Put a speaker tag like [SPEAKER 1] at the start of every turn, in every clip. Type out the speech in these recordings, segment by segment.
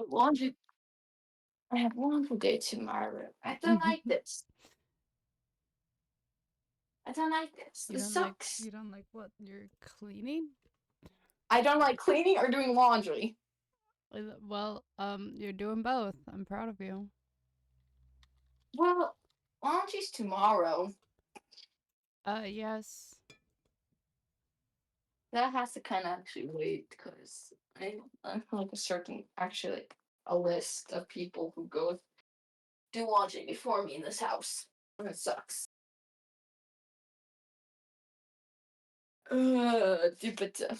[SPEAKER 1] Laundry. I have laundry day tomorrow. I don't like this. I don't like this.
[SPEAKER 2] You
[SPEAKER 1] This
[SPEAKER 2] don't like
[SPEAKER 1] sucks.
[SPEAKER 2] you don't like what you're cleaning?
[SPEAKER 1] I don't like cleaning or doing laundry.
[SPEAKER 2] Well, you're doing both. I'm proud of you.
[SPEAKER 1] Well, laundry's tomorrow.
[SPEAKER 2] Yes.
[SPEAKER 1] That has to kind of actually wait because I have like a certain actually like a list of people who go do laundry before me in this house. And it sucks. Dupita.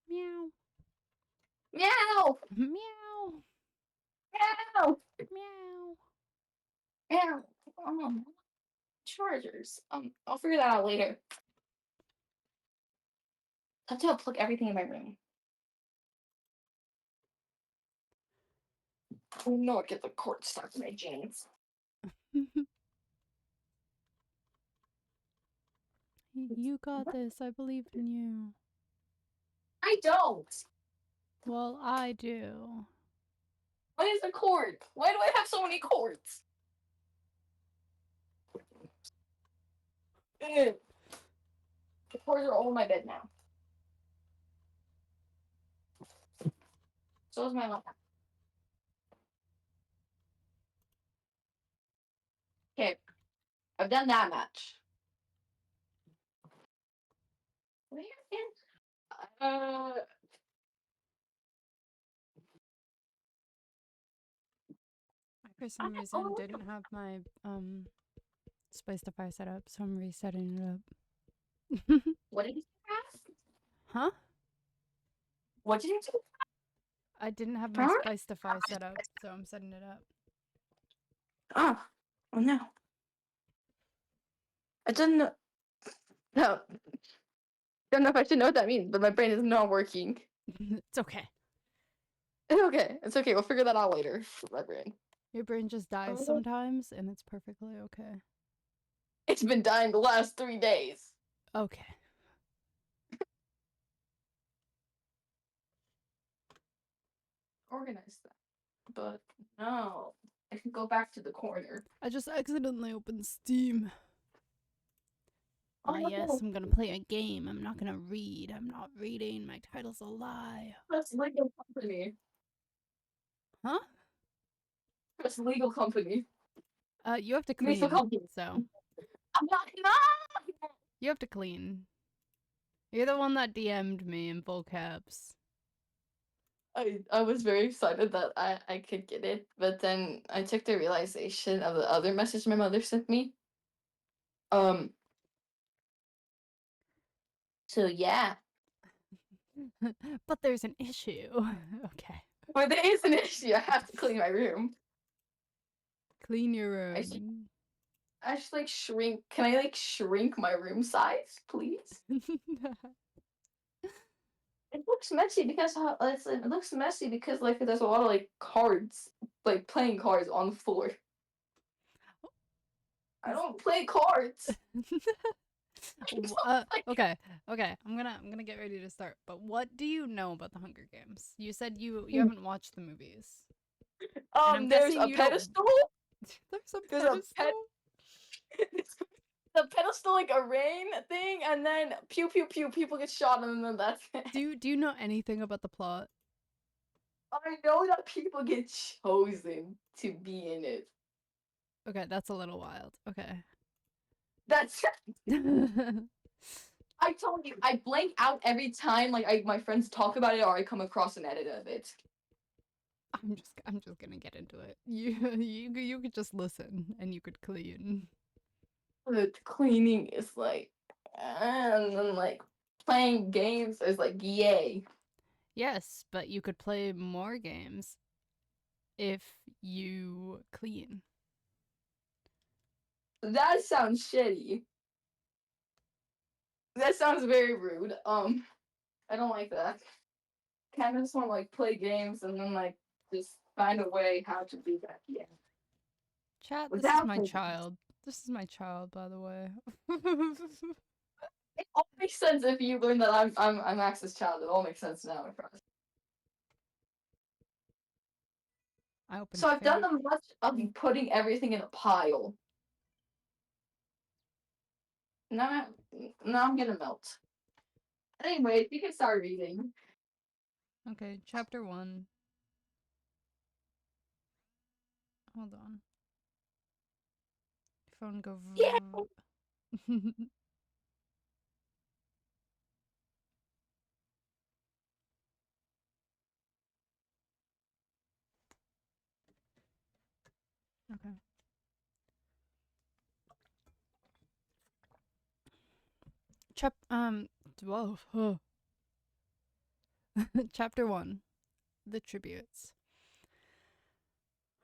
[SPEAKER 2] Meow.
[SPEAKER 1] Meow!
[SPEAKER 2] Meow.
[SPEAKER 1] Meow!
[SPEAKER 2] Meow.
[SPEAKER 1] Meow! Chargers. I'll figure that out later. I have to unplug everything in my room. Oh no, I get the cord stuck in my jeans.
[SPEAKER 2] You got this. I believe in you.
[SPEAKER 1] I don't!
[SPEAKER 2] Well, I do.
[SPEAKER 1] What is a cord? Why do I have so many cords? Ugh. The cords are all in my bed now. So is my laptop. Okay, I've done that much. Where is
[SPEAKER 2] For some reason, didn't have my Spicefy set up, so I'm resetting it up.
[SPEAKER 1] what did you ask?
[SPEAKER 2] Huh?
[SPEAKER 1] What did you say?
[SPEAKER 2] I didn't have my
[SPEAKER 1] Huh?
[SPEAKER 2] Spicefy set up, so I'm setting it up.
[SPEAKER 1] Oh no. I didn't know. No. Don't know if I should know what that means, but my brain is not working.
[SPEAKER 2] It's okay.
[SPEAKER 1] It's okay. It's okay. We'll figure that out later. My brain.
[SPEAKER 2] Your brain just dies sometimes, and it's perfectly okay.
[SPEAKER 1] It's been dying the last 3 days.
[SPEAKER 2] Okay.
[SPEAKER 1] Organize that. But no. I can go back to the corner.
[SPEAKER 2] I just accidentally opened Steam.
[SPEAKER 1] Oh
[SPEAKER 2] Ah,
[SPEAKER 1] no.
[SPEAKER 2] yes, I'm gonna play a game. I'm not gonna read. I'm not reading. My title's a lie.
[SPEAKER 1] That's legal company.
[SPEAKER 2] Huh?
[SPEAKER 1] That's legal company.
[SPEAKER 2] You have to
[SPEAKER 1] Legal
[SPEAKER 2] clean,
[SPEAKER 1] company.
[SPEAKER 2] so.
[SPEAKER 1] I'm not. No!
[SPEAKER 2] You have to clean. You're the one that DM'd me in full caps.
[SPEAKER 1] I was very excited that I could get it, but then I took the realization of the other message my mother sent me. Um. So yeah,
[SPEAKER 2] But there's an issue. Okay.
[SPEAKER 1] but there is an issue. I have to clean my room.
[SPEAKER 2] Clean your
[SPEAKER 1] I should.
[SPEAKER 2] room.
[SPEAKER 1] I should like shrink. Can I like shrink my room size, please? It looks messy because it looks messy because like there's a lot of like cards, like playing cards on the floor. I don't play cards.
[SPEAKER 2] Okay, okay. I'm gonna get ready to start. But what do you know about the Hunger Games? You said you haven't watched the movies, and I'm
[SPEAKER 1] There's
[SPEAKER 2] guessing
[SPEAKER 1] a
[SPEAKER 2] you don't.
[SPEAKER 1] pedestal.
[SPEAKER 2] There's a
[SPEAKER 1] There's a pet.
[SPEAKER 2] pedestal.
[SPEAKER 1] The pedestal like a rain thing, and then pew pew pew, people get shot, and then that's it.
[SPEAKER 2] Do you know anything about the plot?
[SPEAKER 1] I know that people get chosen to be in it.
[SPEAKER 2] Okay, that's a little wild. Okay.
[SPEAKER 1] That's I told you, I blank out every time like my friends talk about it or I come across an edit of it.
[SPEAKER 2] I'm just gonna get into it. You could just listen and you could clean.
[SPEAKER 1] The cleaning is like, and then like playing games is like, yay.
[SPEAKER 2] Yes, but you could play more games if you clean.
[SPEAKER 1] That sounds shitty. That sounds very rude. I don't like that. Kind of just want to like play games and then like just find a way how to do that. Yeah.
[SPEAKER 2] Chat, this is
[SPEAKER 1] Without
[SPEAKER 2] my
[SPEAKER 1] thinking.
[SPEAKER 2] child. This is my child, by the way.
[SPEAKER 1] It all makes sense if you learn that I'm Max's child. It all makes sense now, I promise.
[SPEAKER 2] I opened
[SPEAKER 1] So I've done
[SPEAKER 2] fate.
[SPEAKER 1] the much of putting everything in a pile. Now, now I'm gonna melt. Anyway, we can start reading.
[SPEAKER 2] Okay, chapter 1. Hold on. Phone go.
[SPEAKER 1] Yeah.
[SPEAKER 2] Okay. Whoa. Oh. Chapter 1. The tributes.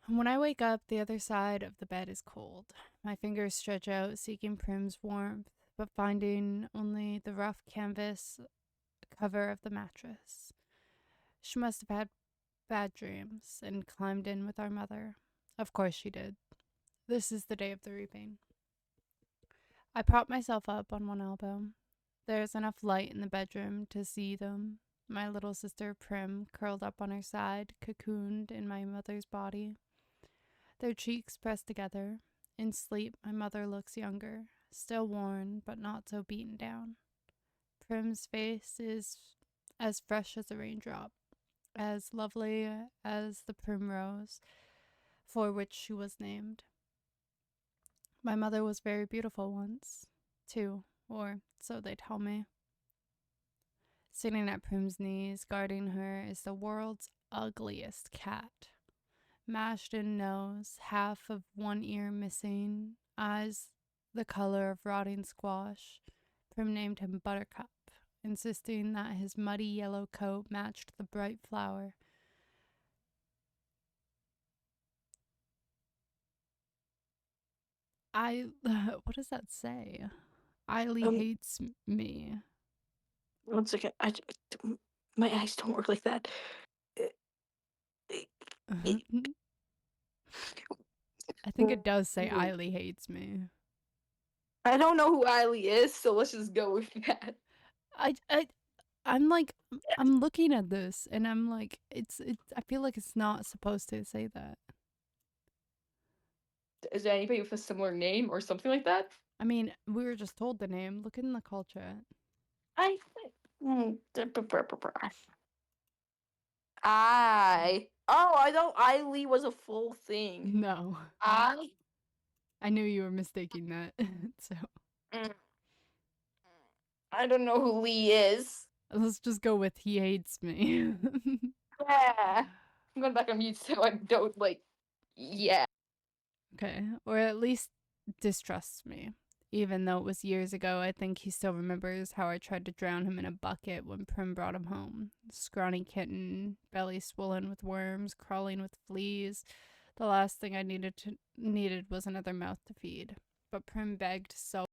[SPEAKER 2] When I wake up, the other side of the bed is cold. My fingers stretch out, seeking Prim's warmth, but finding only the rough canvas cover of the mattress. She must have had bad dreams and climbed in with our mother. Of course she did. This is the day of the reaping. I prop myself up on one elbow. There is enough light in the bedroom to see them. My little sister Prim curled up on her side, cocooned in my mother's body. Their cheeks pressed together. In sleep, my mother looks younger, still worn, but not so beaten down. Prim's face is as fresh as a raindrop, as lovely as the primrose for which she was named. My mother was very beautiful once, too, or so they tell me. Sitting at Prim's knees, guarding her, is the world's ugliest cat. Mashed in nose, half of one ear missing, eyes the color of rotting squash. Prim named him Buttercup, insisting that his muddy yellow coat matched the bright flower. What does that say? Eiley hates me.
[SPEAKER 1] One second. My eyes don't work like that.
[SPEAKER 2] I think it does say Eiley hates me.
[SPEAKER 1] I don't know who Eiley is, so let's just go with that.
[SPEAKER 2] I'm like, I'm looking at this and I'm like, I feel like it's not supposed to say that.
[SPEAKER 1] Is there anybody with a similar name or something like that?
[SPEAKER 2] I mean, we were just told the name. Look in the call chat.
[SPEAKER 1] I thought Eiley was a full thing.
[SPEAKER 2] No. I knew you were mistaking that. So
[SPEAKER 1] I don't know who Lee is.
[SPEAKER 2] let's just go with he hates me.
[SPEAKER 1] Yeah. I'm going back on mute so I don't yeah.
[SPEAKER 2] Okay. Or at least distrusts me. Even though it was years ago, I think he still remembers how I tried to drown him in a bucket when Prim brought him home. Scrawny kitten, belly swollen with worms, crawling with fleas. The last thing I needed was another mouth to feed. But Prim begged so.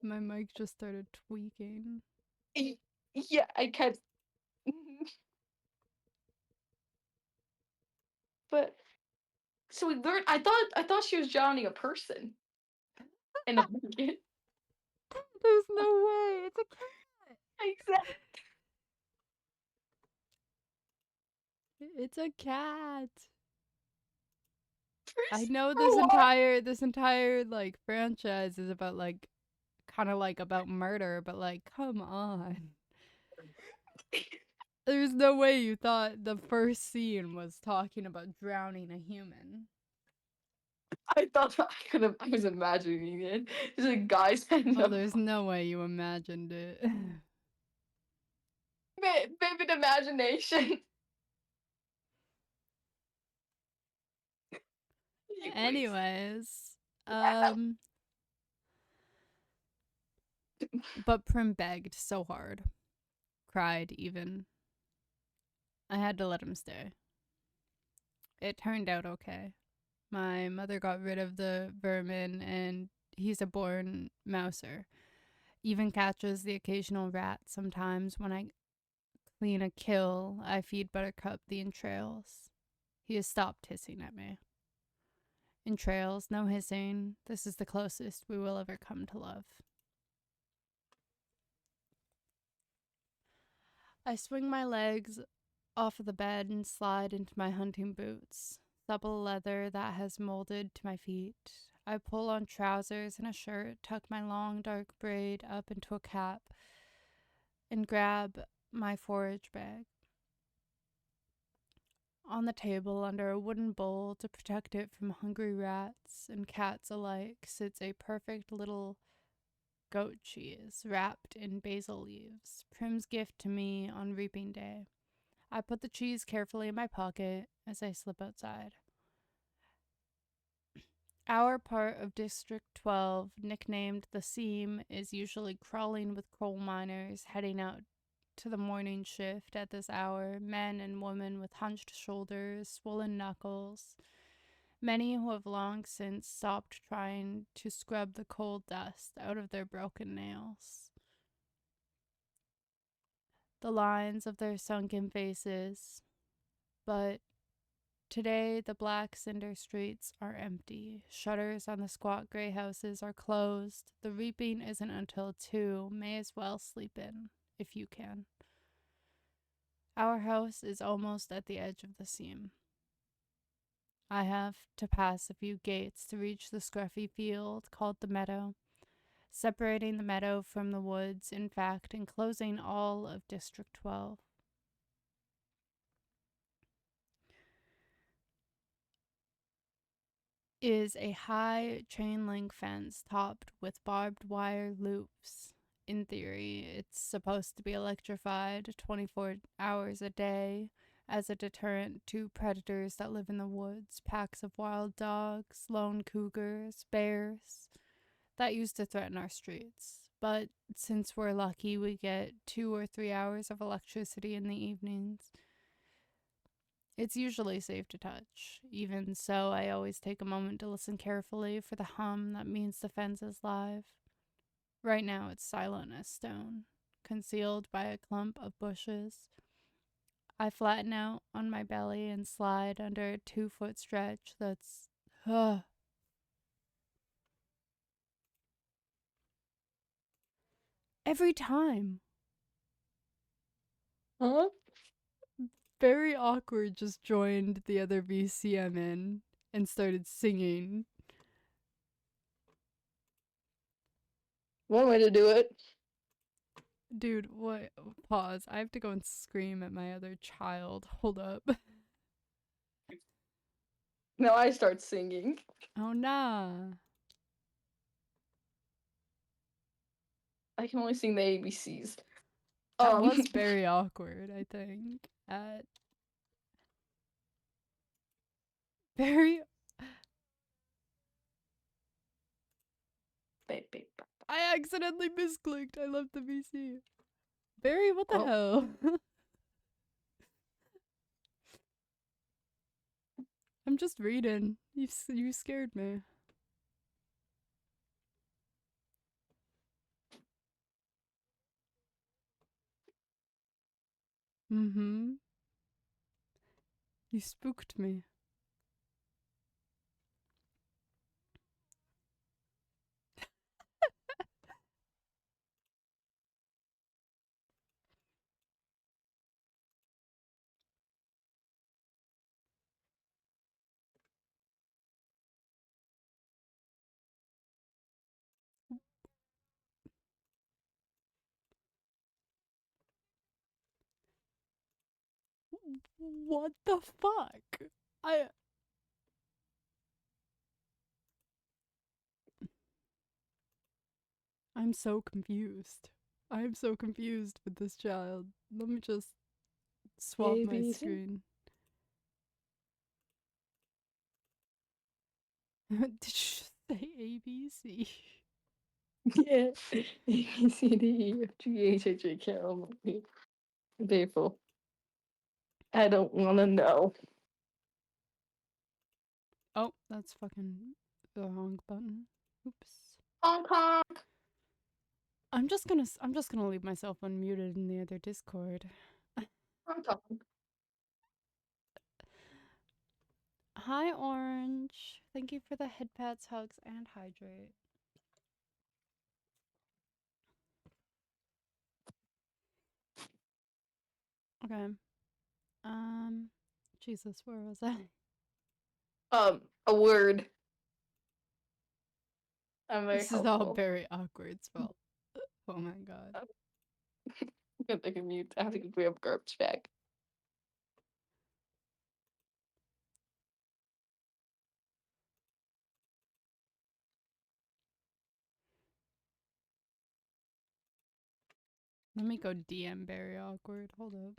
[SPEAKER 2] My mic just started tweaking.
[SPEAKER 1] Yeah, I can't. But so we learned. I thought she was drowning a person in a bucket.
[SPEAKER 2] There's no way. It's a cat.
[SPEAKER 1] Exactly.
[SPEAKER 2] It's a cat. I
[SPEAKER 1] First,
[SPEAKER 2] know
[SPEAKER 1] for
[SPEAKER 2] this entire like franchise is about like kind of like about murder, but like come on. There's no way you thought the first scene was talking about drowning a human.
[SPEAKER 1] I thought I was imagining it. There's a guy standing
[SPEAKER 2] Oh,
[SPEAKER 1] up.
[SPEAKER 2] there's no way you imagined it.
[SPEAKER 1] Vivid imagination.
[SPEAKER 2] Anyways, but Prim begged so hard, cried even. I had to let him stay. It turned out okay. My mother got rid of the vermin, and he's a born mouser. Even catches the occasional rat sometimes. When I clean a kill, I feed Buttercup the entrails. He has stopped hissing at me. Entrails, no hissing. This is the closest we will ever come to love. I swing my legs off of the bed and slide into my hunting boots, supple leather that has molded to my feet. I pull on trousers and a shirt, tuck my long dark braid up into a cap, and grab my forage bag. On the table, under a wooden bowl to protect it from hungry rats and cats alike, sits a perfect little goat cheese wrapped in basil leaves, Prim's gift to me on reaping day. I put the cheese carefully in my pocket as I slip outside. Our part of District 12, nicknamed the Seam, is usually crawling with coal miners heading out to the morning shift at this hour, men and women with hunched shoulders, swollen knuckles, many who have long since stopped trying to scrub the coal dust out of their broken nails. The lines of their sunken faces, but today the black cinder streets are empty. Shutters on the squat gray houses are closed. The reaping isn't until 2. May as well sleep in, if you can. Our house is almost at the edge of the seam. I have to pass a few gates to reach the scruffy field called the meadow, separating the meadow from the woods, in fact, enclosing all of District 12. Is a high chain link fence topped with barbed wire loops. In theory, it's supposed to be electrified 24 hours a day as a deterrent to predators that live in the woods, packs of wild dogs, lone cougars, bears that used to threaten our streets. But since we're lucky, we get 2 or 3 hours of electricity in the evenings. It's usually safe to touch. Even so, I always take a moment to listen carefully for the hum that means the fence is live. Right now, it's silent as stone, concealed by a clump of bushes. I flatten out on my belly and slide under a 2-foot stretch that's every time.
[SPEAKER 1] Huh?
[SPEAKER 2] Very awkward just joined the other VCM in and started singing.
[SPEAKER 1] One way to do it.
[SPEAKER 2] Dude, what? Pause. I have to go and scream at my other child. Hold up.
[SPEAKER 1] Now I start singing.
[SPEAKER 2] Oh, nah.
[SPEAKER 1] I can only sing the ABCs.
[SPEAKER 2] That was very awkward, I think. Very. I accidentally misclicked. I love the VC. Barry, what the hell? I'm just reading. You scared me. Mm-hmm. You spooked me. What the fuck? I'm so confused. I'm so confused with this child. Let me just swap my
[SPEAKER 1] ABC?
[SPEAKER 2] screen. Did you say ABC?
[SPEAKER 1] Yeah. A, B, C, D, E, F, G, H, I, J, K, L, M, N, O, P. Painful. I don't want to know.
[SPEAKER 2] Oh, that's fucking the wrong button. Oops.
[SPEAKER 1] Hong Kong.
[SPEAKER 2] I'm just gonna leave myself unmuted in the other Discord.
[SPEAKER 1] Hong Kong.
[SPEAKER 2] Hi, Orange. Thank you for the head pats, hugs, and hydrate. Okay. Jesus, where was I?
[SPEAKER 1] A word. I'm very
[SPEAKER 2] This is all
[SPEAKER 1] helpful.
[SPEAKER 2] very awkward spell. Oh my god.
[SPEAKER 1] I can mute. I have to give up garbage bag.
[SPEAKER 2] Let me go DM very awkward. Hold up.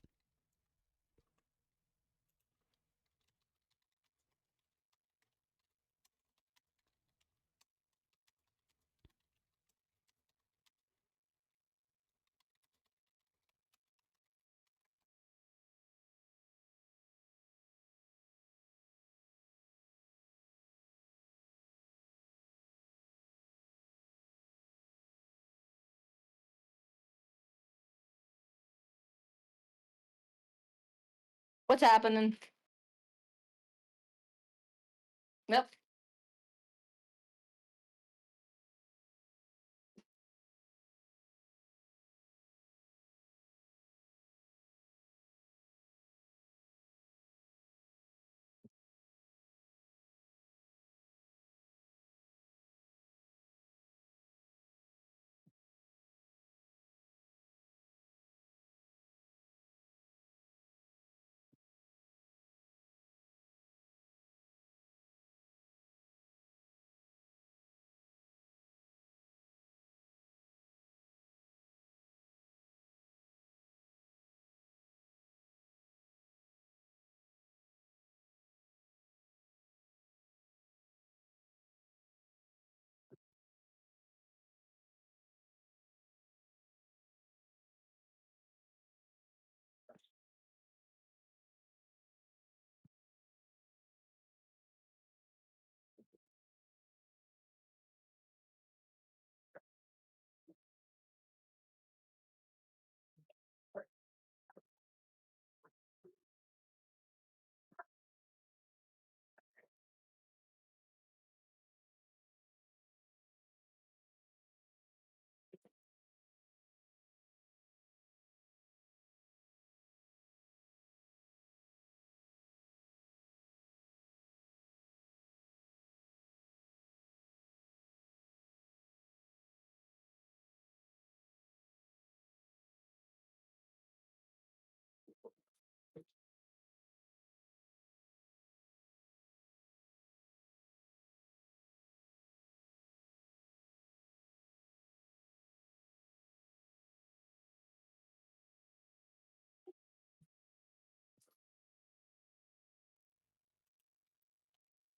[SPEAKER 1] What's happening? Nope.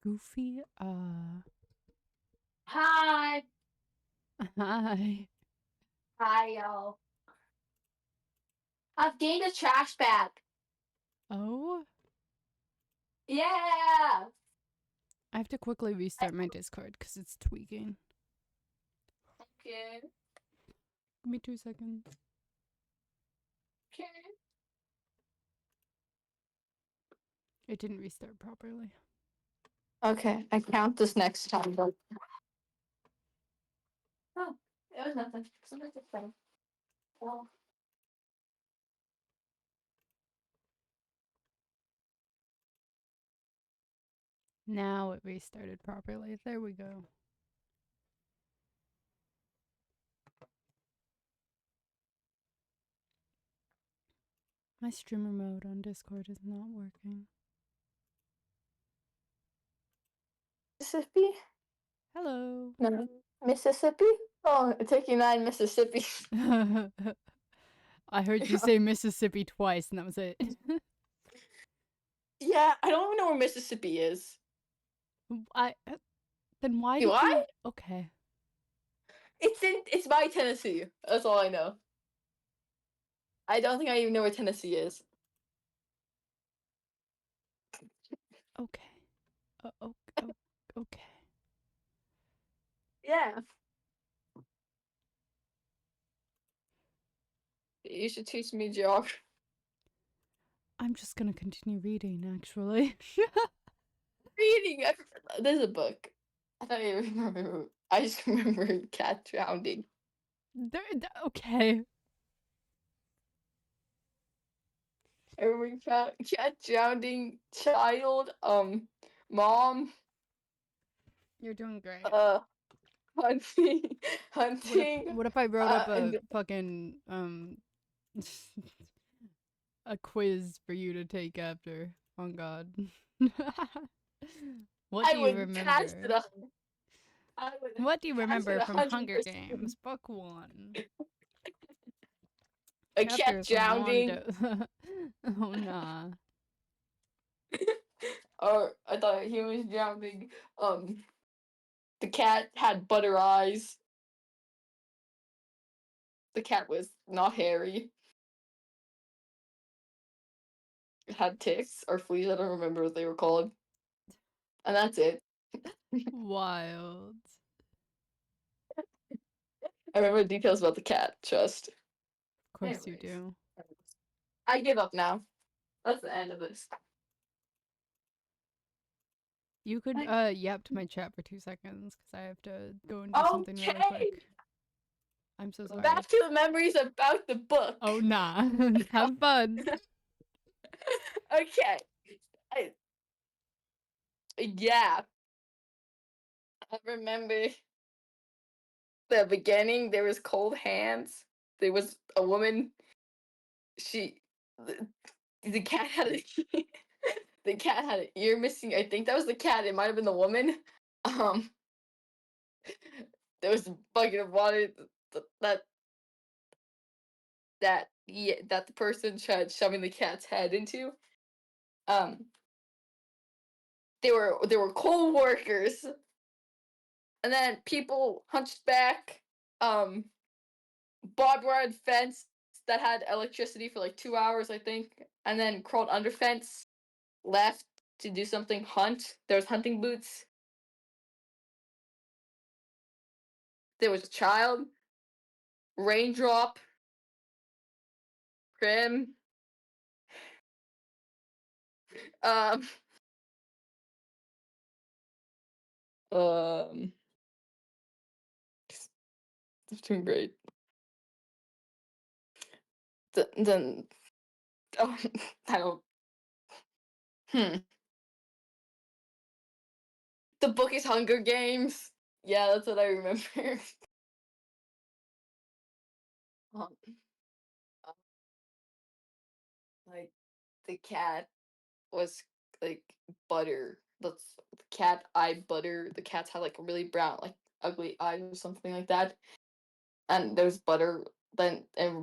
[SPEAKER 2] Goofy,
[SPEAKER 1] Hi.
[SPEAKER 2] hi.
[SPEAKER 1] Hi, y'all. I've gained a trash bag.
[SPEAKER 2] Oh?
[SPEAKER 1] Yeah.
[SPEAKER 2] I have to quickly restart my Discord because it's tweaking.
[SPEAKER 1] Okay.
[SPEAKER 2] Give me 2 seconds.
[SPEAKER 1] Okay.
[SPEAKER 2] It didn't restart properly.
[SPEAKER 1] Okay, I count this next time. But... Oh, it was nothing. Sometimes it's fine. Well,
[SPEAKER 2] Now it restarted properly. There we go. My streamer mode on Discord is not working.
[SPEAKER 1] Mississippi?
[SPEAKER 2] Hello.
[SPEAKER 1] No. Mississippi? Oh, it's taking 9 Mississippi.
[SPEAKER 2] I heard you say Mississippi twice, and that was it.
[SPEAKER 1] Yeah, I don't even know where Mississippi is.
[SPEAKER 2] Then why
[SPEAKER 1] Do
[SPEAKER 2] did
[SPEAKER 1] I?
[SPEAKER 2] you? Okay.
[SPEAKER 1] It's by Tennessee. That's all I know. I don't think I even know where Tennessee is.
[SPEAKER 2] Okay. Okay.
[SPEAKER 1] Yeah. You should teach me geography.
[SPEAKER 2] I'm just gonna continue reading, actually.
[SPEAKER 1] Reading. There's a book. I don't even remember. I just remember cat drowning.
[SPEAKER 2] Okay.
[SPEAKER 1] I remember cat drowning, child, mom,
[SPEAKER 2] You're doing great.
[SPEAKER 1] hunting,
[SPEAKER 2] What if
[SPEAKER 1] hunting,
[SPEAKER 2] what if I wrote up a
[SPEAKER 1] and
[SPEAKER 2] fucking a quiz for you to take after? Oh God. What
[SPEAKER 1] I
[SPEAKER 2] do you
[SPEAKER 1] would pass
[SPEAKER 2] remember?
[SPEAKER 1] it up. I would
[SPEAKER 2] What do you
[SPEAKER 1] pass it
[SPEAKER 2] remember from Hunger
[SPEAKER 1] 100%.
[SPEAKER 2] Games, Book 1?
[SPEAKER 1] A cat
[SPEAKER 2] Chapters
[SPEAKER 1] drowning.
[SPEAKER 2] Londo. Oh nah.
[SPEAKER 1] Or I thought he was drowning. The cat had butter eyes. The cat was not hairy. It had ticks or fleas. I don't remember what they were called. And that's it.
[SPEAKER 2] Wild.
[SPEAKER 1] I remember the details about the cat. Just.
[SPEAKER 2] Of course you
[SPEAKER 1] Anyways,
[SPEAKER 2] do.
[SPEAKER 1] I give up now. That's the end of this.
[SPEAKER 2] You could
[SPEAKER 1] I-
[SPEAKER 2] yap to my chat for 2 seconds because I have to go and do something really
[SPEAKER 1] Okay.
[SPEAKER 2] quick. I'm so sorry.
[SPEAKER 1] Back to the memories about the book.
[SPEAKER 2] Oh nah. Have fun.
[SPEAKER 1] Okay. I, yeah. I remember the beginning. There was cold hands. There was a woman. She, the cat had a, the cat had an ear missing. I think that was the cat. It might have been the woman. Um, there was a bucket of water that the person tried shoving the cat's head into. Um, there were coal workers, and then people hunched back. Barbed wire fence that had electricity for like 2 hours, I think, and then crawled under fence, left to do something. Hunt. There was hunting boots. There was a child. Raindrop. Prim. Um. Um. It's doing great. Then. Oh, I don't. Hmm. The book is Hunger Games. Yeah, that's what I remember. um, like the cat was like butter. That's the cat eye butter. The cats had like really brown, like ugly eyes or something like that. And there's butter. Then it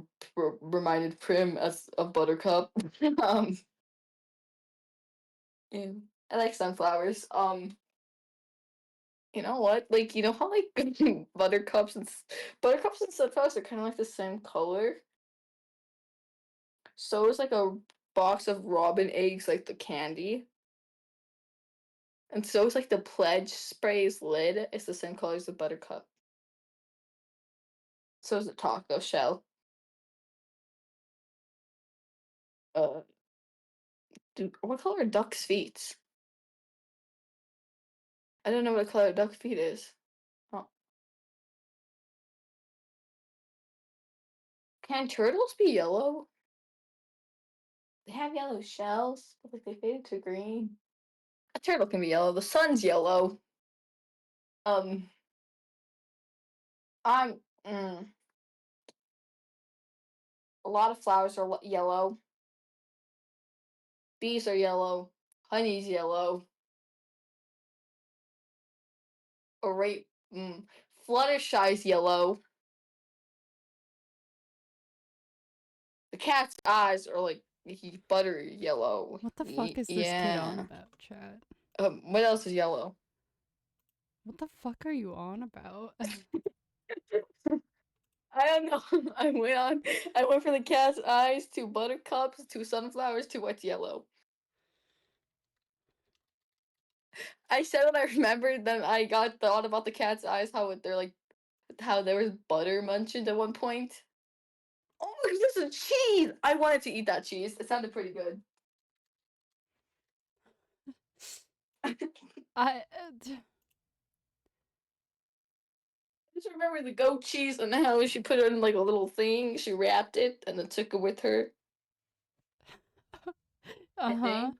[SPEAKER 1] reminded Prim as of Buttercup. um, yeah, I like sunflowers. You know what? Like you know how like buttercups and sunflowers are kind of like the same color. So is like a box of robin eggs, like the candy. And so is like the pledge spray's lid. It's the same color as the buttercup. So is the taco shell. Uh, what color are duck's feet? I don't know what color a duck feet is. Oh. Can turtles be yellow? They have yellow shells, but like they faded to green. A turtle can be yellow. The sun's yellow. Um, I'm. A lot of flowers are yellow. Bees are yellow. Honey's yellow. Or right. Fluttershy's yellow. The cat's eyes are like buttery yellow.
[SPEAKER 2] What the fuck is this kid on
[SPEAKER 1] Yeah.
[SPEAKER 2] about, chat?
[SPEAKER 1] What else is yellow?
[SPEAKER 2] What the fuck are you on about?
[SPEAKER 1] I don't know. I went from the cat's eyes to buttercups to sunflowers to what's yellow. I said what I remembered, then I got thought about the cat's eyes, they're like how there was butter mentioned at one point. Oh my goodness, this is cheese! I wanted to eat that cheese. It sounded pretty good.
[SPEAKER 2] I
[SPEAKER 1] Just remember the goat cheese and how she put it in like a little thing. She wrapped it and then took it with her. I
[SPEAKER 2] uh-huh.
[SPEAKER 1] think.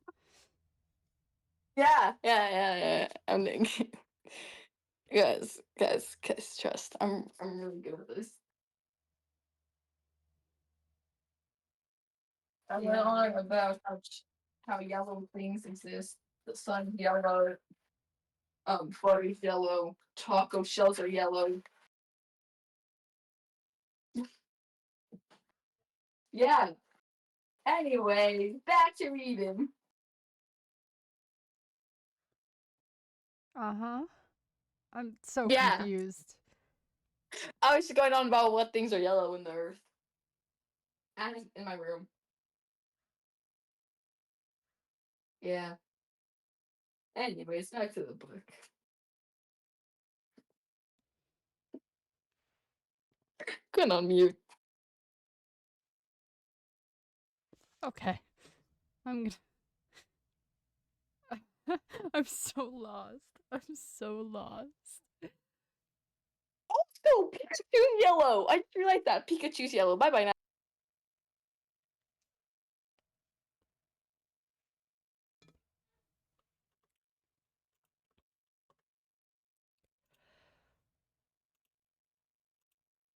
[SPEAKER 1] Yeah. I'm thinking. Guys, trust. I'm really good at this. I went on about how yellow things exist. The sun's yellow. Furry's yellow. Taco shells are yellow. Yeah. Anyway, back to reading.
[SPEAKER 2] Uh-huh. I'm so
[SPEAKER 1] Yeah,
[SPEAKER 2] confused.
[SPEAKER 1] I was just going on about what things are yellow in the earth and in my room. Yeah. Anyways, back to the book. Going on mute.
[SPEAKER 2] Okay. I'm gonna I'm so lost. I'm so lost.
[SPEAKER 1] Oh, Pikachu's yellow. I just realized that Pikachu's yellow. Bye bye now.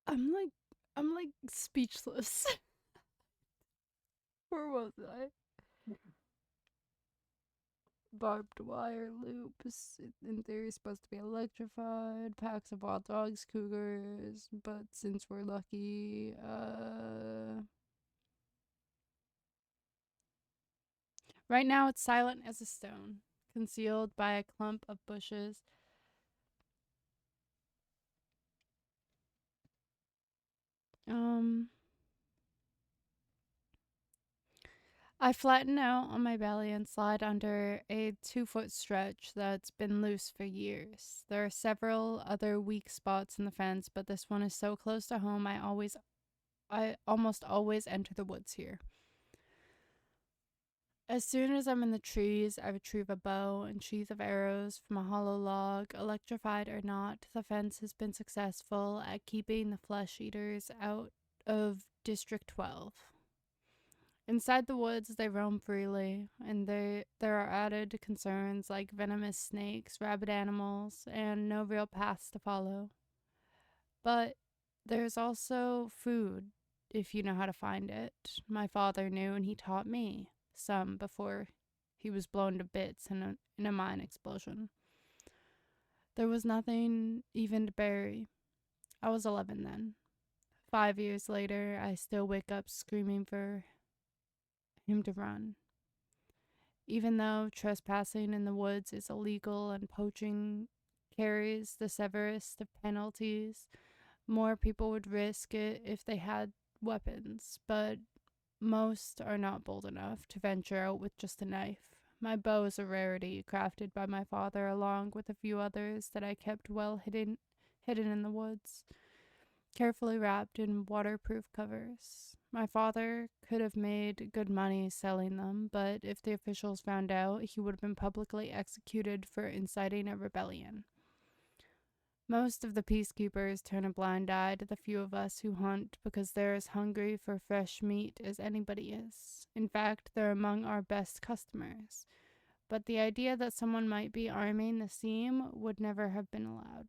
[SPEAKER 2] I'm like I'm like speechless. Where was I? Barbed wire loops. In theory, supposed to be electrified. Packs of wild dogs, cougars. But since we're lucky, right now it's silent as a stone, concealed by a clump of bushes. I flatten out on my belly and slide under a 2-foot stretch that's been loose for years. There are several other weak spots in the fence, but this one is so close to home I almost always enter the woods here. As soon as I'm in the trees, I retrieve a bow and sheath of arrows from a hollow log. Electrified or not, the fence has been successful at keeping the flesh eaters out of District 12. Inside the woods, they roam freely, and there are added concerns like venomous snakes, rabid animals, and no real paths to follow. But there's also food, if you know how to find it. My father knew, and he taught me some before he was blown to bits in a mine explosion. There was nothing even to bury. I was 11 then. 5 years later, I still wake up screaming for him to run. Even though trespassing in the woods is illegal and poaching carries the severest of penalties, more people would risk it if they had weapons, but most are not bold enough to venture out with just a knife. My bow is a rarity, crafted by my father along with a few others that I kept well hidden in the woods, carefully wrapped in waterproof covers. My father could have made good money selling them, but if the officials found out, he would have been publicly executed for inciting a rebellion. Most of the peacekeepers turn a blind eye to the few of us who hunt because they're as hungry for fresh meat as anybody is. In fact, they're among our best customers. But the idea that someone might be arming the seam would never have been allowed.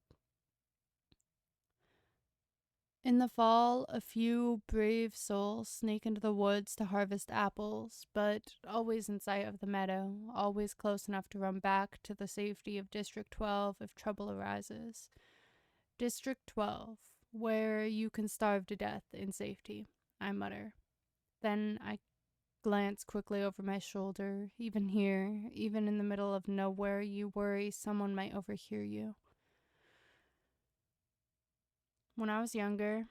[SPEAKER 2] In the fall, a few brave souls sneak into the woods to harvest apples, but always in sight of the meadow, always close enough to run back to the safety of District 12 if trouble arises. District 12, where you can starve to death in safety, I mutter. Then I glance quickly over my shoulder. Even here, even in the middle of nowhere, you worry someone might overhear you. When I was younger,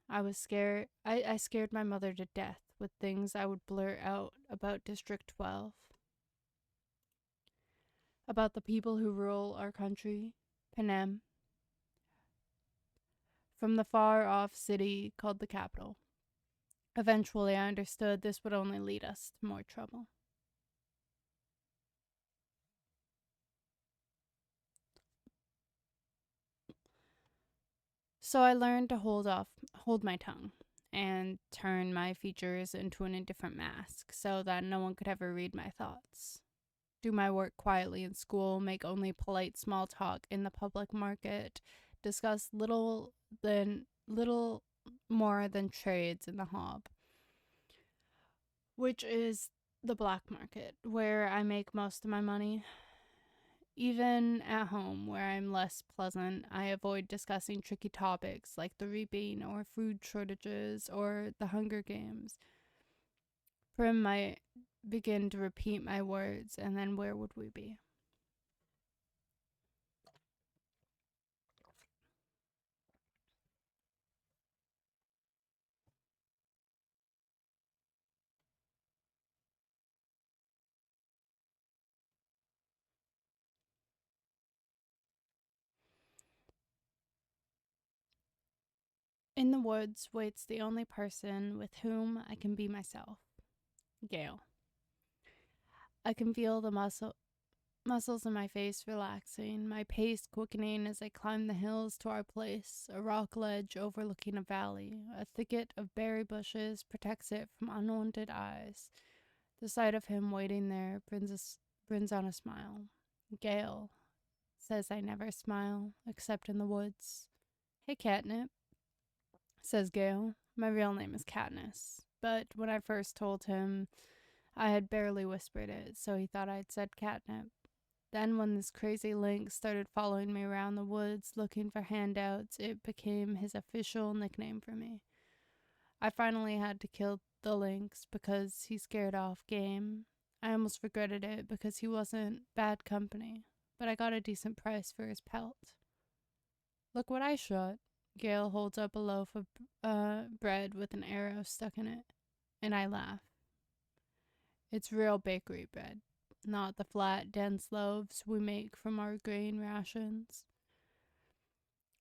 [SPEAKER 2] I was scared. I scared my mother to death with things I would blurt out about District 12. about the people who rule our country, Panem, from the far off city called the capital. Eventually, I understood this would only lead us to more trouble. So I learned to hold my tongue, and turn my features into an indifferent mask so that no one could ever read my thoughts. Do my work quietly in school, make only polite small talk in the public market, discuss little more than trades in the hob, which is the black market, where I make most of my money. Even at home, where I'm less pleasant, I avoid discussing tricky topics like the reaping or food shortages or the Hunger Games. Prim might begin to repeat my words, and then where would we be? In the woods waits the only person with whom I can be myself, Gale. I can feel the muscles in my face relaxing, my pace quickening as I climb the hills to our place, a rock ledge overlooking a valley. A thicket of berry bushes protects it from unwanted eyes. The sight of him waiting there brings on a smile. Gale says I never smile, except in the woods. Hey, Catnip, says Gale. My real name is Katniss, but when I first told him, I had barely whispered it, so he thought I'd said catnip. Then, when this crazy lynx started following me around the woods looking for handouts, it became his official nickname for me. I finally had to kill the lynx because he scared off game. I almost regretted it because he wasn't bad company, but I got a decent price for his pelt. Look what I shot. Gale holds up a loaf of bread with an arrow stuck in it, and I laugh. It's real bakery bread, not the flat, dense loaves we make from our grain rations.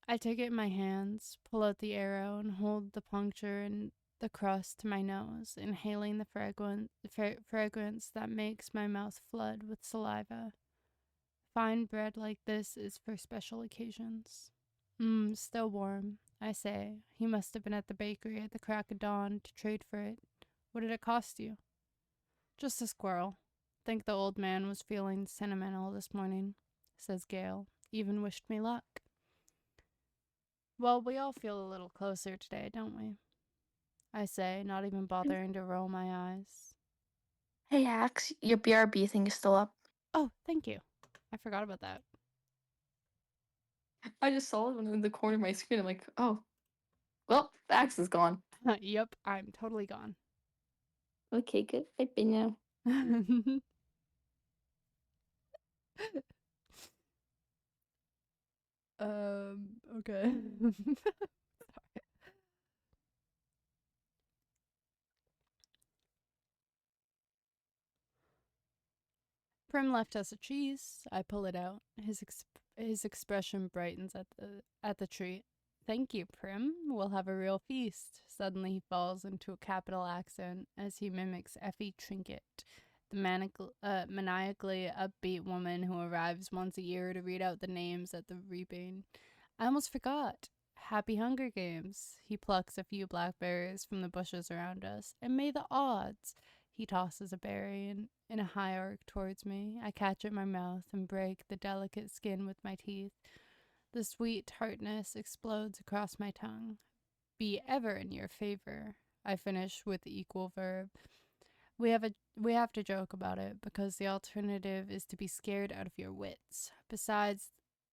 [SPEAKER 2] I take it in my hands, pull out the arrow, and hold the puncture in the crust to my nose, inhaling the fragrance that makes my mouth flood with saliva. Fine bread like this is for special occasions. Still warm, I say. He must have been at the bakery at the crack of dawn to trade for it. What did it cost you? Just a squirrel. Think the old man was feeling sentimental this morning, says Gale. Even wished me luck. Well, we all feel a little closer today, don't we? I say, not even bothering to roll my eyes.
[SPEAKER 1] Hey, Axe, your BRB thing is still up.
[SPEAKER 2] Oh, thank you. I forgot about that.
[SPEAKER 1] I just saw it in the corner of my screen. I'm like, oh, well, the axe is gone.
[SPEAKER 2] Yep, I'm totally gone.
[SPEAKER 1] Okay, good. I've been now.
[SPEAKER 2] Okay. Prim left us a cheese. I pull it out. His expression brightens at the treat. Thank you, Prim. We'll have a real feast. Suddenly he falls into a capital accent as he mimics Effie Trinket, the maniacally upbeat woman who arrives once a year to read out the names at the reaping. I almost forgot. Happy Hunger Games. He plucks a few blackberries from the bushes around us. And may the odds. He tosses a berry in a high arc towards me. I catch it in my mouth and break the delicate skin with my teeth. The sweet tartness explodes across my tongue. Be ever in your favor. I finish with the equal verb. We have to joke about it because the alternative is to be scared out of your wits. Besides,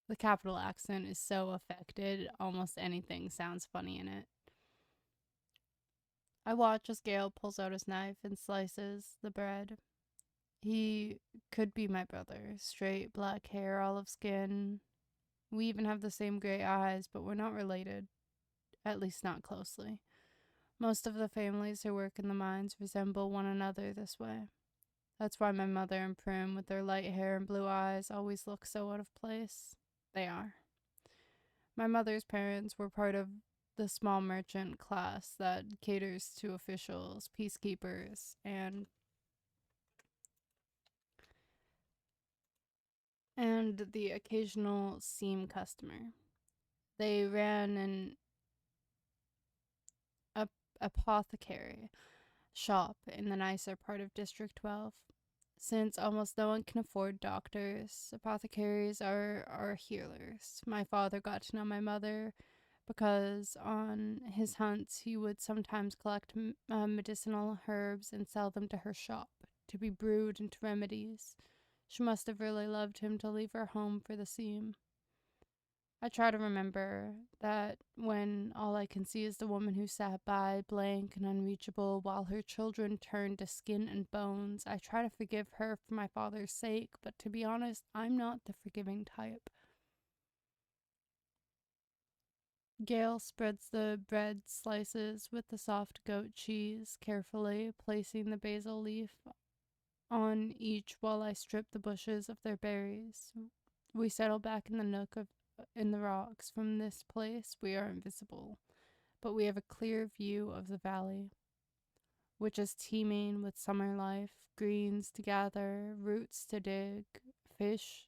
[SPEAKER 2] the capital accent is so affected, almost anything sounds funny in it. I watch as Gale pulls out his knife and slices the bread. He could be my brother. Straight black hair, olive skin. We even have the same gray eyes, but we're not related. At least not closely. Most of the families who work in the mines resemble one another this way. That's why my mother and Prim, with their light hair and blue eyes, always look so out of place. They are. My mother's parents were part of the small merchant class that caters to officials, peacekeepers, and the occasional seam customer. They ran an apothecary shop in the nicer part of District 12. Since almost no one can afford doctors, apothecaries are healers. My father got to know my mother because on his hunts he would sometimes collect medicinal herbs and sell them to her shop to be brewed into remedies. She must have really loved him to leave her home for the seam. I try to remember that when all I can see is the woman who sat by, blank and unreachable, while her children turned to skin and bones. I try to forgive her for my father's sake, but to be honest, I'm not the forgiving type. Gail spreads the bread slices with the soft goat cheese, carefully placing the basil leaf on each while I strip the bushes of their berries. We settle back in the nook in the rocks. From this place, we are invisible, but we have a clear view of the valley, which is teeming with summer life, greens to gather, roots to dig, fish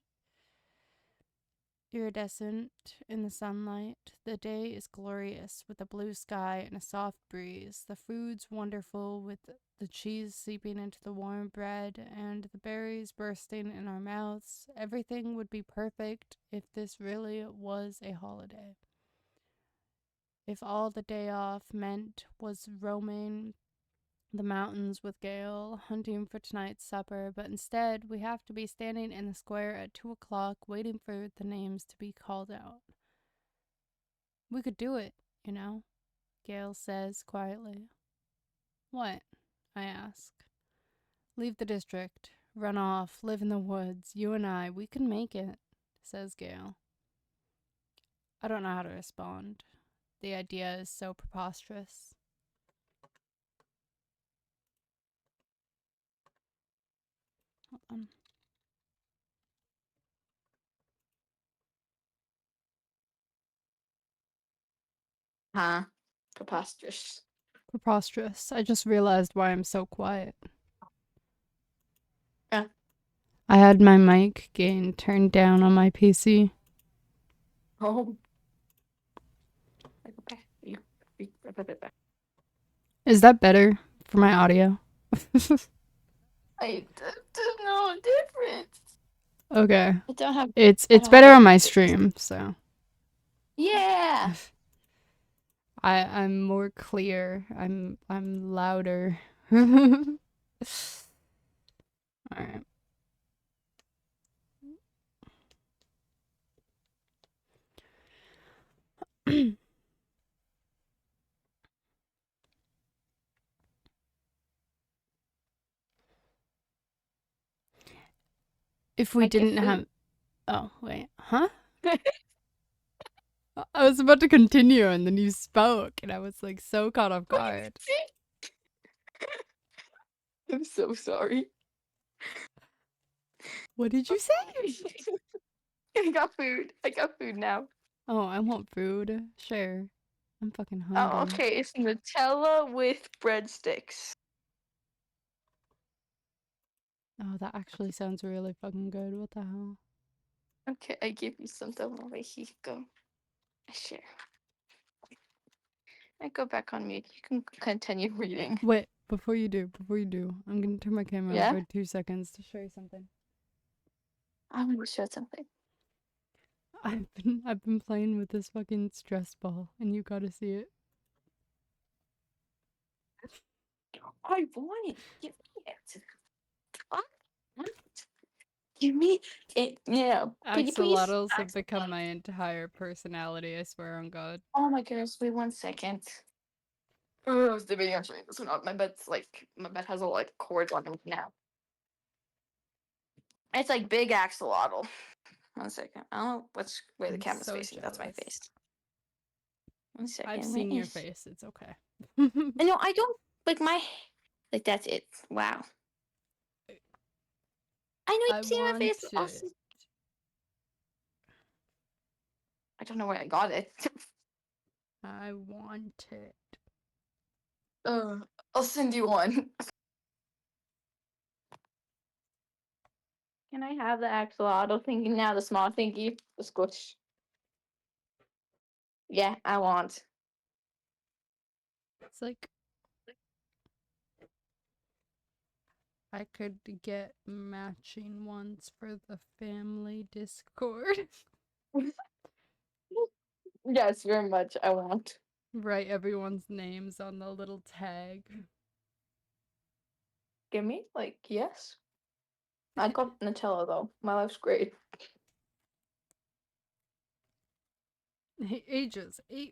[SPEAKER 2] iridescent in the sunlight. The day is glorious with a blue sky and a soft breeze. The food's wonderful with the cheese seeping into the warm bread and the berries bursting in our mouths. Everything would be perfect if this really was a holiday. If all the day off meant was roaming the mountains with Gail, hunting for tonight's supper, but instead we have to be standing in the square at 2 o'clock waiting for the names to be called out. We could do it, you know, Gail says quietly. What? I ask. Leave the district, run off, live in the woods, you and I, we can make it, says Gail. I don't know how to respond. The idea is so preposterous. Hold on.
[SPEAKER 1] Huh? Preposterous.
[SPEAKER 2] Preposterous. I just realized why I'm so quiet.
[SPEAKER 1] Yeah.
[SPEAKER 2] I had my mic gain turned down on my PC.
[SPEAKER 1] Oh.
[SPEAKER 2] Is that better for my audio?
[SPEAKER 1] I don't know difference.
[SPEAKER 2] Okay.
[SPEAKER 1] I don't have.
[SPEAKER 2] It's
[SPEAKER 1] don't have
[SPEAKER 2] better
[SPEAKER 1] it.
[SPEAKER 2] on my stream, so
[SPEAKER 1] Yeah.
[SPEAKER 2] I'm more clear. I'm louder. All right. If we
[SPEAKER 1] I get
[SPEAKER 2] didn't
[SPEAKER 1] food.
[SPEAKER 2] have Oh, wait. Huh? I was about to continue and then you spoke and I was like so caught off guard.
[SPEAKER 1] I'm so sorry.
[SPEAKER 2] What did you say?
[SPEAKER 1] I got food. I got food now.
[SPEAKER 2] Oh, I want food. Sure. I'm fucking hungry.
[SPEAKER 1] Oh, okay. It's Nutella with breadsticks.
[SPEAKER 2] Oh, that actually sounds really fucking good. What the hell?
[SPEAKER 1] Okay, I give you something. Here you go. I share. I go back on mute. You can continue reading.
[SPEAKER 2] Wait, before you do, I'm gonna turn my camera
[SPEAKER 1] Yeah?
[SPEAKER 2] on for 2 seconds to show you something.
[SPEAKER 1] I want to show something.
[SPEAKER 2] I've been playing with this fucking stress ball, and you gotta see it.
[SPEAKER 1] I want it. Give me it. Give me it. Yeah. Can you please?
[SPEAKER 2] Axolotls have become my entire personality. I swear on God.
[SPEAKER 1] Oh my goodness. Wait 1 second. Oh, I was debating on showing this one out. My bed's like, my bed has a like cords on it now. It's like big axolotl. 1 second. Oh, which way the
[SPEAKER 2] I'm
[SPEAKER 1] camera's
[SPEAKER 2] so
[SPEAKER 1] facing? That's my
[SPEAKER 2] jealous.
[SPEAKER 1] face. 1 second.
[SPEAKER 2] I've
[SPEAKER 1] where
[SPEAKER 2] seen your
[SPEAKER 1] is-
[SPEAKER 2] face. It's okay.
[SPEAKER 1] No, I don't like my. Like that's it. Wow. I know
[SPEAKER 2] I
[SPEAKER 1] you've seen my
[SPEAKER 2] want
[SPEAKER 1] face.
[SPEAKER 2] it.
[SPEAKER 1] Awesome. I don't know where I got it.
[SPEAKER 2] I want it.
[SPEAKER 1] I'll send you one. Can I have the axolotl thingy now? The small thingy, the squish. Yeah, I want.
[SPEAKER 2] It's like I could get matching ones for the family Discord.
[SPEAKER 1] Yes, very much. I want.
[SPEAKER 2] Write everyone's names on the little tag.
[SPEAKER 1] Give me like yes. I got Nutella though. My life's great.
[SPEAKER 2] Ages 8+,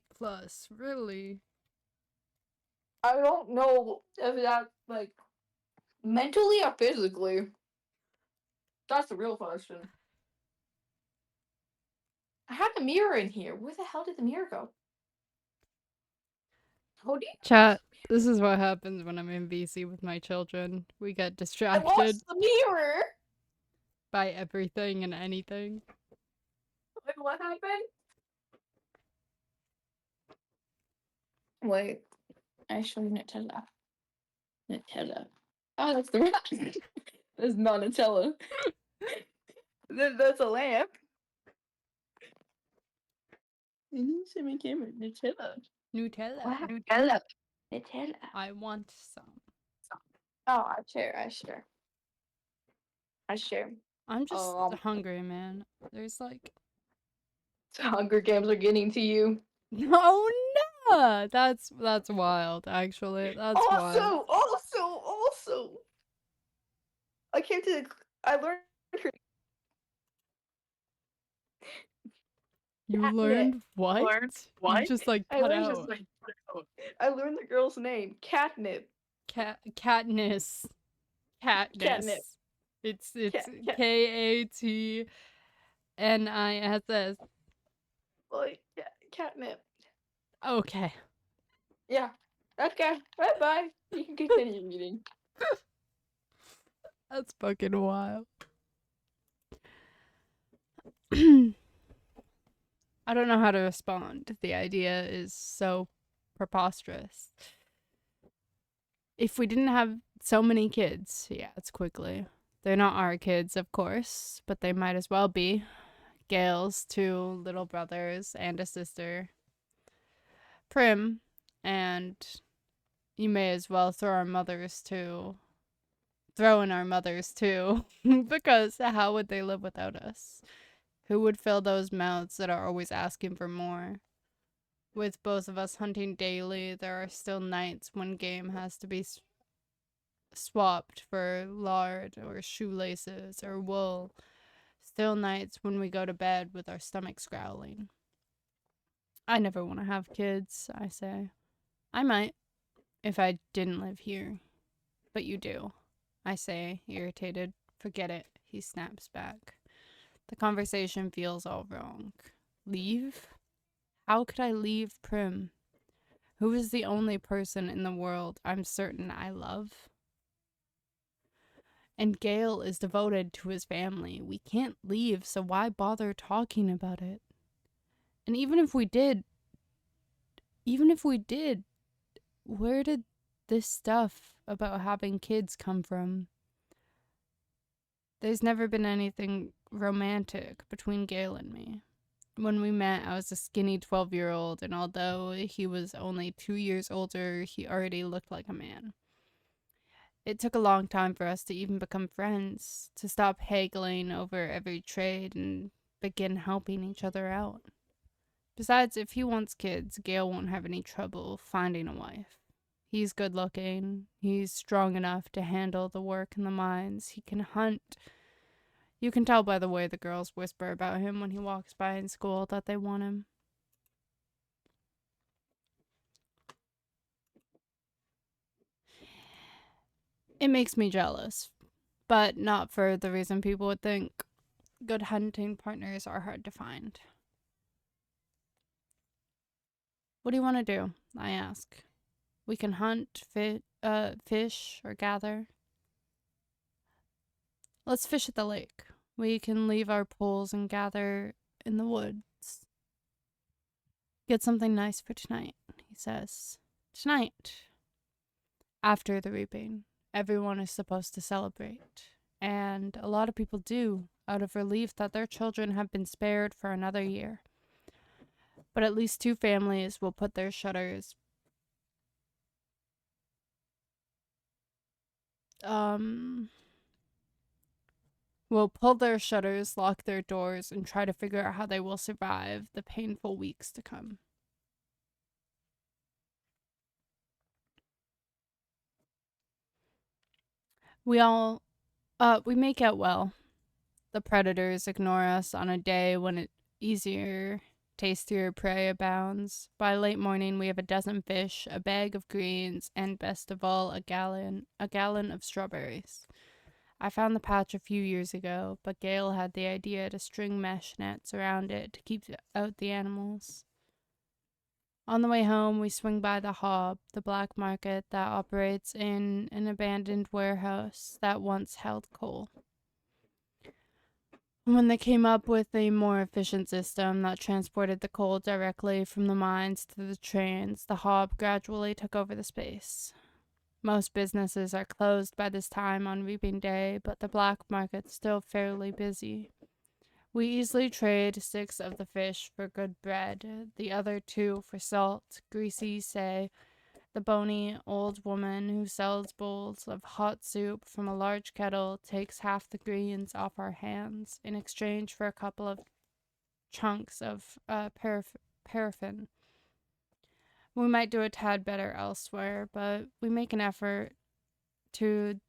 [SPEAKER 2] really?
[SPEAKER 1] I don't know if that's like mentally or physically. That's the real question. I had a mirror in here. Where the hell did the mirror go? Hold it.
[SPEAKER 2] Chat, this is what happens when I'm in VC with my children. We get
[SPEAKER 1] I
[SPEAKER 2] distracted
[SPEAKER 1] lost the mirror.
[SPEAKER 2] by everything and anything.
[SPEAKER 1] Wait, what happened? Wait, I show you Nutella. Nutella. Oh, that's the right. That's not Nutella. That's a lamp. You need to make him Nutella.
[SPEAKER 2] Nutella.
[SPEAKER 1] What? Nutella. Nutella.
[SPEAKER 2] I want some.
[SPEAKER 1] Oh, I share. I share. I share.
[SPEAKER 2] I'm just hungry, man. There's like
[SPEAKER 1] Hunger Games are getting to you.
[SPEAKER 2] no. That's wild, actually. That's wild.
[SPEAKER 1] Also. I came to. I learned.
[SPEAKER 2] You
[SPEAKER 1] Catnip.
[SPEAKER 2] learned what?
[SPEAKER 1] Learned
[SPEAKER 2] You
[SPEAKER 1] what?
[SPEAKER 2] just like
[SPEAKER 1] I
[SPEAKER 2] cut
[SPEAKER 1] learned
[SPEAKER 2] out.
[SPEAKER 1] I learned the girl's name. Catnip.
[SPEAKER 2] Katniss. Katniss.
[SPEAKER 1] Catnip.
[SPEAKER 2] It's
[SPEAKER 1] Cat.
[SPEAKER 2] Katniss.
[SPEAKER 1] Like catnip.
[SPEAKER 2] Okay.
[SPEAKER 1] Yeah. Okay. Bye. You can continue reading.
[SPEAKER 2] That's fucking wild. I don't know how to respond. The idea is so preposterous. If we didn't have so many kids, yeah, it's quickly. They're not our kids, of course, but they might as well be. Gail's 2 little brothers and a sister, Prim, and you may as well throw in our mothers too, because how would they live without us? Who would fill those mouths that are always asking for more? With both of us hunting daily, there are still nights when game has to be swapped for lard or shoelaces or wool. Still nights when we go to bed with our stomachs growling. I never want to have kids, I say. I might, if I didn't live here. But you do, I say, irritated. Forget it, he snaps back. The conversation feels all wrong. Leave? How could I leave Prim? Who is the only person in the world I'm certain I love? And Gale is devoted to his family. We can't leave, so why bother talking about it? And even if we did, where did this stuff about having kids come from? There's never been anything romantic between Gale and me. When we met, I was a skinny 12-year-old, and although he was only 2 years older, he already looked like a man. It took a long time for us to even become friends, to stop haggling over every trade and begin helping each other out. Besides, if he wants kids, Gale won't have any trouble finding a wife. He's good looking, he's strong enough to handle the work in the mines, he can hunt. You can tell by the way the girls whisper about him when he walks by in school that they want him. It makes me jealous, but not for the reason people would think. Good hunting partners are hard to find. What do you want to do? I ask. We can hunt, fish, or gather. Let's fish at the lake. We can leave our poles and gather in the woods. Get something nice for tonight, he says. Tonight, after the reaping, everyone is supposed to celebrate. And a lot of people do, out of relief that their children have been spared for another year. But at least 2 families will put their shutters will pull their shutters, lock their doors, and try to figure out how they will survive the painful weeks to come. We make out well. The predators ignore us on a day when easier, tastier prey abounds. By late morning, we have a dozen fish, a bag of greens, and best of all, a gallon of strawberries. I found the patch a few years ago, but Gail had the idea to string mesh nets around it to keep out the animals. On the way home, we swing by the Hob, the black market that operates in an abandoned warehouse that once held coal. When they came up with a more efficient system that transported the coal directly from the mines to the trains, the Hob gradually took over the space. Most businesses are closed by this time on reaping day, but the black market's still fairly busy. We easily trade 6 of the fish for good bread, the other 2 for salt. Greasy say, the bony old woman who sells bowls of hot soup from a large kettle takes half the greens off our hands in exchange for a couple of chunks of paraffin. We might do a tad better elsewhere, but we make an effort to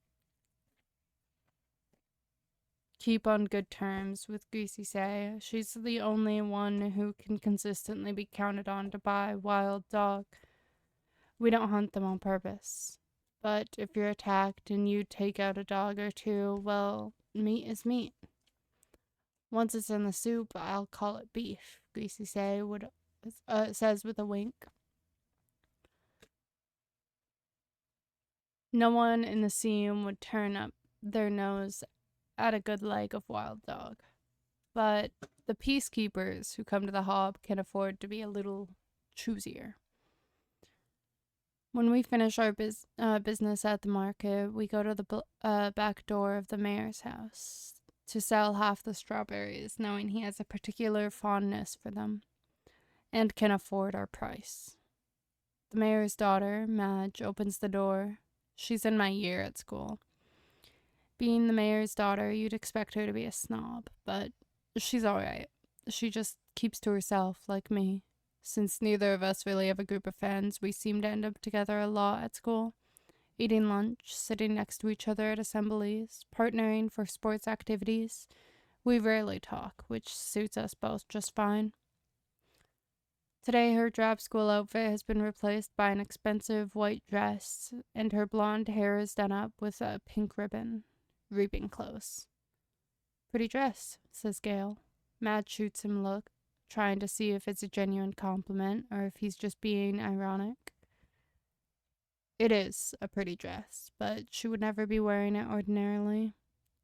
[SPEAKER 2] keep on good terms with Greasy Say. She's the only one who can consistently be counted on to buy wild dog. We don't hunt them on purpose. But if you're attacked and you take out a dog or 2, well, meat is meat. Once it's in the soup, I'll call it beef, Greasy Say says with a wink. No one in the seam would turn up their nose at a good leg of wild dog. But the peacekeepers who come to the Hob can afford to be a little choosier. When we finish our business at the market, we go to the back door of the mayor's house to sell half the strawberries, knowing he has a particular fondness for them and can afford our price. The mayor's daughter, Madge, opens the door. She's in my year at school. Being the mayor's daughter, you'd expect her to be a snob, but she's alright. She just keeps to herself, like me. Since neither of us really have a group of friends, we seem to end up together a lot at school. Eating lunch, sitting next to each other at assemblies, partnering for sports activities. We rarely talk, which suits us both just fine. Today, her drab school outfit has been replaced by an expensive white dress, and her blonde hair is done up with a pink ribbon. Reaping clothes. Pretty dress, says Gail. Matt shoots him a look, trying to see if it's a genuine compliment or if he's just being ironic. It is a pretty dress, but she would never be wearing it ordinarily.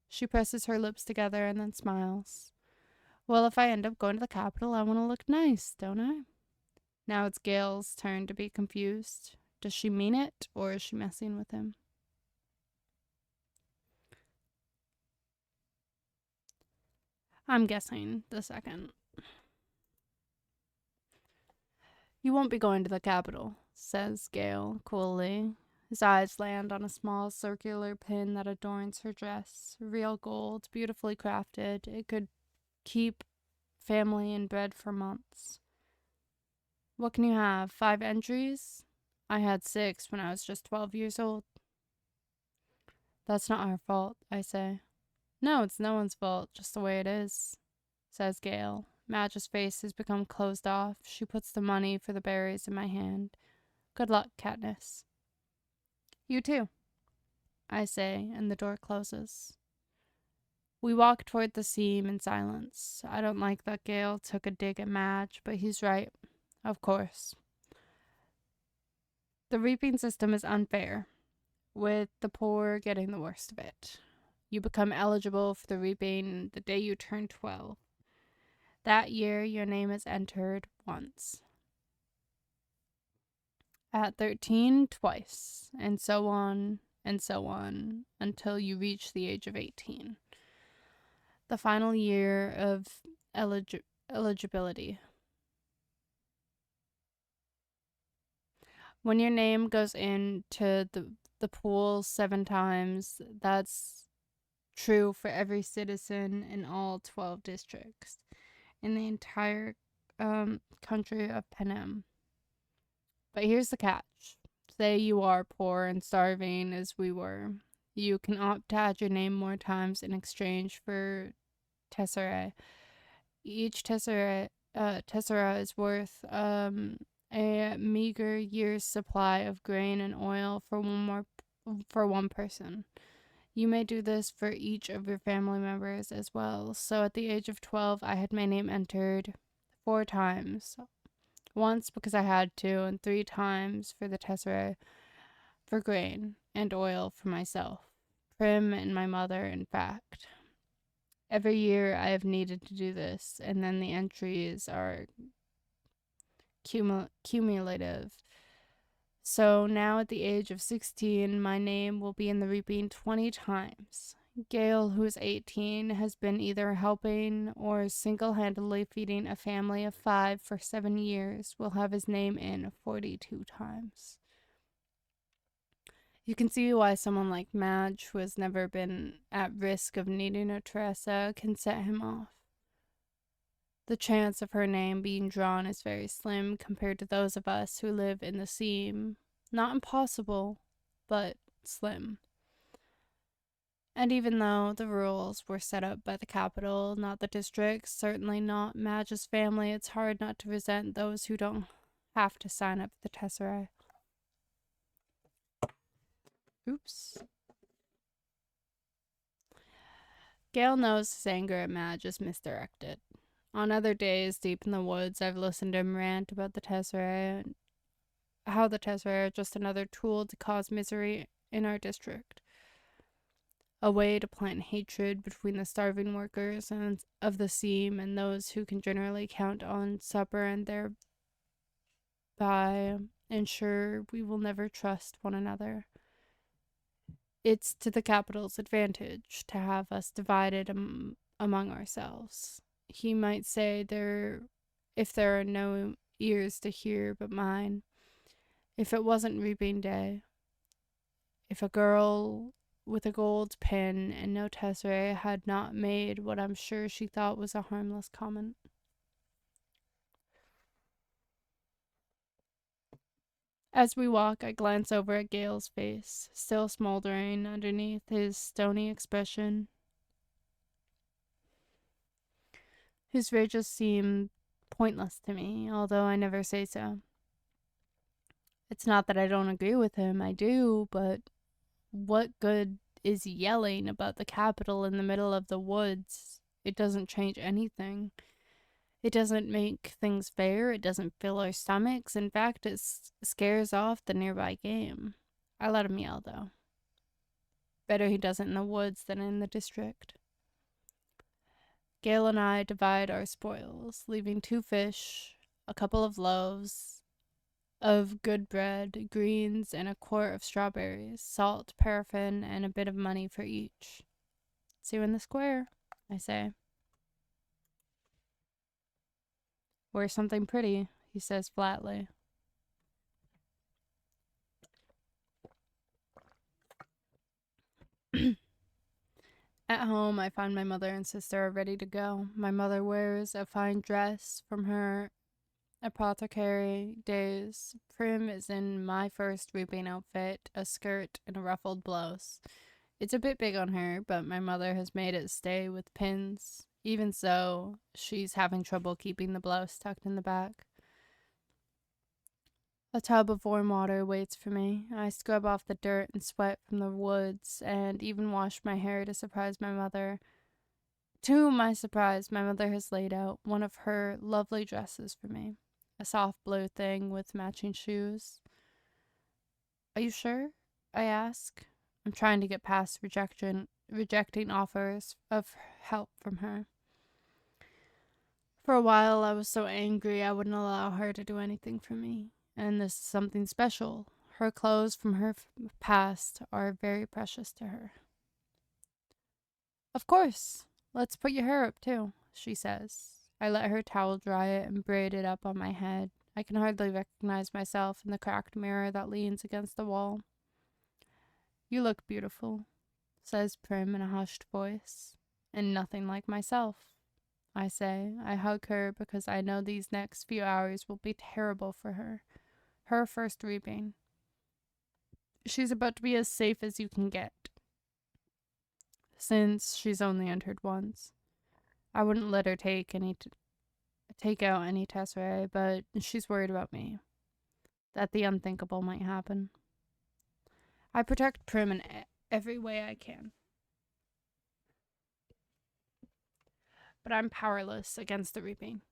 [SPEAKER 2] She presses her lips together and then smiles. Well, if I end up going to the Capitol, I want to look nice, don't I? Now it's Gail's turn to be confused. Does she mean it, or is she messing with him? I'm guessing the second. You won't be going to the Capitol, says Gail coolly. His eyes land on a small circular pin that adorns her dress. Real gold, beautifully crafted. It could keep family in bed for months. What can you have? 5 entries? I had 6 when I was just 12 years old. That's not our fault, I say. No, it's no one's fault, just the way it is, says Gail. Madge's face has become closed off. She puts the money for the berries in my hand. Good luck, Katniss. You too, I say, and the door closes. We walk toward the seam in silence. I don't like that Gail took a dig at Madge, but he's right. Of course. The reaping system is unfair, with the poor getting the worst of it. You become eligible for the reaping the day you turn 12. That year, your name is entered once. At 13, twice, and so on until you reach the age of 18. The final year of eligibility. When your name goes into the pool 7 times, that's true for every citizen in all 12 districts in the entire country of Panem. But here's the catch. Say you are poor and starving as we were. You can opt to add your name more times in exchange for tesserae. Each tessera is worth a meager year's supply of grain and oil for one person. You may do this for each of your family members as well. So at the age of 12, I had my name entered 4 times. Once because I had to, and 3 times for the tesserae for grain and oil for myself, Prim and my mother, in fact. Every year I have needed to do this, and then the entries are cumulative. So now at the age of 16, my name will be in the reaping 20 times. Gail, who is 18, has been either helping or single-handedly feeding a family of 5 for 7 years, will have his name in 42 times. You can see why someone like Madge, who has never been at risk of needing a Teresa, can set him off. The chance of her name being drawn is very slim compared to those of us who live in the seam. Not impossible, but slim. And even though the rules were set up by the capital, not the districts, certainly not Madge's family, it's hard not to resent those who don't have to sign up for the tesserae. Oops. Gale knows his anger at Madge is misdirected. On other days, deep in the woods, I've listened to him rant about the tesserae and how the tesserae are just another tool to cause misery in our district. A way to plant hatred between the starving workers and of the seam and those who can generally count on supper and thereby ensure we will never trust one another. It's to the capital's advantage to have us divided among ourselves. He might say if there are no ears to hear but mine, if it wasn't reaping day, if a girl with a gold pin and no tesserae had not made what I'm sure she thought was a harmless comment. As we walk, I glance over at Gale's face, still smoldering underneath his stony expression. His rages seem pointless to me, although I never say so. It's not that I don't agree with him, I do, but what good is yelling about the capital in the middle of the woods? It doesn't change anything. It doesn't make things fair. It doesn't fill our stomachs. In fact, it scares off the nearby game. I let him yell, though. Better he does it in the woods than in the district. Gale and I divide our spoils, leaving 2 fish, a couple of loaves of good bread, greens, and a quart of strawberries, salt, paraffin, and a bit of money for each. See you in the square, I say. Wear something pretty, he says flatly. At home, I find my mother and sister are ready to go. My mother wears a fine dress from her apothecary days. Prim is in my first reaping outfit, a skirt and a ruffled blouse. It's a bit big on her, but my mother has made it stay with pins. Even so, she's having trouble keeping the blouse tucked in the back. A tub of warm water waits for me. I scrub off the dirt and sweat from the woods and even wash my hair to surprise my mother. To my surprise, my mother has laid out one of her lovely dresses for me. A soft blue thing with matching shoes. Are you sure? I ask. I'm trying to get past rejection rejecting offers of help from her. For a while, I was so angry I wouldn't allow her to do anything for me. And this is something special. Her clothes from her past are very precious to her. Of course. Let's put your hair up too, she says. I let her towel dry it and braid it up on my head. I can hardly recognize myself in the cracked mirror that leans against the wall. You look beautiful, says Prim in a hushed voice, and nothing like myself, I say. I hug her because I know these next few hours will be terrible for her. Her first reaping. She's about to be as safe as you can get, since she's only entered once. I wouldn't let her take out any tesserae, but she's worried about me. That the unthinkable might happen. I protect Prim in every way I can. But I'm powerless against the reaping.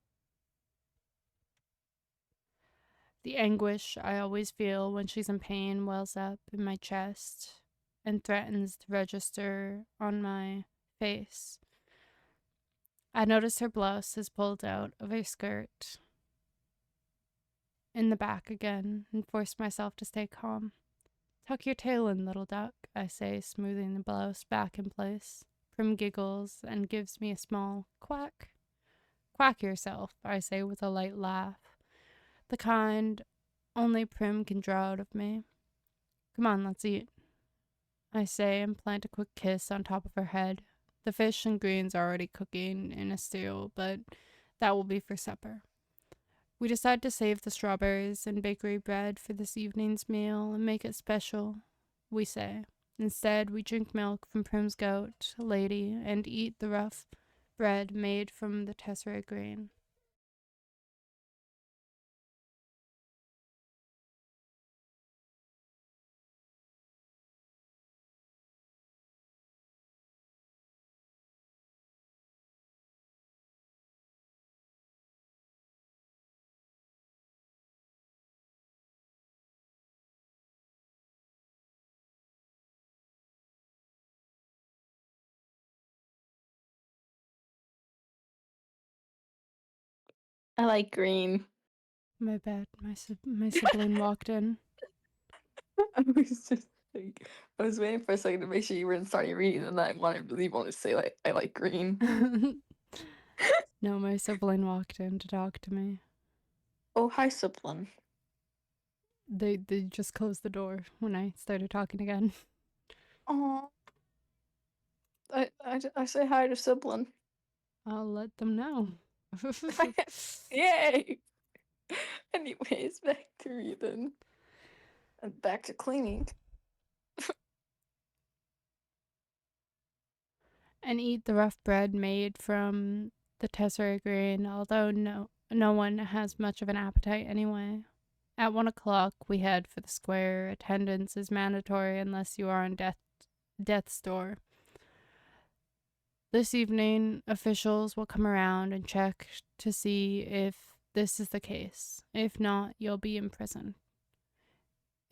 [SPEAKER 2] The anguish I always feel when she's in pain wells up in my chest and threatens to register on my face. I notice her blouse is pulled out of her skirt in the back again and force myself to stay calm. Tuck your tail in, little duck, I say, smoothing the blouse back in place. Prim giggles and gives me a small quack. Quack yourself, I say with a light laugh, the kind only Prim can draw out of me. Come on, let's eat, I say and plant a quick kiss on top of her head. The fish and greens are already cooking in a stew, but that will be for supper. We decide to save the strawberries and bakery bread for this evening's meal and make it special, we say. Instead, we drink milk from Prim's goat, Lady, and eat the rough bread made from the tesserae grain.
[SPEAKER 1] I like green.
[SPEAKER 2] My bad, my sibling walked in.
[SPEAKER 1] I was just like, I was waiting for a second to make sure you weren't starting reading, and I really wanted to say like I like green.
[SPEAKER 2] No, my sibling walked in to talk to me.
[SPEAKER 1] Oh, hi, Sibling.
[SPEAKER 2] They just closed the door when I started talking again.
[SPEAKER 1] Oh, I say hi to Sibling.
[SPEAKER 2] I'll let them know.
[SPEAKER 1] Yay! Anyways, back to reading and back to cleaning.
[SPEAKER 2] And eat the rough bread made from the tesserae grain, although no one has much of an appetite anyway. At 1 o'clock, we head for the square. Attendance is mandatory unless you are on death's door. This evening, officials will come around and check to see if this is the case. If not, you'll be in prison.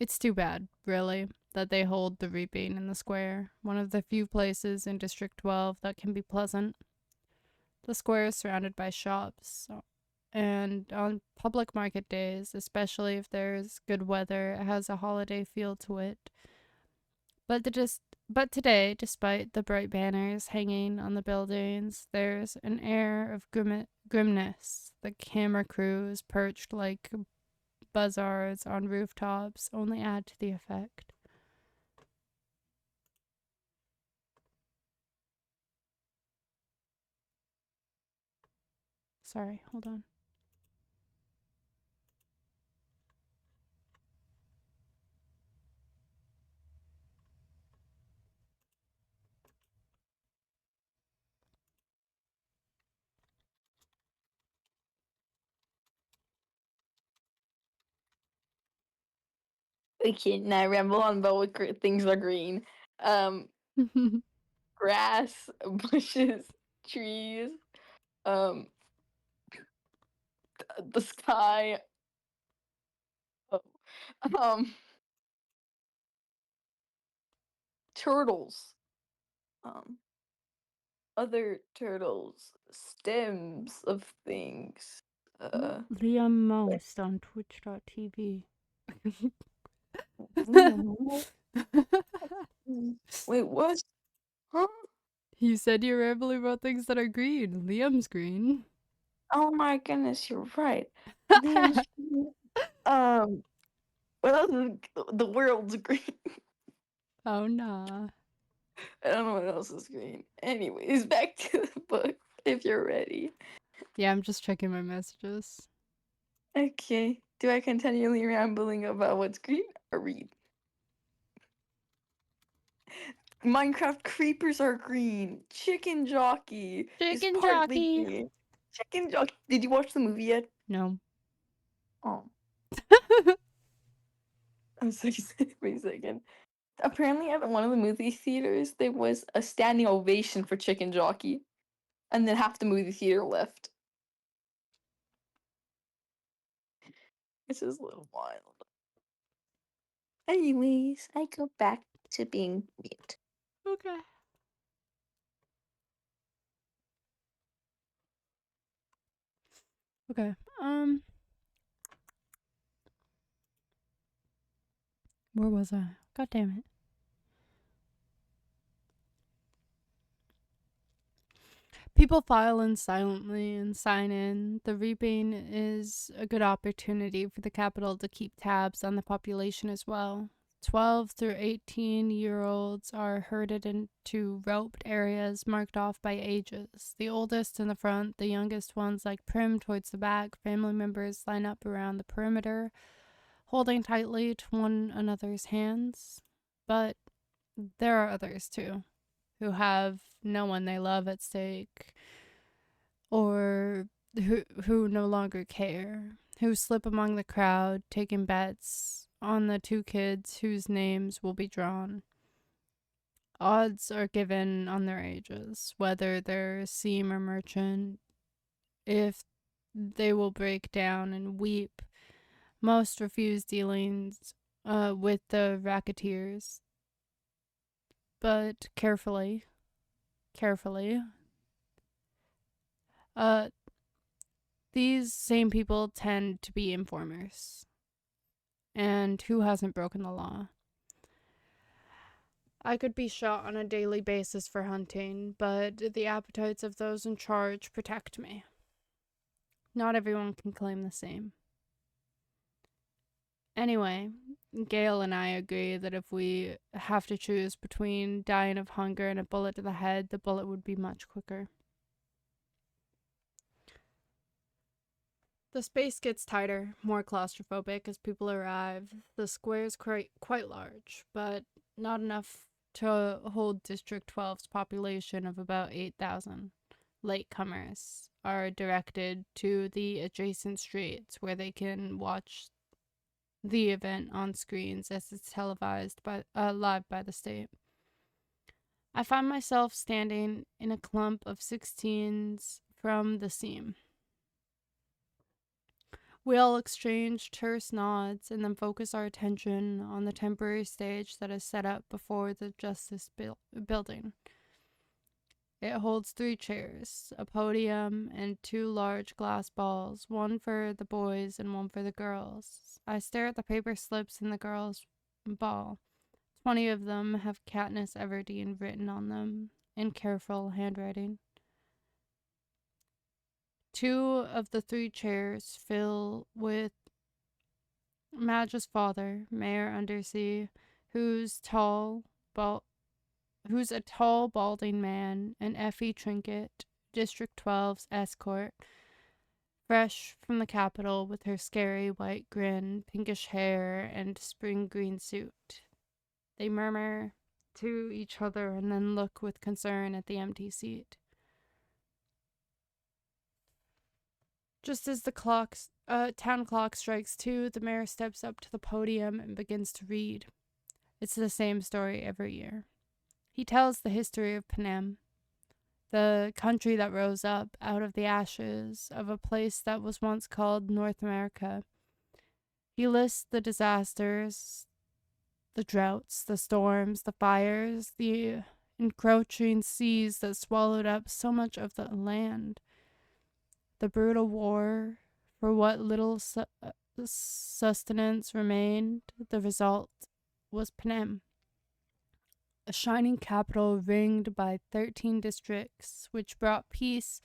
[SPEAKER 2] It's too bad, really, that they hold the reaping in the square, one of the few places in District 12 that can be pleasant. The square is surrounded by shops, and on public market days, especially if there's good weather, it has a holiday feel to it. But today, despite the bright banners hanging on the buildings, there's an air of grimness. The camera crews perched like buzzards on rooftops only add to the effect. Sorry, hold on.
[SPEAKER 1] Okay, now I ramble on about what things are green. Grass, bushes, trees, um, the sky. Oh, um, turtles. um other turtles, stems of things.
[SPEAKER 2] Liam Most on Twitch.tv.
[SPEAKER 1] Liam. Wait, what? Huh?
[SPEAKER 2] You said you rambling about things that are green. Liam's green.
[SPEAKER 1] Oh my goodness, you're right. Liam's what else is the world's green?
[SPEAKER 2] Oh nah.
[SPEAKER 1] I don't know what else is green. Anyways, back to the book if you're ready.
[SPEAKER 2] Yeah, I'm just checking my messages.
[SPEAKER 1] Okay. Do I continually rambling about what's green or read? Minecraft creepers are green. Chicken Jockey is
[SPEAKER 2] Chicken
[SPEAKER 1] partly
[SPEAKER 2] jockey.
[SPEAKER 1] green. Chicken Jockey. Did you watch the movie yet?
[SPEAKER 2] No.
[SPEAKER 1] Oh, I'm so excited for a second. Apparently, at one of the movie theaters, there was a standing ovation for Chicken Jockey, and then half the movie theater left. It's just a little wild. Anyways, I go back to being mute.
[SPEAKER 2] Okay. Okay. Where was I? God damn it. People file in silently and sign in. The reaping is a good opportunity for the capital to keep tabs on the population as well. 12 through 18-year-olds are herded into roped areas marked off by ages. The oldest in the front, the youngest ones like Prim towards the back. Family members line up around the perimeter, holding tightly to one another's hands. But there are others too, who have no one they love at stake, or who no longer care, who slip among the crowd, taking bets on the two kids whose names will be drawn. Odds are given on their ages, whether they're seam or merchant, if they will break down and weep. Most refuse dealings with the racketeers, but carefully. Uh, these same people tend to be informers. And who hasn't broken the law? I could be shot on a daily basis for hunting, but the appetites of those in charge protect me. Not everyone can claim the same. Anyway, Gail and I agree that if we have to choose between dying of hunger and a bullet to the head, the bullet would be much quicker. The space gets tighter, more claustrophobic as people arrive. The square is quite large, but not enough to hold District 12's population of about 8,000. Latecomers are directed to the adjacent streets where they can watch the event on screens as it's televised live by the state. I find myself standing in a clump of 16s from the seam. We all exchange terse nods and then focus our attention on the temporary stage that is set up before the Justice Building. It holds 3 chairs, a podium, and 2 large glass balls, one for the boys and one for the girls. I stare at the paper slips in the girls' ball. 20 of them have Katniss Everdeen written on them in careful handwriting. 2 of the 3 chairs fill with Madge's father, Mayor Undersea, who's a tall, balding man, and Effie Trinket, District 12's escort, fresh from the capital with her scary white grin, pinkish hair, and spring green suit. They murmur to each other and then look with concern at the empty seat. Just as the town clock strikes 2, the mayor steps up to the podium and begins to read. It's the same story every year. He tells the history of Panem, the country that rose up out of the ashes of a place that was once called North America. He lists the disasters, the droughts, the storms, the fires, the encroaching seas that swallowed up so much of the land. The brutal war for what little sustenance remained, the result was Panem, a shining capital ringed by 13 districts, which brought peace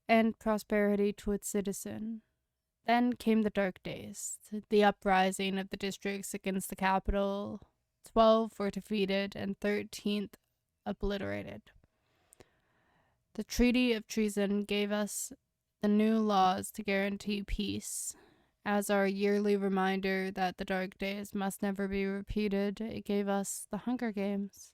[SPEAKER 2] and prosperity to its citizen. Then came the dark days, the uprising of the districts against the capital. 12 were defeated and 13th obliterated. The Treaty of Treason gave us the new laws to guarantee peace. As our yearly reminder that the dark days must never be repeated, it gave us the Hunger Games.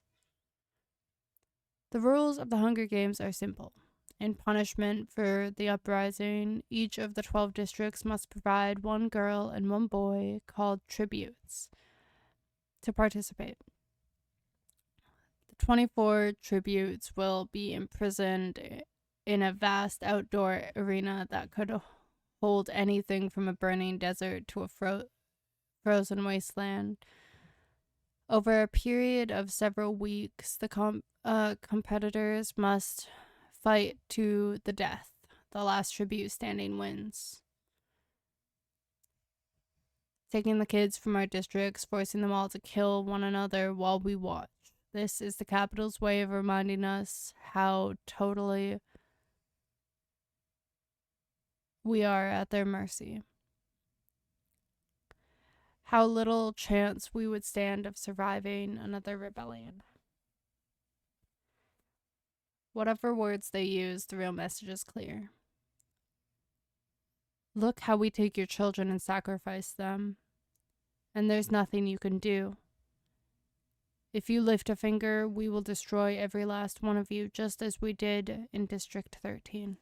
[SPEAKER 2] The rules of the Hunger Games are simple. In punishment for the uprising, each of the 12 districts must provide one girl and one boy, called tributes, to participate. The 24 tributes will be imprisoned in a vast outdoor arena that could hold anything from a burning desert to a frozen wasteland. Over a period of several weeks, the competitors must fight to the death. The last tribute standing wins. Taking the kids from our districts, forcing them all to kill one another while we watch. This is the capital's way of reminding us how totally we are at their mercy. How little chance we would stand of surviving another rebellion. Whatever words they use, the real message is clear. Look how we take your children and sacrifice them, and there's nothing you can do. If you lift a finger, we will destroy every last one of you, just as we did in District 13.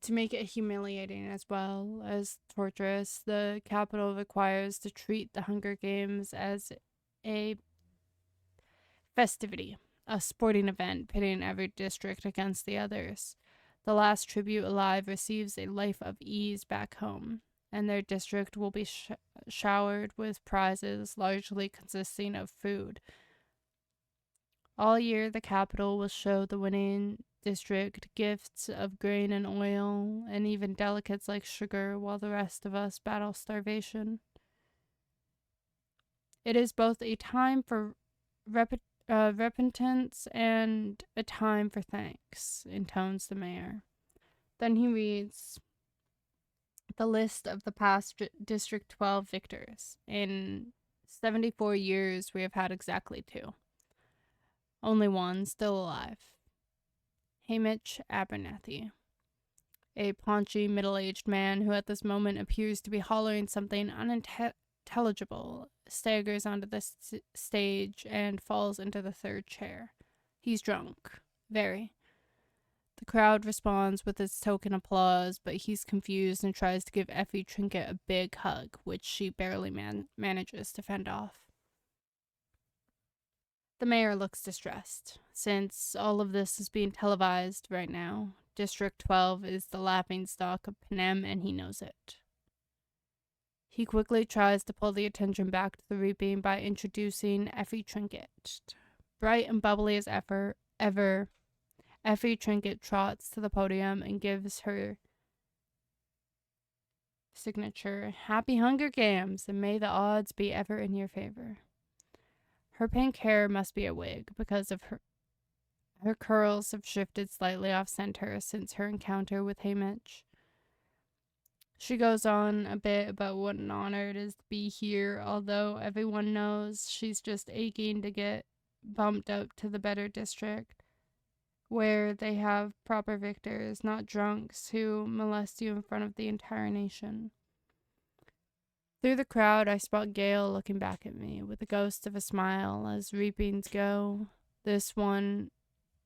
[SPEAKER 2] To make it humiliating as well as torturous, the capital requires to treat the Hunger Games as a festivity, a sporting event pitting every district against the others. The last tribute alive receives a life of ease back home, and their district will be showered with prizes largely consisting of food. All year, the capital will show the winning district gifts of grain and oil, and even delicates like sugar, while the rest of us battle starvation. It is both a time for repentance and a time for thanks, intones the mayor. Then he reads the list of the past District 12 victors. In 74 years, we have had exactly 2. Only one still alive. Hamish Abernathy, a paunchy, middle-aged man who at this moment appears to be hollering something unintelligible, staggers onto the stage and falls into the third chair. He's drunk. Very. The crowd responds with its token applause, but he's confused and tries to give Effie Trinket a big hug, which she barely manages to fend off. The mayor looks distressed. Since all of this is being televised right now, District 12 is the laughingstock of Panem, and he knows it. He quickly tries to pull the attention back to the reaping by introducing Effie Trinket. Bright and bubbly as ever, Effie Trinket trots to the podium and gives her signature, "Happy Hunger Games, and may the odds be ever in your favor." Her pink hair must be a wig, because of her curls have shifted slightly off center since her encounter with Hamish. She goes on a bit about what an honor it is to be here, although everyone knows she's just aching to get bumped up to the better district, where they have proper victors, not drunks who molest you in front of the entire nation. Through the crowd, I spot Gale looking back at me with the ghost of a smile. As reapings go, this one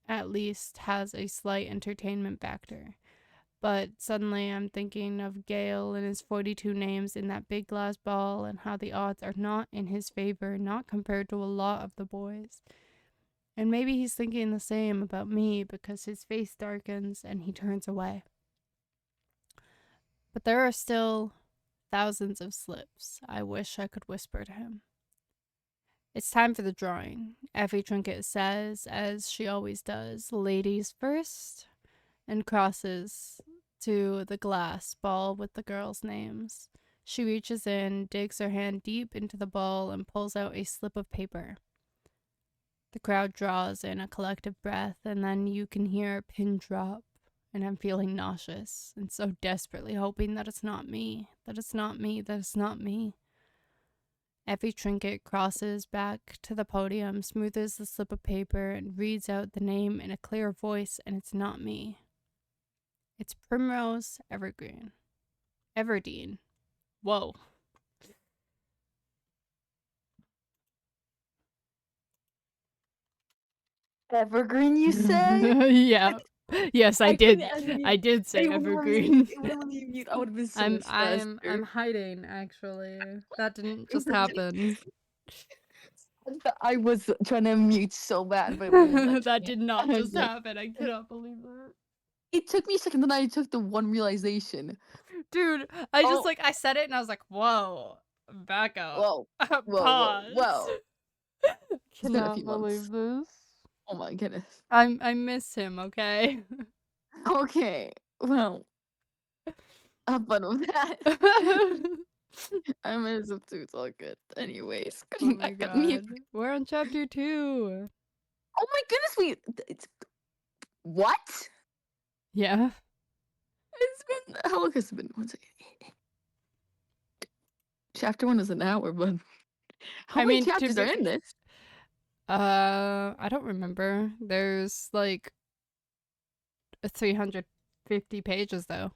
[SPEAKER 2] at least has a slight entertainment factor. But suddenly I'm thinking of Gale and his 42 names in that big glass ball, and how the odds are not in his favor, not compared to a lot of the boys. And maybe he's thinking the same about me, because his face darkens and he turns away. But there are still thousands of slips I wish I could whisper to him. It's time for the drawing. Effie Trinket says, as she always does, ladies first, and crosses to the glass ball with the girls' names. She reaches in, digs her hand deep into the ball, and pulls out a slip of paper. The crowd draws in a collective breath, and then you can hear a pin drop, and I'm feeling nauseous and so desperately hoping that it's not me, that it's not me, that it's not me. Effie Trinket crosses back to the podium, smooths the slip of paper, and reads out the name in a clear voice, and it's not me. It's Primrose Evergreen. Everdeen. Whoa.
[SPEAKER 1] Evergreen, you said?
[SPEAKER 2] Yeah. Yes, I
[SPEAKER 1] couldn't-
[SPEAKER 2] did.
[SPEAKER 1] couldn't
[SPEAKER 2] I
[SPEAKER 1] even-
[SPEAKER 2] did say
[SPEAKER 1] it wouldn't let me-
[SPEAKER 2] Evergreen.
[SPEAKER 1] It wouldn't let me mute. I would have been so
[SPEAKER 2] I'm
[SPEAKER 1] stressed.
[SPEAKER 2] I'm hiding actually. That didn't just happen.
[SPEAKER 1] I was trying to mute so bad, but it wouldn't let
[SPEAKER 2] That
[SPEAKER 1] me.
[SPEAKER 2] did not
[SPEAKER 1] I was
[SPEAKER 2] just
[SPEAKER 1] like-
[SPEAKER 2] happen. I cannot believe that.
[SPEAKER 1] It took me a second, then I took the one realization.
[SPEAKER 2] Dude, I just
[SPEAKER 1] Oh.
[SPEAKER 2] I said it and I was like, whoa, back up.
[SPEAKER 1] Whoa, whoa,
[SPEAKER 2] Pause.
[SPEAKER 1] whoa. It's been a
[SPEAKER 2] Cannot
[SPEAKER 1] few
[SPEAKER 2] believe
[SPEAKER 1] months.
[SPEAKER 2] this.
[SPEAKER 1] Oh my goodness.
[SPEAKER 2] I miss him, okay?
[SPEAKER 1] Okay, well, have fun with that.
[SPEAKER 2] Oh
[SPEAKER 1] I miss him too. It's all good. Anyways,
[SPEAKER 2] my
[SPEAKER 1] getting back at me.
[SPEAKER 2] god. We're on chapter 2.
[SPEAKER 1] Oh my goodness, it's what?
[SPEAKER 2] Yeah.
[SPEAKER 1] It's been how long has it been? 1 second. Chapter 1 is an hour, but how
[SPEAKER 2] I
[SPEAKER 1] many
[SPEAKER 2] mean, to
[SPEAKER 1] chapters are
[SPEAKER 2] be-
[SPEAKER 1] in this?
[SPEAKER 2] I don't remember. There's like 350 pages though.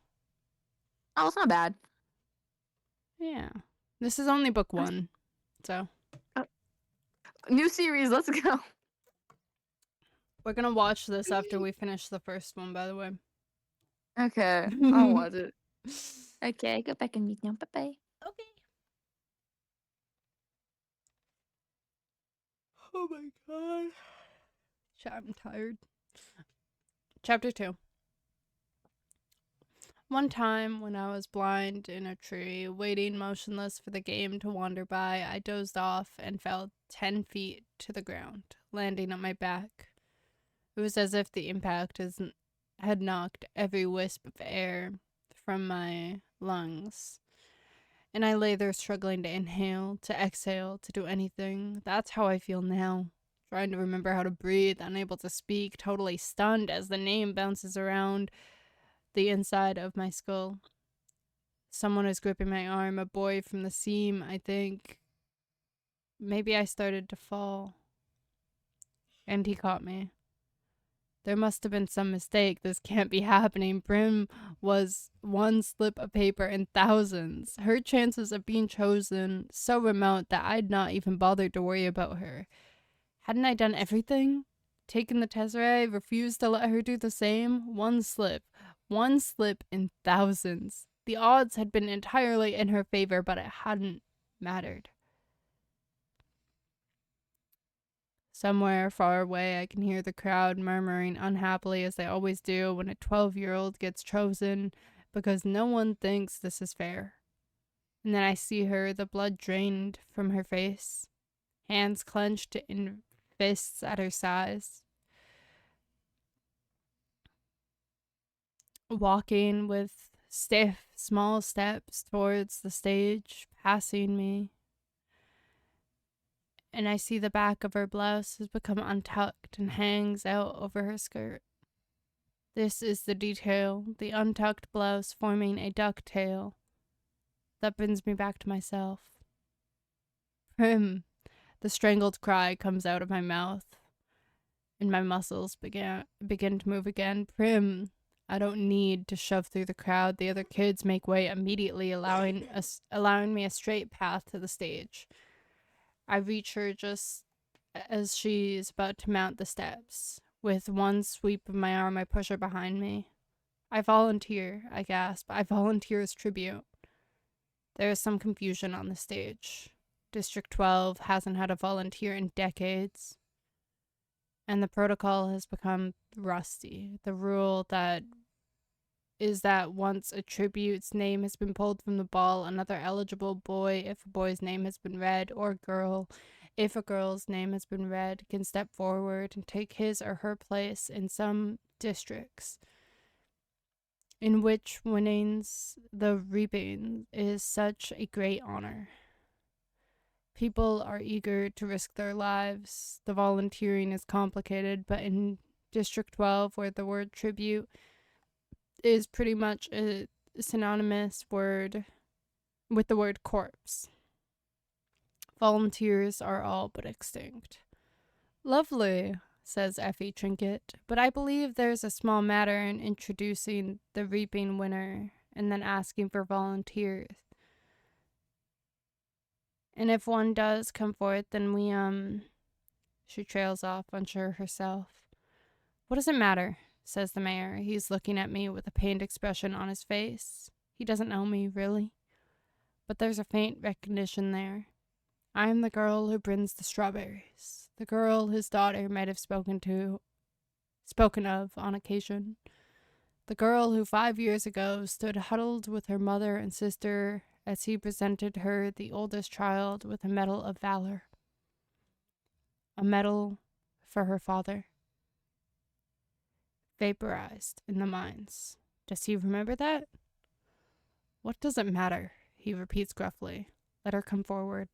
[SPEAKER 1] Oh, it's not bad.
[SPEAKER 2] Yeah. This is only book 1. So,
[SPEAKER 1] New series, let's go.
[SPEAKER 2] we're going to watch this after we finish the first one, by the way.
[SPEAKER 1] Okay, I'll watch it. Okay, go back and meet now. Bye bye.
[SPEAKER 2] Okay. Oh my god. I'm tired. Chapter 2. One time, when I was blind in a tree, waiting motionless for the game to wander by, I dozed off and fell 10 feet to the ground, landing on my back. It was as if the impact had knocked every wisp of air from my lungs. And I lay there struggling to inhale, to exhale, to do anything. That's how I feel now. Trying to remember how to breathe, unable to speak, totally stunned as the name bounces around the inside of my skull. Someone is gripping my arm, a boy from the seam, I think. Maybe I started to fall. And he caught me. There must have been some mistake. This can't be happening. Prim was one slip of paper in thousands. Her chances of being chosen so remote that I'd not even bothered to worry about her. Hadn't I done everything? Taken the Tesseract, refused to let her do the same? One slip in thousands. The odds had been entirely in her favor, but it hadn't mattered. Somewhere far away, I can hear the crowd murmuring unhappily, as they always do when a 12-year-old gets chosen, because no one thinks this is fair. And then I see her, the blood drained from her face, hands clenched in fists at her sides, walking with stiff, small steps towards the stage, passing me. And I see the back of her blouse has become untucked and hangs out over her skirt. This is the detail, the untucked blouse forming a ducktail. That brings me back to myself. Prim. The strangled cry comes out of my mouth, and my muscles begin to move again. Prim. I don't need to shove through the crowd. The other kids make way immediately, allowing me a straight path to the stage. I reach her just as she's about to mount the steps. With one sweep of my arm, I push her behind me. I volunteer, I gasp. I volunteer as tribute. There is some confusion on the stage. District 12 hasn't had a volunteer in decades. And the protocol has become rusty. The rule that is that once a tribute's name has been pulled from the ball, another eligible boy, if a boy's name has been read, or girl, if a girl's name has been read, can step forward and take his or her place in some districts in which winnings the reaping is such a great honor. People are eager to risk their lives. The volunteering is complicated, but in District 12, where the word tribute is pretty much a synonymous word with the word corpse, volunteers are all but extinct. Lovely, says Effie Trinket, but I believe there's a small matter in introducing the reaping winner and then asking for volunteers. And if one does come forth, then we, She trails off, unsure herself. What does it matter? Says the mayor. He's looking at me with a pained expression on his face. He doesn't know me, really. But there's a faint recognition there. I am the girl who brings the strawberries. The girl his daughter might have spoken of on occasion. The girl who 5 years ago stood huddled with her mother and sister as he presented her, the oldest child, with a medal of valor. A medal for her father. Vaporized in the mines. Does he remember that? What does it matter? He repeats gruffly. Let her come forward.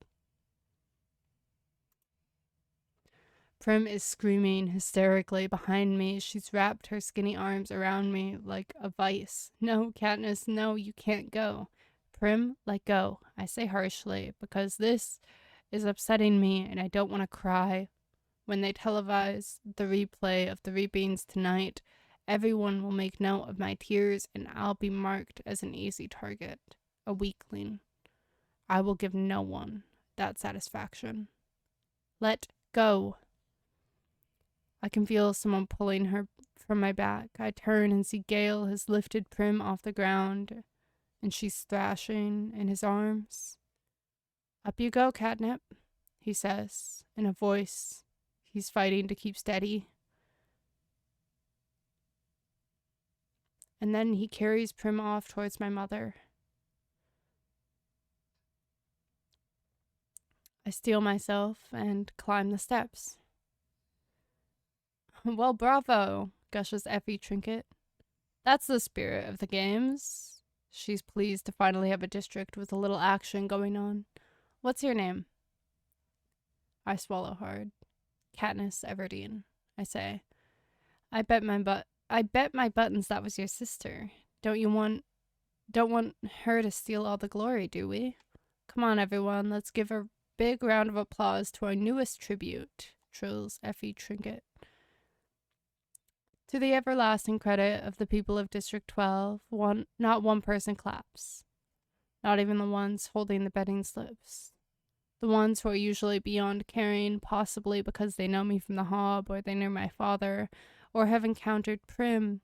[SPEAKER 2] Prim is screaming hysterically behind me. She's wrapped her skinny arms around me like a vice. No, Katniss, no, you can't go. Prim, let go, I say harshly, because this is upsetting me and I don't want to cry. When they televise the replay of the reapings tonight, everyone will make note of my tears and I'll be marked as an easy target, a weakling. I will give no one that satisfaction. Let go. I can feel someone pulling her from my back. I turn and see Gale has lifted Prim off the ground, and she's thrashing in his arms. Up you go, Catnip, he says, in a voice he's fighting to keep steady. And then he carries Prim off towards my mother. I steel myself and climb the steps. Well, bravo, gushes Effie Trinket. That's the spirit of the games. She's pleased to finally have a district with a little action going on. What's your name? I swallow hard. Katniss Everdeen, I say. I bet my buttons that was your sister. Don't want her to steal all the glory, do we? Come on, everyone, let's give a big round of applause to our newest tribute, trills Effie Trinket. To the everlasting credit of the people of District 12, not one person claps. Not even the ones holding the betting slips. The ones who are usually beyond caring, possibly because they know me from the Hob, or they know my father, or have encountered Prim,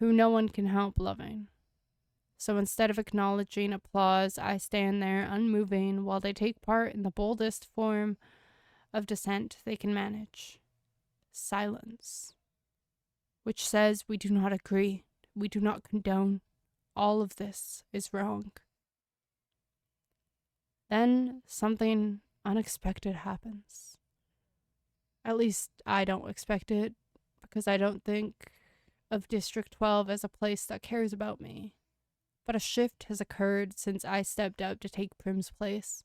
[SPEAKER 2] who no one can help loving. So instead of acknowledging applause, I stand there unmoving while they take part in the boldest form of dissent they can manage. Silence. Which says we do not agree, we do not condone. All of this is wrong. Then something unexpected happens. At least I don't expect it, because I don't think of District 12 as a place that cares about me. But a shift has occurred since I stepped up to take Prim's place,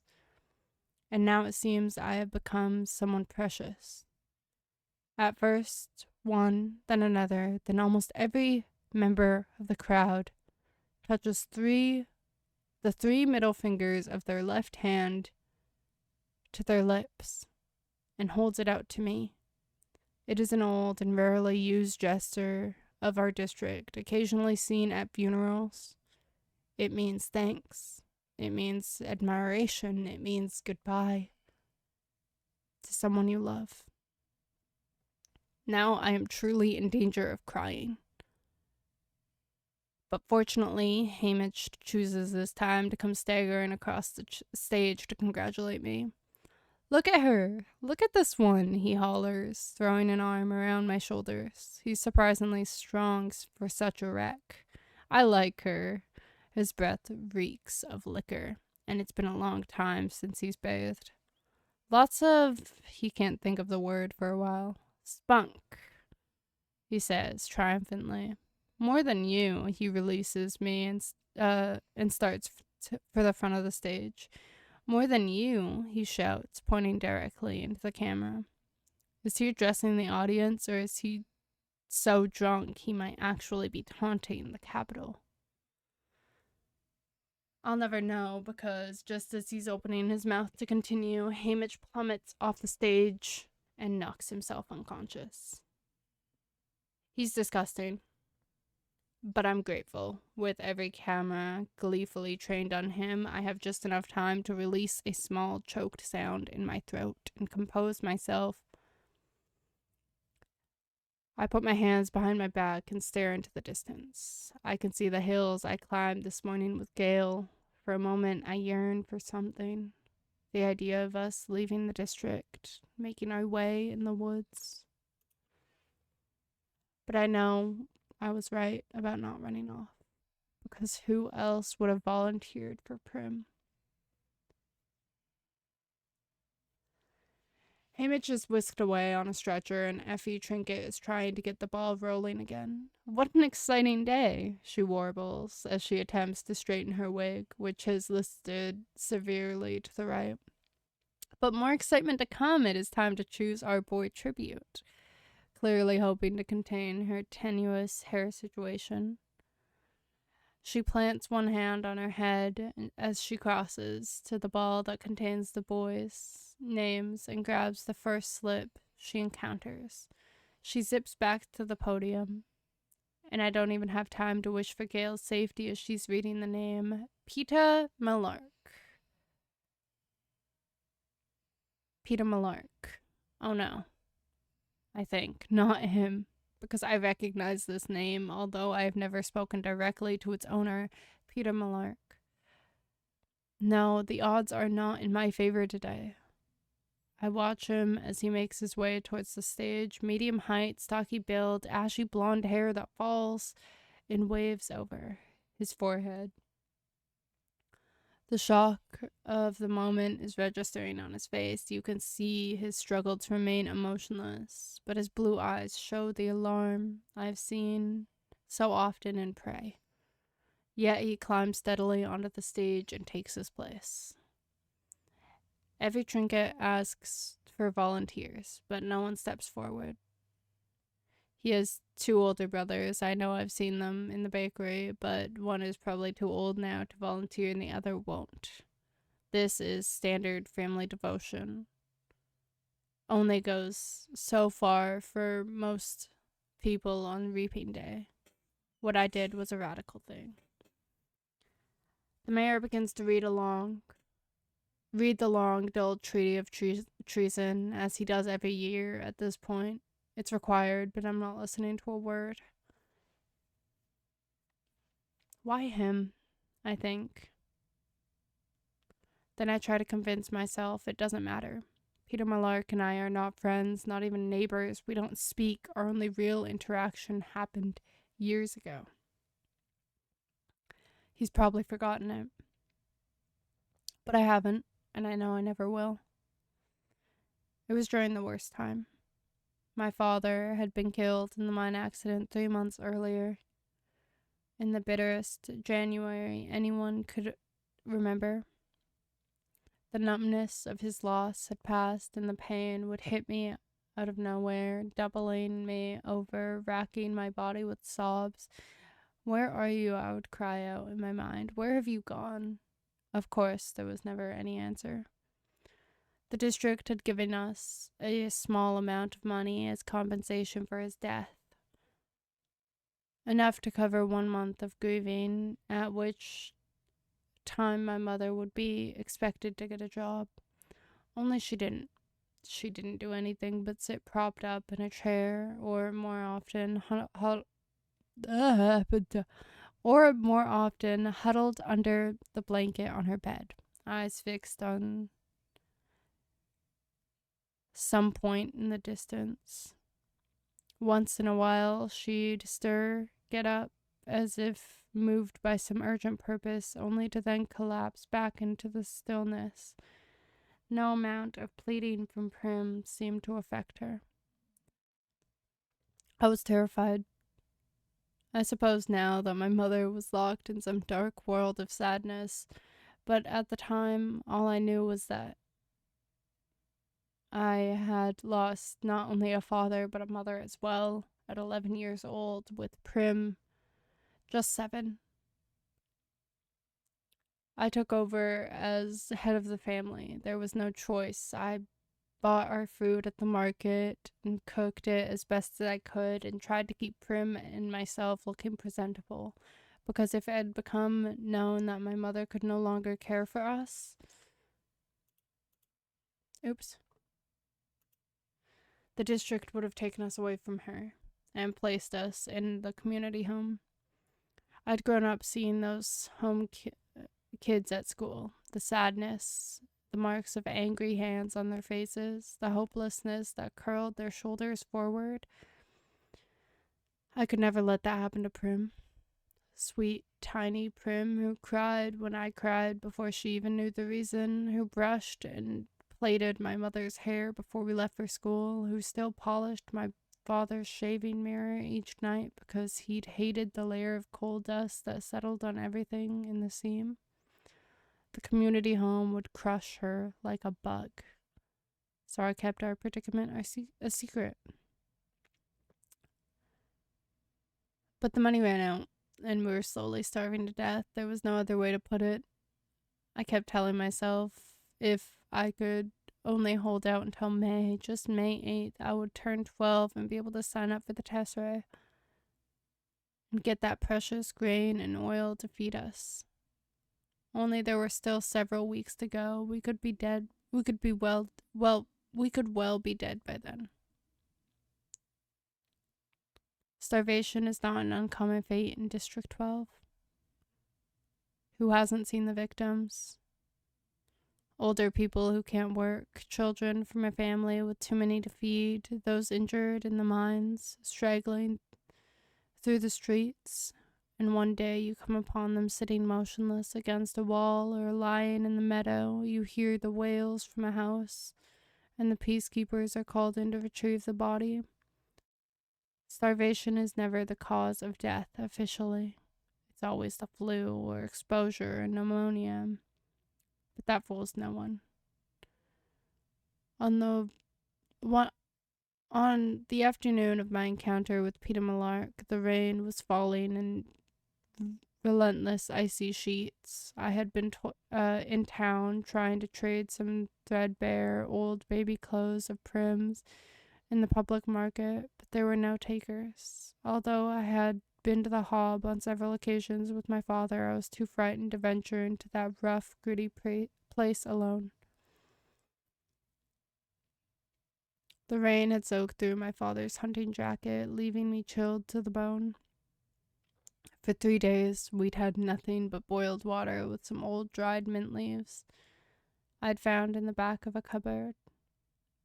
[SPEAKER 2] and now it seems I have become someone precious. At first, one, then another, then almost every member of the crowd touches the three middle fingers of their left hand to their lips and holds it out to me. It is an old and rarely used gesture of our district, occasionally seen at funerals. It means thanks. It means admiration. It means goodbye to someone you love. Now I am truly in danger of crying. But fortunately, Haymitch chooses this time to come staggering across the stage to congratulate me. Look at her! Look at this one, he hollers, throwing an arm around my shoulders. He's surprisingly strong for such a wreck. I like her. His breath reeks of liquor, and it's been a long time since he's bathed. Lots of, he can't think of the word for a while. Spunk, he says triumphantly. More than you, he releases me and starts for the front of the stage. More than you, he shouts, pointing directly into the camera. Is he addressing the audience, or is he so drunk he might actually be taunting the Capitol? I'll never know, because just as he's opening his mouth to continue, Hamish plummets off the stage and knocks himself unconscious. He's disgusting, but I'm grateful. With every camera gleefully trained on him, I have just enough time to release a small choked sound in my throat and compose myself. I put my hands behind my back and stare into the distance. I can see the hills I climbed this morning with Gale. For a moment, I yearn for something. The idea of us leaving the district, making our way in the woods. But I know I was right about not running off, because who else would have volunteered for Prim? Hamish is whisked away on a stretcher, and Effie Trinket is trying to get the ball rolling again. What an exciting day, she warbles as she attempts to straighten her wig, which has listed severely to the right. But more excitement to come. It is time to choose our boy tribute, clearly hoping to contain her tenuous hair situation. She plants one hand on her head as she crosses to the ball that contains the boys' names and grabs the first slip she encounters. She zips back to the podium, and I don't even have time to wish for Gale's safety as she's reading the name Peter Malark. Peter Malark. Oh no. I think. Not him. Because I recognize this name, although I have never spoken directly to its owner, Peter Malark. No, the odds are not in my favor today. I watch him as he makes his way towards the stage, medium height, stocky build, ashy blonde hair that falls in waves over his forehead. The shock of the moment is registering on his face. You can see his struggle to remain emotionless, but his blue eyes show the alarm I've seen so often in Prey. Yet he climbs steadily onto the stage and takes his place. Every Trinket asks for volunteers, but no one steps forward. He has 2 older brothers. I know I've seen them in the bakery, but one is probably too old now to volunteer and the other won't. This is standard family devotion. Only goes so far for most people on reaping day. What I did was a radical thing. The mayor begins to read the long, dull treaty of treason, as he does every year at this point. It's required, but I'm not listening to a word. Why him? I think. Then I try to convince myself it doesn't matter. Peter Malark and I are not friends, not even neighbors. We don't speak. Our only real interaction happened years ago. He's probably forgotten it. But I haven't, and I know I never will. It was during the worst time. My father had been killed in the mine accident 3 months earlier. In the bitterest January anyone could remember. The numbness of his loss had passed, and the pain would hit me out of nowhere, doubling me over, racking my body with sobs. Where are you? I would cry out in my mind. Where have you gone? Of course, there was never any answer. The district had given us a small amount of money as compensation for his death. Enough to cover 1 month of grieving, at which time my mother would be expected to get a job. Only she didn't. She didn't do anything but sit propped up in a chair, or more often huddled under the blanket on her bed, eyes fixed on some point in the distance. Once in a while she'd stir, get up, as if moved by some urgent purpose, only to then collapse back into the stillness. No amount of pleading from Prim seemed to affect her. I was terrified. I suppose now that my mother was locked in some dark world of sadness, but at the time, all I knew was that I had lost not only a father, but a mother as well, at 11 years old, with Prim just 7. I took over as head of the family. There was no choice. I bought our food at the market and cooked it as best as I could and tried to keep Prim and myself looking presentable, because if it had become known that my mother could no longer care for us, the district would have taken us away from her and placed us in the community home. I'd grown up seeing those kids at school, the sadness, the marks of angry hands on their faces, the hopelessness that curled their shoulders forward. I could never let that happen to Prim. Sweet, tiny Prim, who cried when I cried before she even knew the reason, who brushed and plaited my mother's hair before we left for school, who still polished my father's shaving mirror each night because he'd hated the layer of coal dust that settled on everything in the seam. The community home would crush her like a bug. So I kept our predicament a secret. But the money ran out, and we were slowly starving to death. There was no other way to put it. I kept telling myself if I could only hold out until May, just May 8th, I would turn 12 and be able to sign up for the Tesserae and get that precious grain and oil to feed us. Only there were still several weeks to go. We could be dead. We could well be dead by then. Starvation is not an uncommon fate in District 12. Who hasn't seen the victims? Older people who can't work, children from a family with too many to feed, those injured in the mines, straggling through the streets, and one day you come upon them sitting motionless against a wall or lying in the meadow. You hear the wails from a house, and the peacekeepers are called in to retrieve the body. Starvation is never the cause of death officially. It's always the flu or exposure or pneumonia, but that fools no one. On the afternoon of my encounter with Peter Malark, the rain was falling in relentless icy sheets. I had been in town trying to trade some threadbare old baby clothes of Prim's in the public market, but there were no takers. Although I had been to the Hob on several occasions with my father, I was too frightened to venture into that rough, gritty place alone. The rain had soaked through my father's hunting jacket, leaving me chilled to the bone. For 3 days, we'd had nothing but boiled water with some old dried mint leaves I'd found in the back of a cupboard.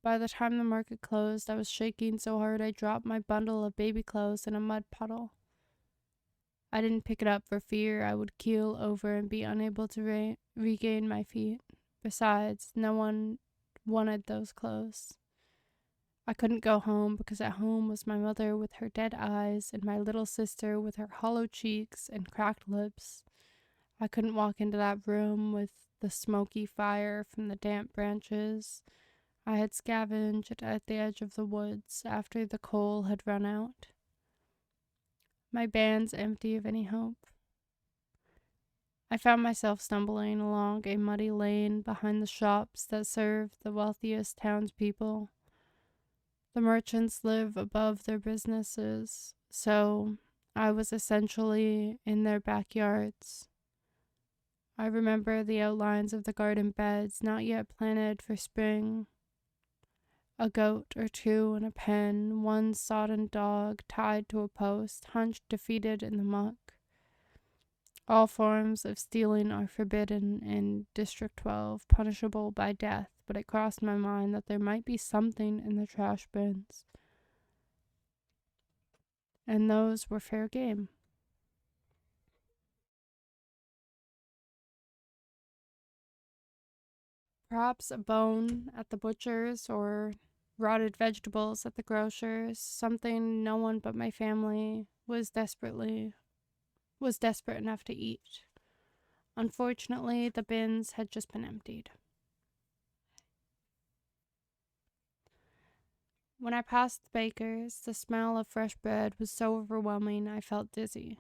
[SPEAKER 2] By the time the market closed, I was shaking so hard I dropped my bundle of baby clothes in a mud puddle. I didn't pick it up for fear I would keel over and be unable to regain my feet. Besides, no one wanted those clothes. I couldn't go home because at home was my mother with her dead eyes and my little sister with her hollow cheeks and cracked lips. I couldn't walk into that room with the smoky fire from the damp branches I had scavenged at the edge of the woods after the coal had run out. My band's empty of any hope. I found myself stumbling along a muddy lane behind the shops that served the wealthiest townspeople. The merchants live above their businesses, so I was essentially in their backyards. I remember the outlines of the garden beds not yet planted for spring. A goat or two in a pen, one sodden dog tied to a post, hunched defeated in the muck. All forms of stealing are forbidden in District 12, punishable by death, but it crossed my mind that there might be something in the trash bins. And those were fair game. Perhaps a bone at the butcher's or rotted vegetables at the grocer's, something no one but my family was desperate enough to eat. Unfortunately, the bins had just been emptied. When I passed the baker's, the smell of fresh bread was so overwhelming I felt dizzy.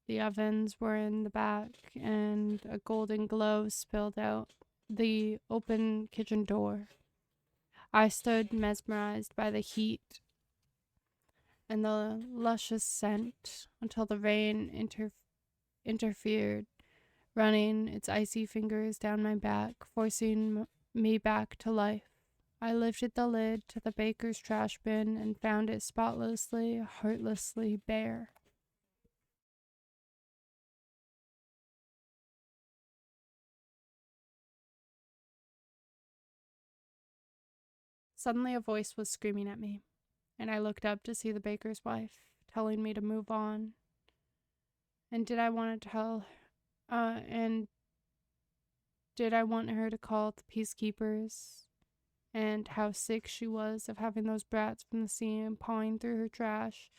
[SPEAKER 2] The ovens were in the back, and a golden glow spilled out the open kitchen door. I stood mesmerized by the heat and the luscious scent until the rain interfered, running its icy fingers down my back, forcing me back to life. I lifted the lid to the baker's trash bin and found it spotlessly, heartlessly bare. Suddenly a voice was screaming at me, and I looked up to see the baker's wife, telling me to move on. And did I want to and did I want her to call the peacekeepers? And how sick she was of having those brats from the sea pawing through her trash.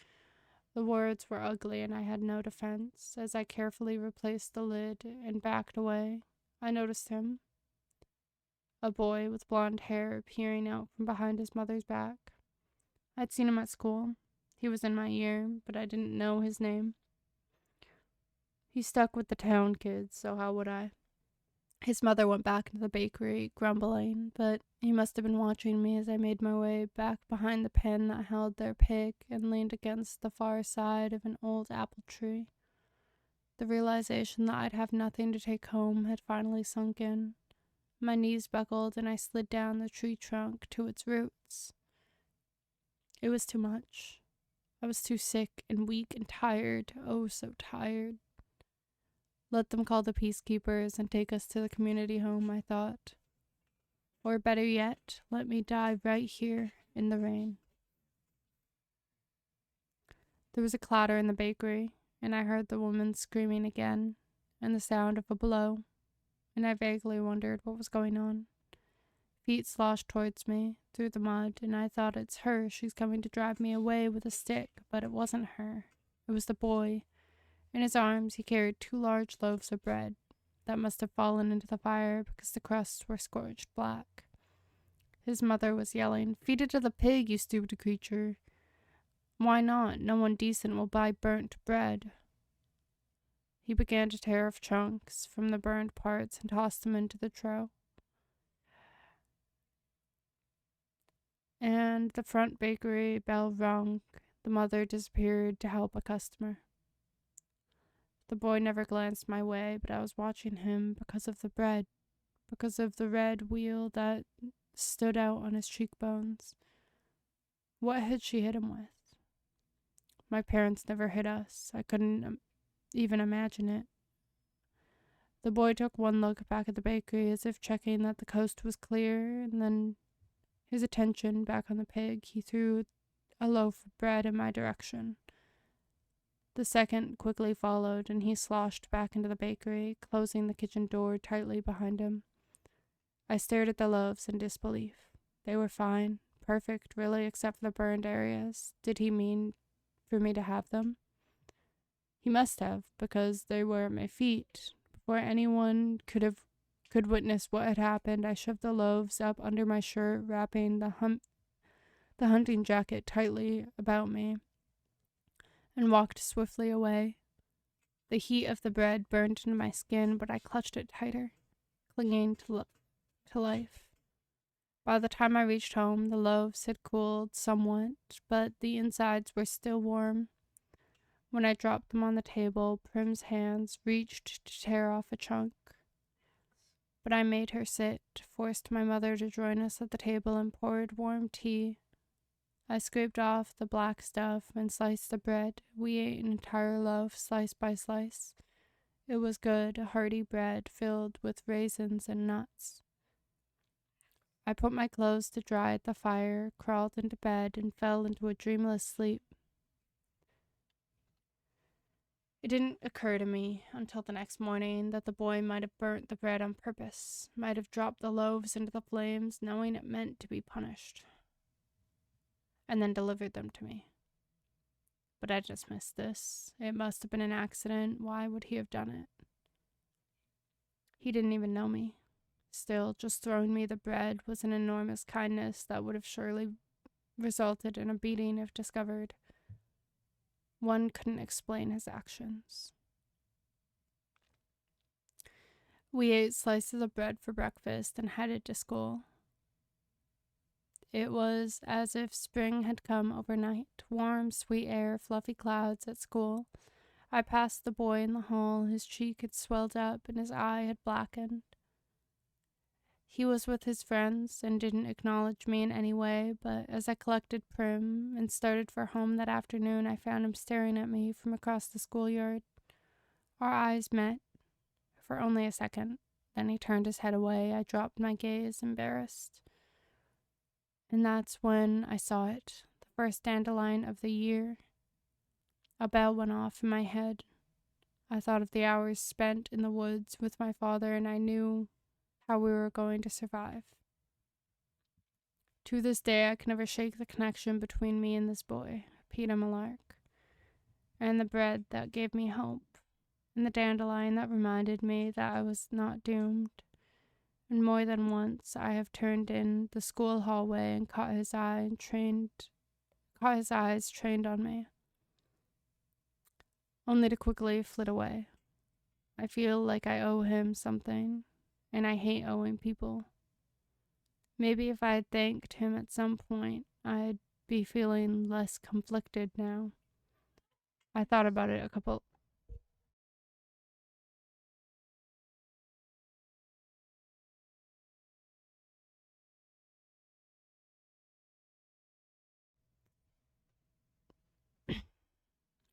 [SPEAKER 2] The words were ugly, and I had no defense. As I carefully replaced the lid and backed away, I noticed him, a boy with blonde hair peering out from behind his mother's back. I'd seen him at school. He was in my year, but I didn't know his name. He stuck with the town kids, so how would I? His mother went back into the bakery, grumbling, but he must have been watching me as I made my way back behind the pen that held their pig and leaned against the far side of an old apple tree. The realization that I'd have nothing to take home had finally sunk in. My knees buckled and I slid down the tree trunk to its roots. It was too much. I was too sick and weak and tired, oh so tired. Let them call the peacekeepers and take us to the community home, I thought. Or better yet, let me die right here in the rain. There was a clatter in the bakery, and I heard the woman screaming again, and the sound of a blow, and I vaguely wondered what was going on. Feet sloshed towards me through the mud, and I thought it's her, she's coming to drive me away with a stick, but it wasn't her. It was the boy. In his arms he carried 2 large loaves of bread that must have fallen into the fire because the crusts were scorched black. His mother was yelling, "Feed it to the pig, you stupid creature." Why not? No one decent will buy burnt bread. He began to tear off chunks from the burned parts and tossed them into the trough. And the front bakery bell rung. The mother disappeared to help a customer. The boy never glanced my way, but I was watching him because of the bread, because of the red wheal that stood out on his cheekbones. What had she hit him with? My parents never hit us. I couldn't even imagine it. The boy took one look back at the bakery as if checking that the coast was clear, and then, his attention back on the pig, he threw a loaf of bread in my direction. The second quickly followed, and he sloshed back into the bakery, closing the kitchen door tightly behind him. I stared at the loaves in disbelief. They were fine, perfect, really, except for the burned areas. Did he mean for me to have them? He must have, because they were at my feet. Before anyone could witness what had happened, I shoved the loaves up under my shirt, wrapping the hunting jacket tightly about me, and walked swiftly away. The heat of the bread burned into my skin, but I clutched it tighter, clinging to life. By the time I reached home, the loaves had cooled somewhat, but the insides were still warm. When I dropped them on the table, Prim's hands reached to tear off a chunk. But I made her sit, forced my mother to join us at the table, and poured warm tea. I scraped off the black stuff and sliced the bread. We ate an entire loaf, slice by slice. It was good, hearty bread filled with raisins and nuts. I put my clothes to dry at the fire, crawled into bed, and fell into a dreamless sleep. It didn't occur to me until the next morning that the boy might have burnt the bread on purpose, might have dropped the loaves into the flames, knowing it meant to be punished, and then delivered them to me. But I dismissed this. It must have been an accident. Why would he have done it? He didn't even know me. Still, just throwing me the bread was an enormous kindness that would have surely resulted in a beating if discovered. One couldn't explain his actions. We ate slices of bread for breakfast and headed to school. It was as if spring had come overnight. Warm, sweet air, fluffy clouds at school. I passed the boy in the hall. His cheek had swelled up and his eye had blackened. He was with his friends and didn't acknowledge me in any way, but as I collected Prim and started for home that afternoon, I found him staring at me from across the schoolyard. Our eyes met for only a second. Then he turned his head away. I dropped my gaze, embarrassed. And that's when I saw it, the first dandelion of the year. A bell went off in my head. I thought of the hours spent in the woods with my father, and I knew how we were going to survive. To this day, I can never shake the connection between me and this boy, Peter Malark, and the bread that gave me hope, and the dandelion that reminded me that I was not doomed. And more than once, I have turned in the school hallway and caught his eyes trained on me, only to quickly flit away. I feel like I owe him something, and I hate owing people. Maybe if I had thanked him at some point, I'd be feeling less conflicted now. I thought about it a couple.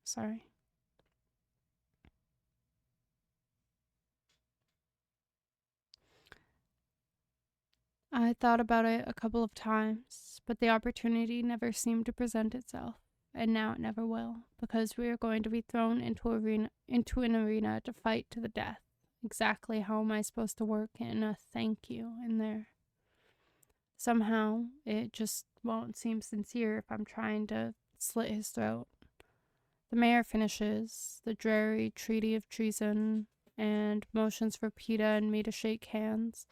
[SPEAKER 2] Sorry. I thought about it a couple of times, but the opportunity never seemed to present itself, and now it never will, because we are going to be thrown into an arena to fight to the death. Exactly how am I supposed to work in a thank you in there? Somehow, it just won't seem sincere if I'm trying to slit his throat. The mayor finishes the dreary treaty of treason and motions for PETA and me to shake hands.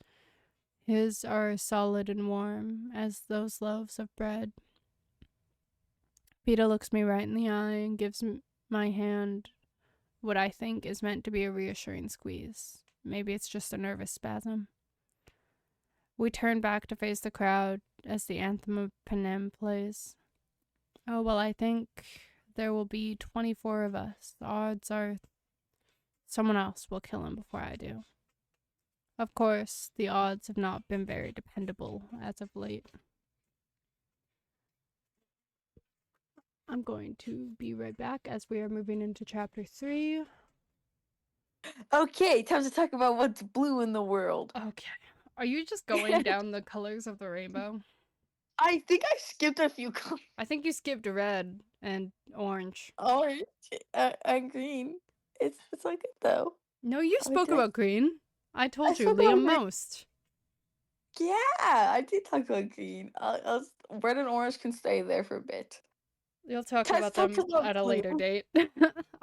[SPEAKER 2] His are solid and warm as those loaves of bread. PETA looks me right in the eye and gives my hand what I think is meant to be a reassuring squeeze. Maybe it's just a nervous spasm. We turn back to face the crowd as the anthem of Panem plays. Oh, well, I think there will be 24 of us. The odds are someone else will kill him before I do. Of course, the odds have not been very dependable as of late. I'm going to be right back as we are moving into chapter 3.
[SPEAKER 1] Okay, time to talk about what's blue in the world.
[SPEAKER 2] Okay. Are you just going down the colors of the rainbow?
[SPEAKER 1] I think I skipped a few colors.
[SPEAKER 2] I think you skipped red and orange.
[SPEAKER 1] Orange and green. It's like it though.
[SPEAKER 2] No, you
[SPEAKER 1] Oh,
[SPEAKER 2] spoke
[SPEAKER 1] did I?
[SPEAKER 2] about green. I told you,
[SPEAKER 1] spoke about
[SPEAKER 2] Liam
[SPEAKER 1] green.
[SPEAKER 2] most.
[SPEAKER 1] Yeah, I did talk about green. Red and orange can stay there for a bit.
[SPEAKER 2] You'll talk
[SPEAKER 1] Let's
[SPEAKER 2] about
[SPEAKER 1] talk
[SPEAKER 2] them
[SPEAKER 1] about
[SPEAKER 2] at a
[SPEAKER 1] blue.
[SPEAKER 2] later date.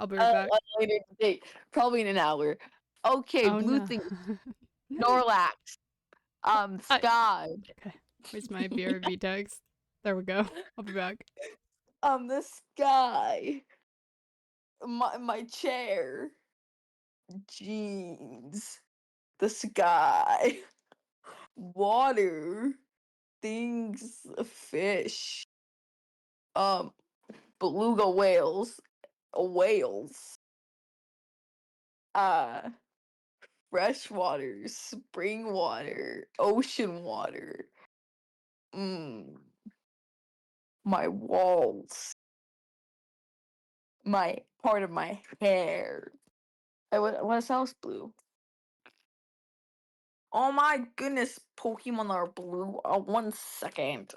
[SPEAKER 2] I'll be right back.
[SPEAKER 1] Later date, probably in an hour. Okay,
[SPEAKER 2] Oh
[SPEAKER 1] blue
[SPEAKER 2] no.
[SPEAKER 1] thing. Snorlax. Sky.
[SPEAKER 2] Okay. Where's my BRB tags? There we go. I'll be back.
[SPEAKER 1] The sky. My chair. Jeans. The sky. Water. Things. Fish. Beluga whales. Whales. Fresh water. Spring water. Ocean water. My walls. My part of my hair. What else blue? Oh my goodness, Pokemon are blue. 1 second.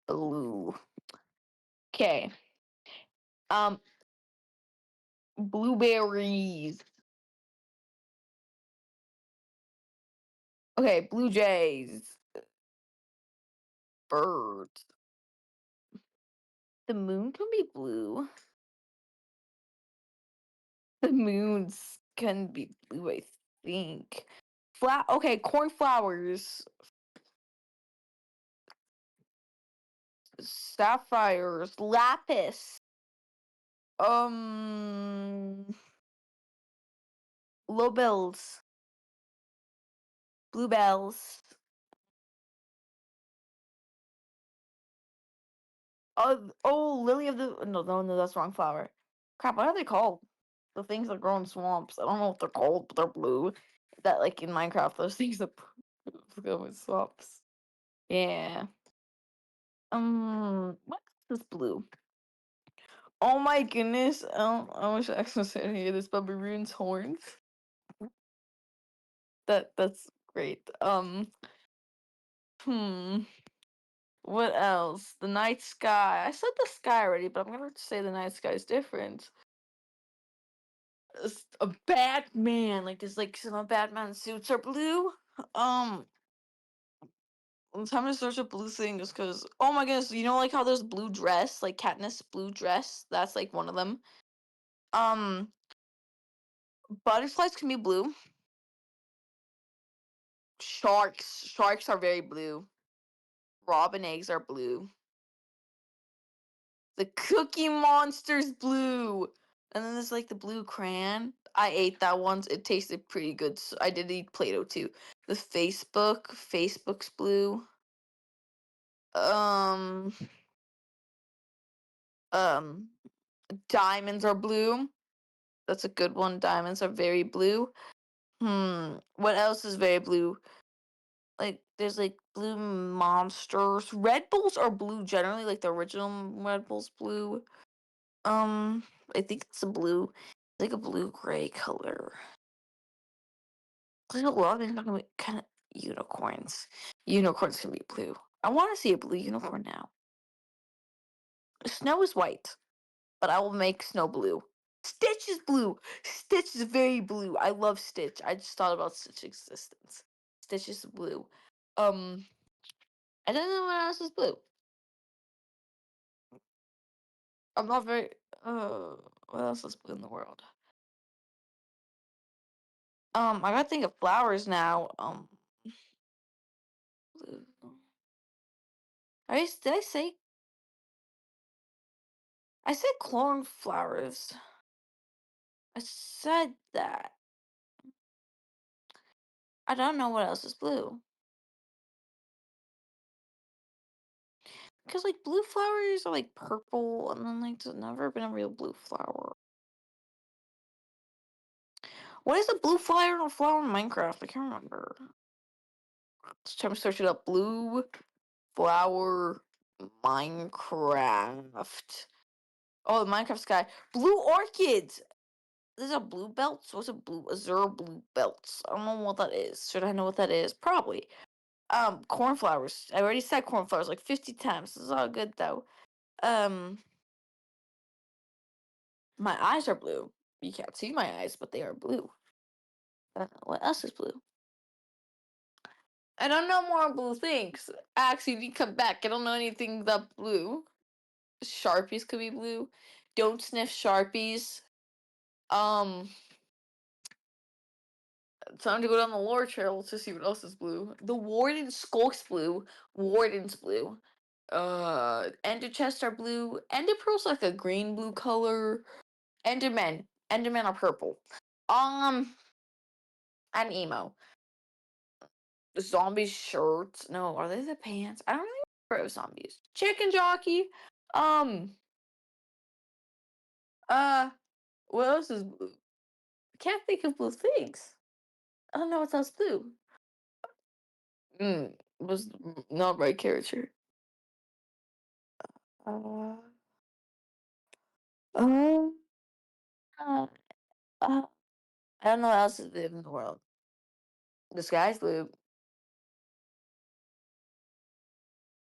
[SPEAKER 1] Blue. Okay. Um, blueberries. Okay, blue jays. Birds. The moon can be blue. The moons can be blue, I think. Okay, cornflowers. Sapphires. Lapis. Um, Lobels. Bluebells. Oh, lily of the no, that's the wrong flower. Crap, what are they called? The things that grow in swamps. I don't know what they're called, but they're blue. That like in Minecraft, those things that grow in swamps. Yeah. What is blue? Oh my goodness! I wish I was sitting here. This but maroon's horns. That's great. Hmm. What else? The night sky. I said the sky already, but I'm gonna say the night sky is different. A Batman, like there's like some of Batman suits are blue. Um, the time to search a blue thing is because oh my goodness, you know like how there's blue dress, like Katniss blue dress. That's like one of them. Um, butterflies can be blue. Sharks are very blue. Robin eggs are blue. The Cookie Monster's blue. And then there's like the blue crayon. I ate that once. It tasted pretty good. So I did eat Play-Doh too. The Facebook's blue. Um, um, diamonds are blue. That's a good one. Diamonds are very blue. What else is very blue? Like there's like blue monsters. Red Bulls are blue generally, like the original Red Bull's blue. I think it's a blue, like a blue gray color. There's a lot of things not gonna be kind of unicorns. Unicorns can be blue. I want to see a blue unicorn now. Snow is white, but I will make snow blue. Stitch is blue. Stitch is very blue. I love Stitch. I just thought about Stitch's existence. Stitch is blue. Um, I don't know what else is blue. I'm not very. What else is blue in the world? I gotta think of flowers now. Blue. Did I say? I said cornflowers. I said that. I don't know what else is blue. Because like blue flowers are like purple, and then like there's never been a real blue flower. What is a blue flower in Minecraft? I can't remember. Let's try to search it up. Blue flower Minecraft. Oh, the Minecraft sky. Blue orchids. There's a blue belts. What's a blue? Azure blue belts. I don't know what that is. Should I know what that is? Probably. Cornflowers. I already said cornflowers like 50 times. This is all good though. Um, my eyes are blue. You can't see my eyes, but they are blue. What else is blue? I don't know more blue things. Actually, you come back. I don't know anything that blue. Sharpies could be blue. Don't sniff Sharpies. Um, Time to go down the lore trail to see what else is blue. The Warden Skulk's blue. Warden's blue. Ender chests are blue. Ender pearls like a green blue color. Endermen. Endermen are purple. Um, and emo. Zombie shirts. No, are they the pants? I don't really remember zombies. Chicken jockey. Um. Uh. What else is blue? I can't think of blue things. I don't know what else blue. Was not right character. Uh. Um. Uh, uh, I don't know what else is blue in the world. The sky's blue.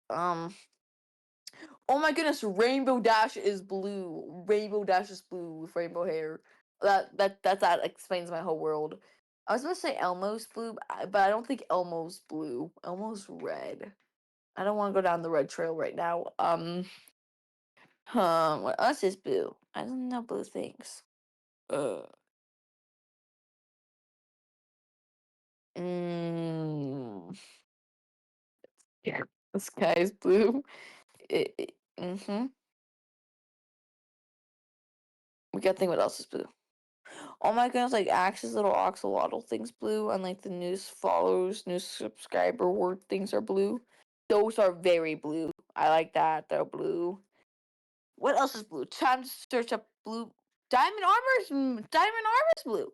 [SPEAKER 1] Um. Oh my goodness, Rainbow Dash is blue. Rainbow Dash is blue with rainbow hair. That explains my whole world. I was gonna say Elmo's blue, but I don't think Elmo's blue. Elmo's red. I don't want to go down the red trail right now. What else is blue? I don't know blue things. Uh, mm, yeah, the sky is blue. Mm-hmm. We gotta think what else is blue. Oh my goodness, like Axe's little axolotl thing's blue, and like the news followers, news subscriber word things are blue. Those are very blue. I like that. They're blue. What else is blue? Time to search up blue. Diamond armor's blue.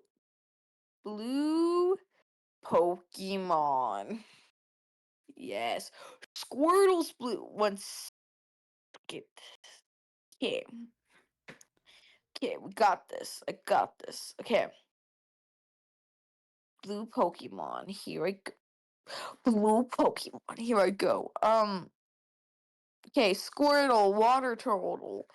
[SPEAKER 1] Blue Pokemon. Yes. Squirtle's blue. Once get okay. Okay, we got this. I got this. Okay. Blue Pokemon. Here I go. Blue Pokemon. Here I go. Okay, Squirtle, Water Turtle,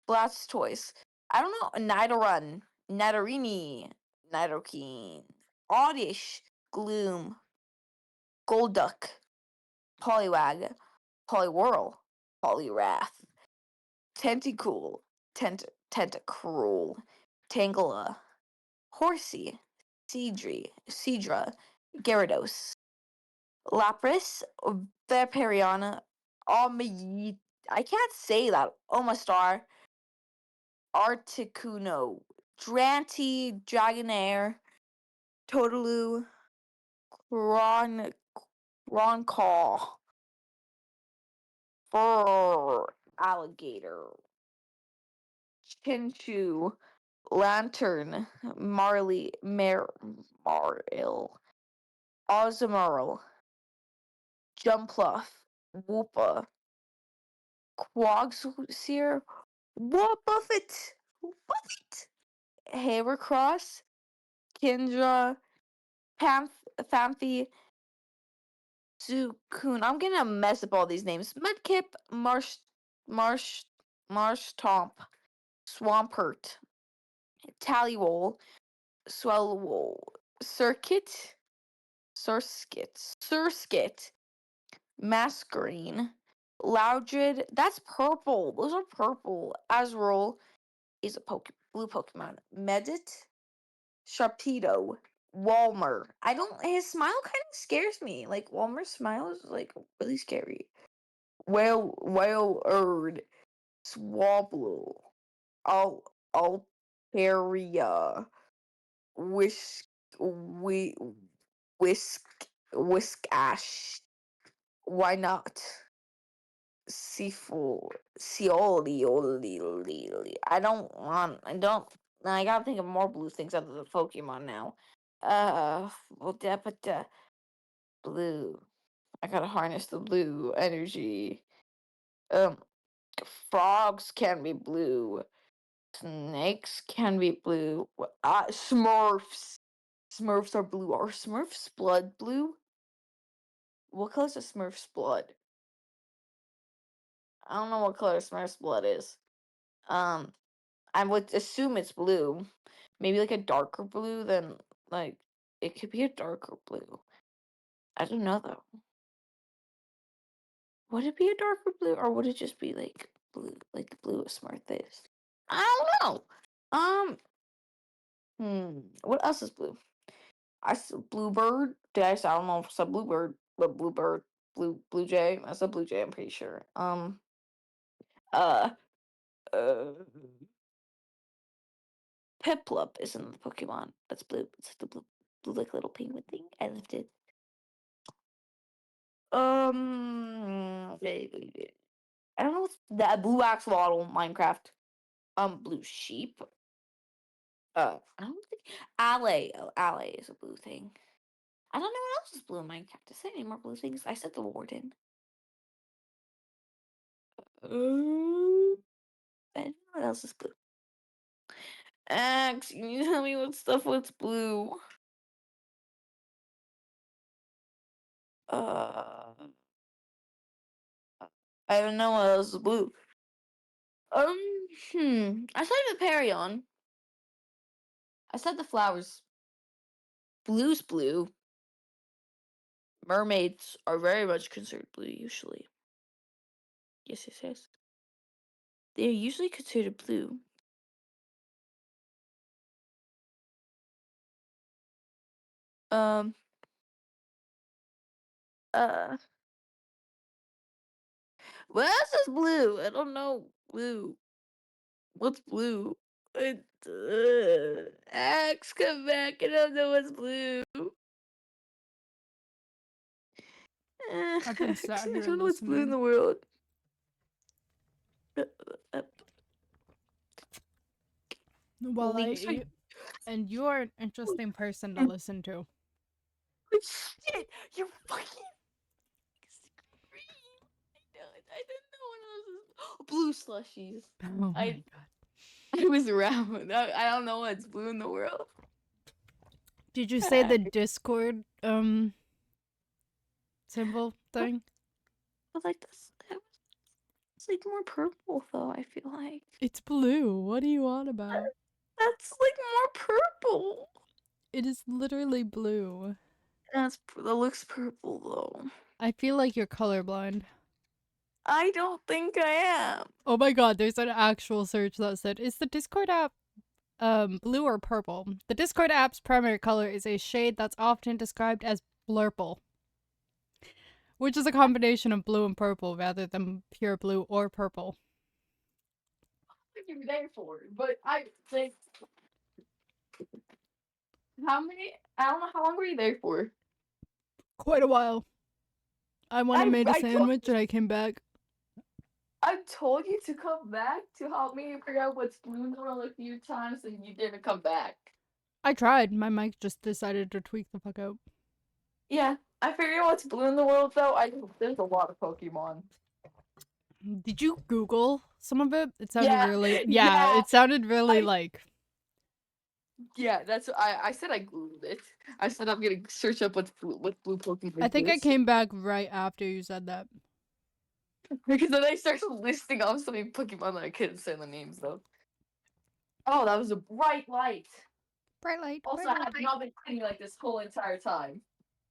[SPEAKER 1] Blastoise. I don't know. Nidoran, Nidorini, Nidokeen, Oddish, Gloom, Golduck, Poliwag, Poliwhirl, Poliwrath, Tentacool, Tentacruel, Tangela, Horsey, Seadra, Gyarados, Lapras, Vaporeon, Omi. I can't say that. Omastar, Articuno, Dranty, Dragonair, Totodile, Ron, Roncaw, Fur, Alligator, Chinchou, Lantern, Maril, Ozumarill, Jumpluff, Woopa, Quagsire, Buffet, Buffet, Heracross, Kindra, Phanpy, Suicune. I'm gonna mess up all these names. Mudkip, Marsh, Marshtomp, Swampert, Tallywole, Swellwole, Surskit, Masquerain, Loudred. That's purple. Those are purple. Azrael is a blue Pokemon. Medit, Sharpedo, Walmer. I don't. His smile kind of scares me. Like Walmer's smile is like really scary. Erd, Swablu, Al Altaria, Whisk, we Whisk, Whiskash. Why not? Seafool, Seolioli. I don't. I gotta think of more blue things other than Pokemon now. Well, but blue. I gotta harness the blue energy. Um, Frogs can be blue. Snakes can be blue. Smurfs. Smurfs are blue. Are Smurfs blood blue? What color is a Smurf's blood? I don't know what color Smurf's blood is. Um, I would assume it's blue. Maybe like a darker blue than like it could be a darker blue. I don't know though. Would it be a darker blue or would it just be like blue, like the blue of Smurf is? I don't know. What else is blue? I said bluebird. Did I say I don't know if I said bluebird, but bluebird, blue jay. I said blue jay. I'm pretty sure. Uh, uh, Piplup is in the Pokemon. That's blue. It's the blue like little penguin thing. I lifted. I don't know what's that blue axolotl Minecraft. Blue sheep. I don't think Alley. Oh, Alley is a blue thing. I don't know what else is blue in Minecraft. Is there any more blue things? I said the warden. I don't know what else is blue. Axe, can you tell me what stuff was blue? Uh, I don't know what else is blue. I said the Perion. I said the flowers. Blue's blue. Mermaids are very much considered blue usually. Yes, yes, yes. They are usually considered blue. Um. Uh. What else is blue? I don't know. Blue. What's blue? Axe, come back. I don't know what's blue.
[SPEAKER 2] I've been sat
[SPEAKER 1] I
[SPEAKER 2] here
[SPEAKER 1] don't know what's blue in
[SPEAKER 2] listening.
[SPEAKER 1] the world.
[SPEAKER 2] While I
[SPEAKER 1] Leaves.
[SPEAKER 2] eat, and you are an interesting person to listen to.
[SPEAKER 1] Shit, you're fucking scream. I didn't know what else is. Blue slushies.
[SPEAKER 2] Oh my
[SPEAKER 1] I
[SPEAKER 2] god.
[SPEAKER 1] I was around. I don't know what's blue in the world.
[SPEAKER 2] Did you say the Discord symbol thing?
[SPEAKER 1] But like this, it's like more purple though. I feel like
[SPEAKER 2] It's blue. What are you on about?
[SPEAKER 1] that's like more purple.
[SPEAKER 2] It is literally blue.
[SPEAKER 1] That looks purple though.
[SPEAKER 2] I feel like you're colorblind.
[SPEAKER 1] I don't think I am.
[SPEAKER 2] Oh my god, there's an actual search that said, is the Discord app blue or purple? The Discord app's primary color is a shade that's often described as blurple, which is a combination of blue and purple rather than pure blue or purple.
[SPEAKER 1] What are you there for? But I think how many? I don't know how long were you there for.
[SPEAKER 2] Quite a while. I went and made a
[SPEAKER 1] I told
[SPEAKER 2] sandwich and I came back.
[SPEAKER 1] I told you to come back to help me figure out what's blue in the world a few times, and you didn't come back.
[SPEAKER 2] I tried. My mic just decided to tweak the fuck out.
[SPEAKER 1] Yeah, I figured out what's blue in the world though. There's a lot of Pokemon.
[SPEAKER 2] Did you Google some of it? It sounded
[SPEAKER 1] Yeah,
[SPEAKER 2] really
[SPEAKER 1] yeah.
[SPEAKER 2] it sounded really like
[SPEAKER 1] Yeah, that's I said I googled it. I said I'm gonna search up what blue Pokemon
[SPEAKER 2] I think I
[SPEAKER 1] is.
[SPEAKER 2] came back right after you said that.
[SPEAKER 1] Because then I started listing off so many Pokemon that I couldn't say the names though. Oh, that was a bright light.
[SPEAKER 2] Bright light.
[SPEAKER 1] Also, I have not been cleaning like this whole entire time.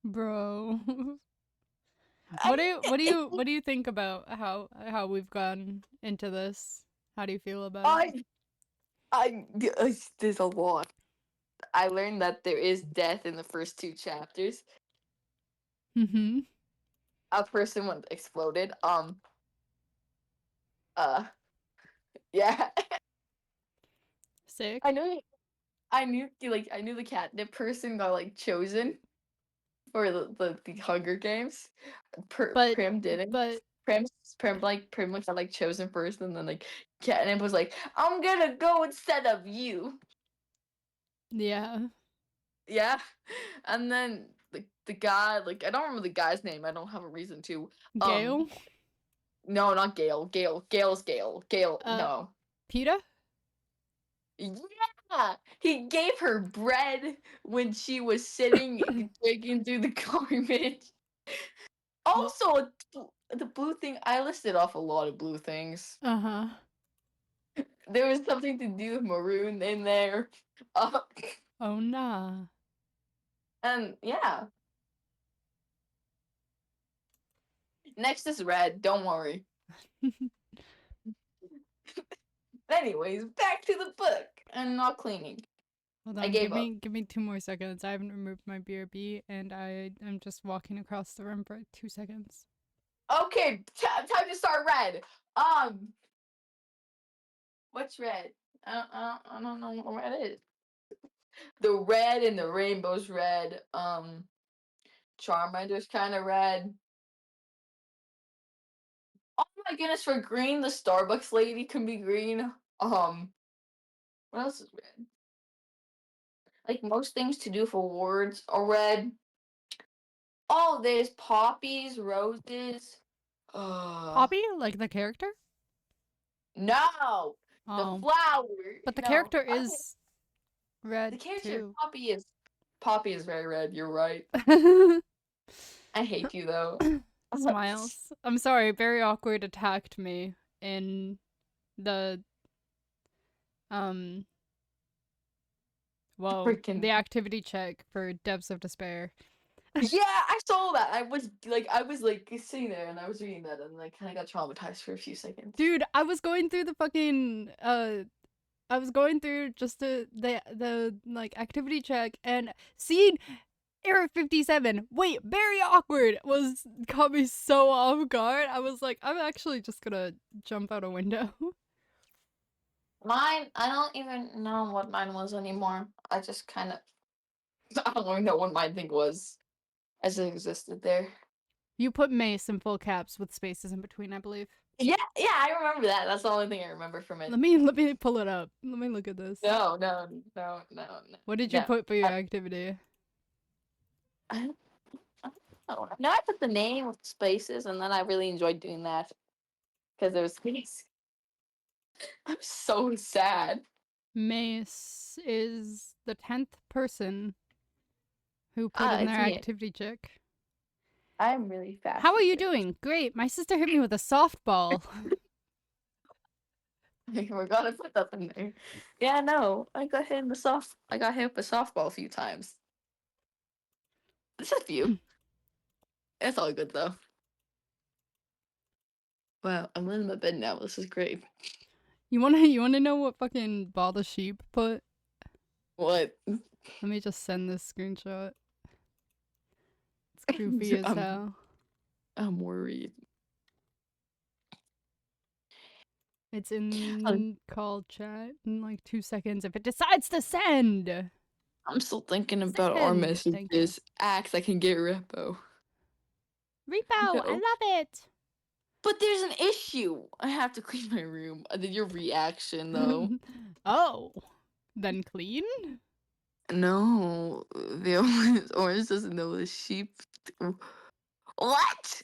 [SPEAKER 2] Bro.
[SPEAKER 1] I,
[SPEAKER 2] what do you think about how we've gone into this? How do you feel about it?
[SPEAKER 1] there's a lot. I learned that there is death in the first two chapters.
[SPEAKER 2] Mm-hmm.
[SPEAKER 1] A person went exploded. Uh, yeah.
[SPEAKER 2] Sick.
[SPEAKER 1] I knew. I knew. Like, I knew the catnip person got like chosen for the Hunger Games.
[SPEAKER 2] But
[SPEAKER 1] Prim didn't.
[SPEAKER 2] but
[SPEAKER 1] Prim Prim got like chosen first, and then like catnip was like, "I'm gonna go instead of you."
[SPEAKER 2] yeah.
[SPEAKER 1] Yeah, and then the guy, like, I don't remember the guy's name. I don't have a reason to.
[SPEAKER 2] Gale?
[SPEAKER 1] No, not Gale. Gale's Gale. Gale. No.
[SPEAKER 2] PETA?
[SPEAKER 1] Yeah, he gave her bread when she was sitting digging through the garbage. Also, the blue thing. I listed off a lot of blue things.
[SPEAKER 2] Uh-huh.
[SPEAKER 1] There was something to do with maroon in there. Uh,
[SPEAKER 2] Oh nah.
[SPEAKER 1] and yeah. Next is red. Don't worry. Anyways, back to the book and not cleaning.
[SPEAKER 2] Hold
[SPEAKER 1] I
[SPEAKER 2] on,
[SPEAKER 1] gave up.
[SPEAKER 2] give me 2 more seconds. I haven't removed my BRB and I'm just walking across the room for 2 seconds.
[SPEAKER 1] Okay, time to start red. What's red? I don't know what red is. The red and the rainbow's red. Charmander's kind of red. Oh my goodness, for green, the Starbucks lady can be green. What else is red? Like most things to do for words are red. Oh, there's poppies, roses.
[SPEAKER 2] Poppy, like the character?
[SPEAKER 1] No, the
[SPEAKER 2] Oh.
[SPEAKER 1] flower.
[SPEAKER 2] But the
[SPEAKER 1] No,
[SPEAKER 2] character
[SPEAKER 1] okay.
[SPEAKER 2] is red
[SPEAKER 1] The character
[SPEAKER 2] too.
[SPEAKER 1] Poppy is very red. You're right. I hate you though.
[SPEAKER 2] Smiles. I'm sorry, very awkward attacked me in the um whoa,
[SPEAKER 1] Freaking.
[SPEAKER 2] the activity check for Depths of Despair.
[SPEAKER 1] Yeah, I saw that. I was sitting there and I was reading that and I kind of got traumatized for a few seconds.
[SPEAKER 2] Dude, I was going through the fucking I was going through just the like activity check and seeing Error 57. Wait, very awkward was caught me so off guard. I was like, I'm actually just gonna jump out a window.
[SPEAKER 1] Mine, I don't even know what mine was anymore. I just kind of, I don't even know what my thing was as it existed there.
[SPEAKER 2] You put Mace in full caps with spaces in between, I believe.
[SPEAKER 1] Yeah, yeah, I remember that. That's the only thing I remember from it.
[SPEAKER 2] Let me pull it up. Let me look at this.
[SPEAKER 1] No, no, no, no, no.
[SPEAKER 2] What did you
[SPEAKER 1] No.
[SPEAKER 2] put for your activity?
[SPEAKER 1] I don't, I don't know. No, I put the name with spaces, and then I really enjoyed doing that because there was space. I'm so sad.
[SPEAKER 2] Mace is the 10th person who put in their
[SPEAKER 1] It's me.
[SPEAKER 2] activity check.
[SPEAKER 1] I'm really fast.
[SPEAKER 2] How are you doing? Great. My sister hit me with a softball.
[SPEAKER 1] We're gonna put that in there. Yeah, no, I got hit in the soft. I got hit with a softball a few times. It's a few. It's all good though. Wow, I'm in my bed now. This is great.
[SPEAKER 2] You wanna know what fucking Ball the Sheep put?
[SPEAKER 1] What?
[SPEAKER 2] Let me just send this screenshot. It's goofy as hell.
[SPEAKER 1] I'm worried.
[SPEAKER 2] It's in call chat in like 2 seconds if it decides to send.
[SPEAKER 1] I'm still thinking about our
[SPEAKER 2] Send. Thank you.
[SPEAKER 1] messages. Axe, I can get repo.
[SPEAKER 2] Repo,
[SPEAKER 1] No.
[SPEAKER 2] I love it.
[SPEAKER 1] But there's an issue. I have to clean my room. Did your reaction though?
[SPEAKER 2] Oh, then clean?
[SPEAKER 1] No, the orange doesn't know the sheep. What?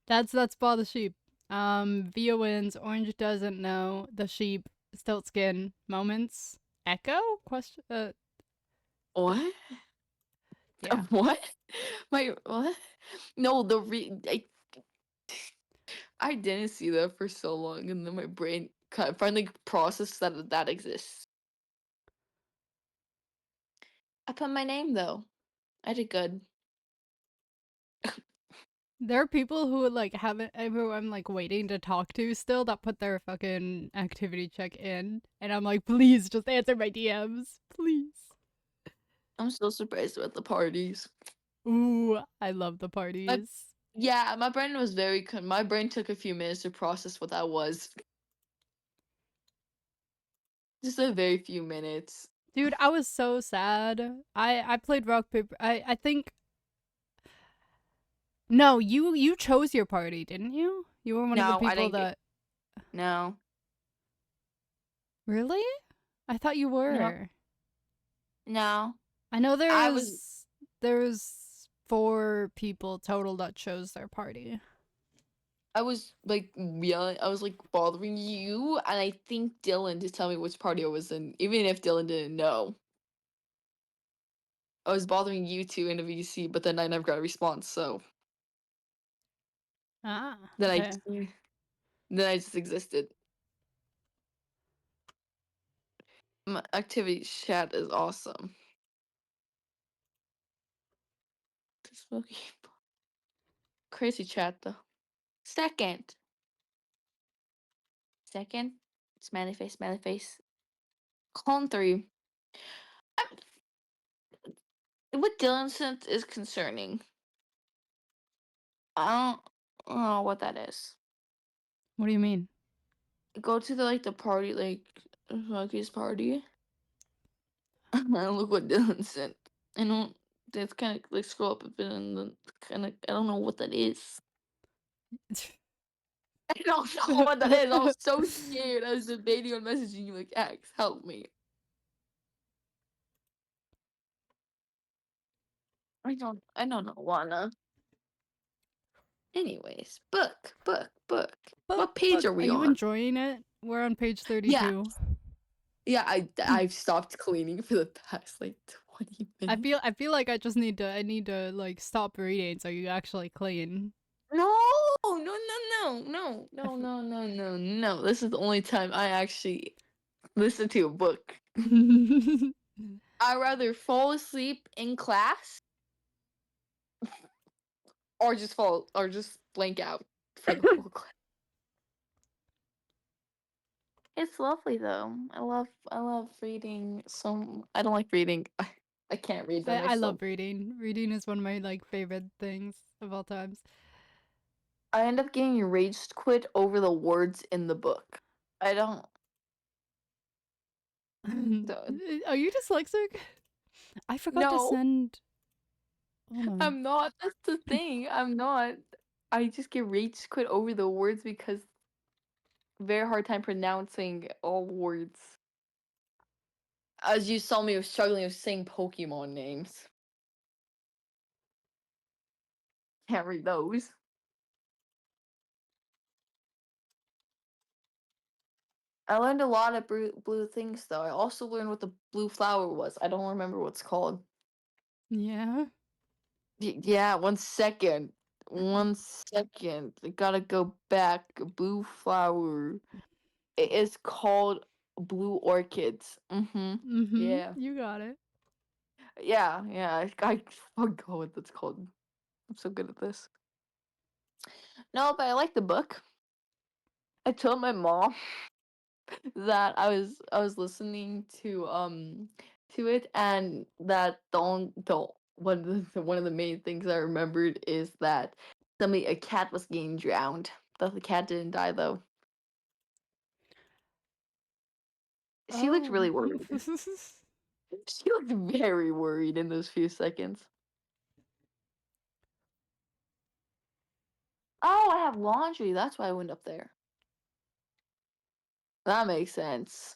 [SPEAKER 2] That's Ball the Sheep. Via wins. Orange doesn't know the sheep. Stilt skin moments. Echo? Question.
[SPEAKER 1] What?
[SPEAKER 2] Yeah.
[SPEAKER 1] What? My what? No, I didn't see that for so long, and then my brain finally processed that that exists. I put my name though. I did good.
[SPEAKER 2] There are people who like haven't who I'm like waiting to talk to still that put their fucking activity check in, and I'm like, please just answer my DMs, please.
[SPEAKER 1] I'm so surprised about the parties.
[SPEAKER 2] Ooh, I love the parties.
[SPEAKER 1] Yeah, my brain was my brain took a few minutes to process what that was. Just a very few minutes.
[SPEAKER 2] Dude, I was so sad. I played rock paper. I think no, you chose your party, didn't you? You were one of the
[SPEAKER 1] No, I
[SPEAKER 2] people
[SPEAKER 1] didn't
[SPEAKER 2] that
[SPEAKER 1] no.
[SPEAKER 2] really? I thought you were.
[SPEAKER 1] No.
[SPEAKER 2] I know
[SPEAKER 1] I was
[SPEAKER 2] there's 4 people total that chose their party.
[SPEAKER 1] I was like yelling, I was like bothering you, and I think Dylan to tell me which party I was in, even if Dylan didn't know. I was bothering you two in a VC, but then I never got a response, so
[SPEAKER 2] Ah,
[SPEAKER 1] then
[SPEAKER 2] okay.
[SPEAKER 1] then I just existed. My activity chat is awesome. This fucking crazy chat though. Second. Smiley face, smiley face. Column 3. What Dylan sent is concerning. I don't know what that is.
[SPEAKER 2] What do you mean?
[SPEAKER 1] Go to the party, Lucky's party. And look what Dylan sent. I don't. That's kind of like scroll up a bit and then kind of. I don't know what that is. I don't know what that is. I was so scared. I was debating on messaging you like, Axe, help me. I don't know, Wanna. Anyways, book. What page are
[SPEAKER 2] Are
[SPEAKER 1] we
[SPEAKER 2] you
[SPEAKER 1] on?
[SPEAKER 2] enjoying it? We're on page
[SPEAKER 1] Yeah,
[SPEAKER 2] 32.
[SPEAKER 1] yeah. I've stopped cleaning for the past like 20 minutes.
[SPEAKER 2] I feel like I need to like stop reading so you actually clean.
[SPEAKER 1] No, no, no, no, no, no, no, no, no, no. This is the only time I actually listen to a book. I'd rather fall asleep in class or just blank out for the whole class. It's lovely though. I love reading some I don't like reading. I can't read by
[SPEAKER 2] I love
[SPEAKER 1] myself.
[SPEAKER 2] reading. Reading is one of my like favorite things of all times.
[SPEAKER 1] I end up getting rage quit over the words in the book. I don't
[SPEAKER 2] Are you dyslexic? I forgot to
[SPEAKER 1] no,
[SPEAKER 2] send. Hold on.
[SPEAKER 1] I'm not. That's the thing. I'm not. I just get rage quit over the words because very hard time pronouncing all words. As you saw me was struggling with saying Pokemon names. Can't read those. I learned a lot of blue things though. I also learned what the blue flower was. I don't remember what it's called.
[SPEAKER 2] Yeah.
[SPEAKER 1] Yeah, 1 second. 1 second. I gotta go back. Blue flower. It is called blue orchids. Mm-hmm. Yeah.
[SPEAKER 2] You got it.
[SPEAKER 1] Yeah. I forgot what that's called. I'm so good at this. No, but I like the book. I told my mom that I was listening to it and that the one of the main things I remembered is that a cat was getting drowned. That the cat didn't die though. She looked
[SPEAKER 2] Oh.
[SPEAKER 1] really worried. She looked very worried in those few seconds. Oh, I have laundry. That's why I went up there. That makes sense.